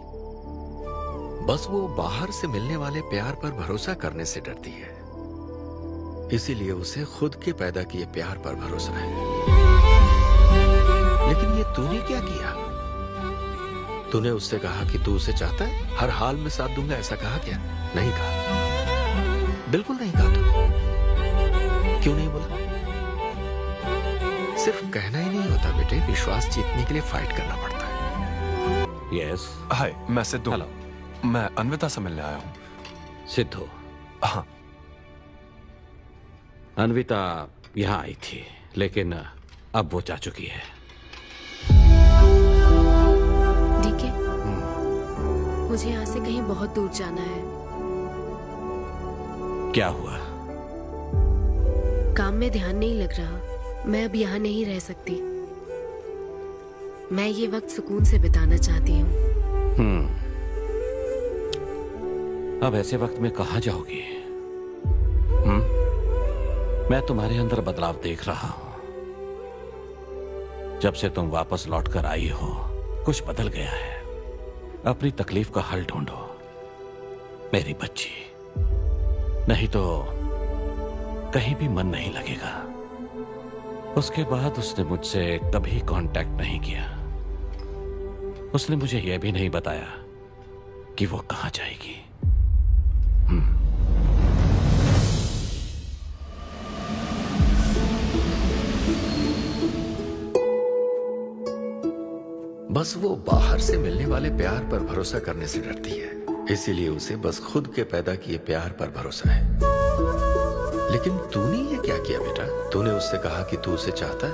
बस वो बाहर से मिलने वाले प्यार पर भरोसा करने से डरती है, इसीलिए उसे खुद के पैदा किए प्यार पर भरोसा है। लेकिन ये तूने क्या किया? तूने उससे कहा कि तू उसे चाहता है, हर हाल में साथ दूंगा, ऐसा कहा क्या? नहीं कहा, बिल्कुल नहीं कहा। तू क्यों नहीं बोला? सिर्फ कहना ही नहीं होता बेटे, विश्वास जीतने के लिए फाइट करना पड़ता है। यस। हाय, मैं सिद्धू। हेलो। मैं अन्विता से मिलने आया हूँ। सिद्धू? हाँ। अन्विता यहाँ आई थी, लेकिन अब वो जा चुकी है। डीके, मुझे यहाँ से कहीं बहुत दूर जाना है। क्या हुआ? काम में ध्यान नहीं लग रहा, मैं अब यहाँ नहीं रह सकती। मैं ये वक्त सुकून से बिताना चाहती हूँ। अब ऐसे वक्त में कहाँ जाओगी? मैं तुम्हारे अंदर बदलाव देख रहा हूं। जब से तुम वापस लौट कर आई हो, कुछ बदल गया है। अपनी तकलीफ का हल ढूंढो मेरी बच्ची, नहीं तो कहीं भी मन नहीं लगेगा। उसके बाद उसने मुझसे कभी कांटेक्ट नहीं किया। उसने मुझे यह भी नहीं बताया कि वो कहां जाएगी। बस वो बाहर से मिलने वाले प्यार पर भरोसा करने से डरती है, इसीलिए उसे बस खुद के पैदा किए प्यार पर भरोसा है। लेकिन तूने ये क्या किया बेटा? तूने उससे कहा कि तू उसे चाहता है।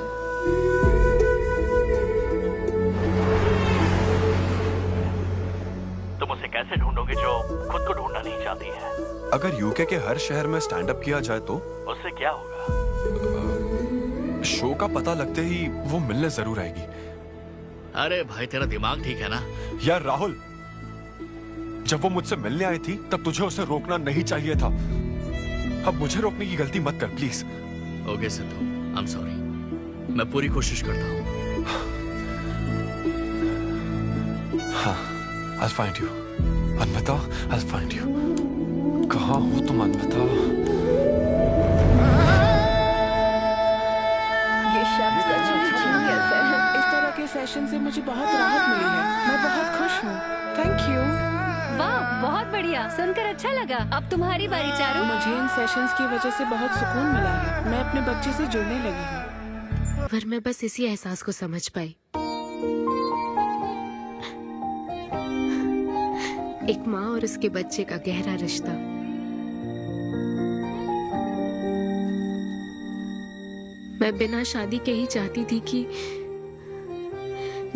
तुम उसे कैसे ढूंढोगे जो खुद को ढूंढना नहीं चाहती है? अगर यूके के हर शहर में स्टैंड अप किया जाए तो उससे क्या होगा? शो का पता लगते ही वो मिलने जरूर आएगी। अरे भाई, तेरा दिमाग ठीक है ना? यार राहुल, जब वो मुझसे मिलने आई थी तब तुझे उसे रोकना नहीं चाहिए था। अब मुझे रोकने की गलती मत कर please. Okay Sidhu, I am sorry. मैं पूरी कोशिश करता हूँ। हाँ, I'll find you. Anvita, I'll find you. कहाँ हो तुम अन्विता? ये शब्द सच में जीनियस है। इस तरह के सेशन से मुझे बहुत राहत मिली है। मैं बहुत खुश हूँ। Thank you. वाह, बहुत बढ़िया, सुनकर अच्छा लगा। अब तुम्हारी बारी चारू। मुझे इन सेशंस की वजह से बहुत सुकून मिला है। मैं अपने बच्चे से जुड़ने लगी हूँ। पर मैं बस इसी एहसास को समझ पाई। एक माँ और उसके बच्चे का गहरा रिश्ता। मैं बिना शादी के ही चाहती थी कि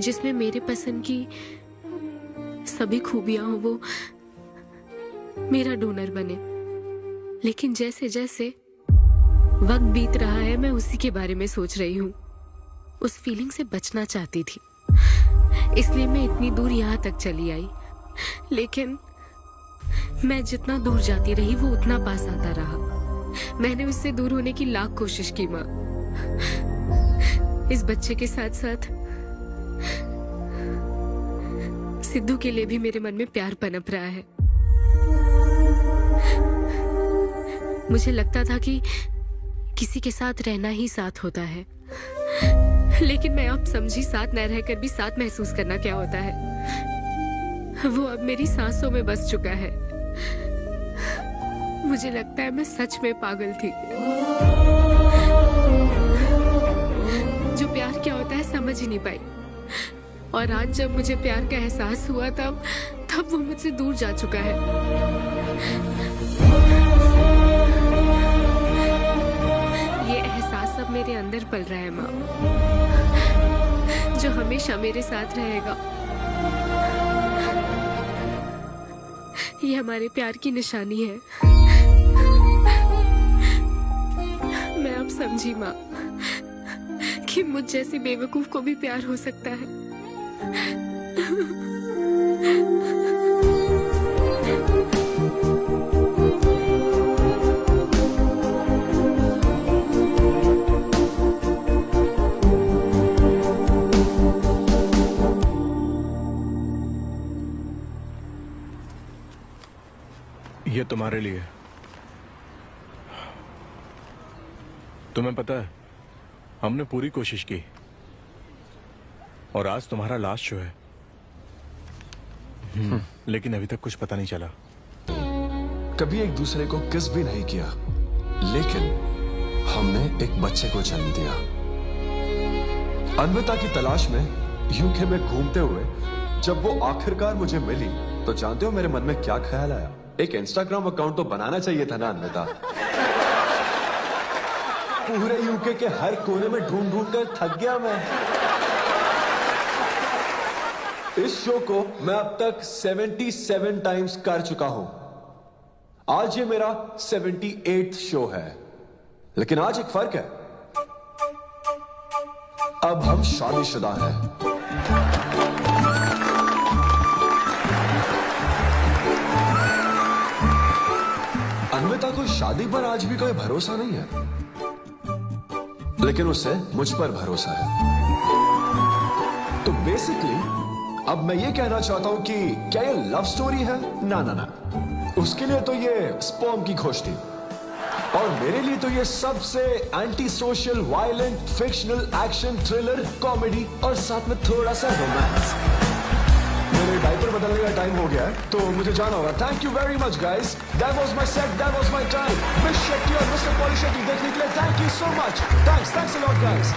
जिसमें मेरे पसंद की सभी खूबियां हो वो मेरा डोनर बने। लेकिन जैसे जैसे वक्त बीत रहा है, मैं उसी के बारे में सोच रही हूँ। उस फीलिंग से बचना चाहती थी, इसलिए मैं इतनी दूर यहाँ तक चली आई। लेकिन मैं जितना दूर जाती रही वो उतना पास आता रहा। मैंने उससे दूर होने की लाख कोशिश की माँ। इस बच्चे के साथ साथ सिद्धू के लिए भी मेरे मन में प्यार पनप रहा है। मुझे लगता था कि किसी के साथ रहना ही साथ होता है, लेकिन मैं अब समझी साथ न रहकर भी साथ महसूस करना क्या होता है। वो अब मेरी सांसों में बस चुका है। मुझे लगता है मैं सच में पागल थी। जो प्यार क्या होता है समझ ही नहीं पाई। और आज जब मुझे प्यार का एहसास हुआ तब वो मुझसे दूर जा चुका है। ये एहसास अब मेरे अंदर पल रहा है माँ, जो हमेशा मेरे साथ रहेगा। ये हमारे प्यार की निशानी है। मैं अब समझी माँ कि मुझ जैसी बेवकूफ को भी प्यार हो सकता है। ये तुम्हारे लिए। तुम्हें पता है हमने पूरी कोशिश की और आज तुम्हारा लास्ट शो है। लेकिन अभी तक कुछ पता नहीं चला। कभी एक दूसरे को किस भी नहीं किया, लेकिन हमने एक बच्चे को जन्म दिया। अन्विता की तलाश में यूके में घूमते हुए जब वो आखिरकार मुझे मिली तो जानते हो मेरे मन में क्या ख्याल आया? एक इंस्टाग्राम अकाउंट तो बनाना चाहिए था ना अन्विता। पूरे यूके के हर कोने में ढूंढ ढूंढ कर थक गया मैं। इस शो को मैं अब तक 77 टाइम्स कर चुका हूं। आज ये मेरा 78th शो है। लेकिन आज एक फर्क है, अब हम शादीशुदा हैं। अन्विता को शादी पर आज भी कोई भरोसा नहीं है, लेकिन उसे मुझ पर भरोसा है। तो बेसिकली अब मैं ये कहना चाहता हूं कि क्या ये लव स्टोरी है? ना ना ना, उसके लिए तो ये स्पर्म की खोज थी, और मेरे लिए तो ये सबसे anti social, violent, fictional, action, thriller, comedy और साथ में थोड़ा सा रोमांस। मेरे डायपर बदलने का टाइम हो गया है, तो मुझे जाना होगा। Thank you very much guys, that was my set, that was my time. Miss Shetty और मिस्टर पॉली शेट्टी देखने के लिए thank you so much. Thanks a lot guys.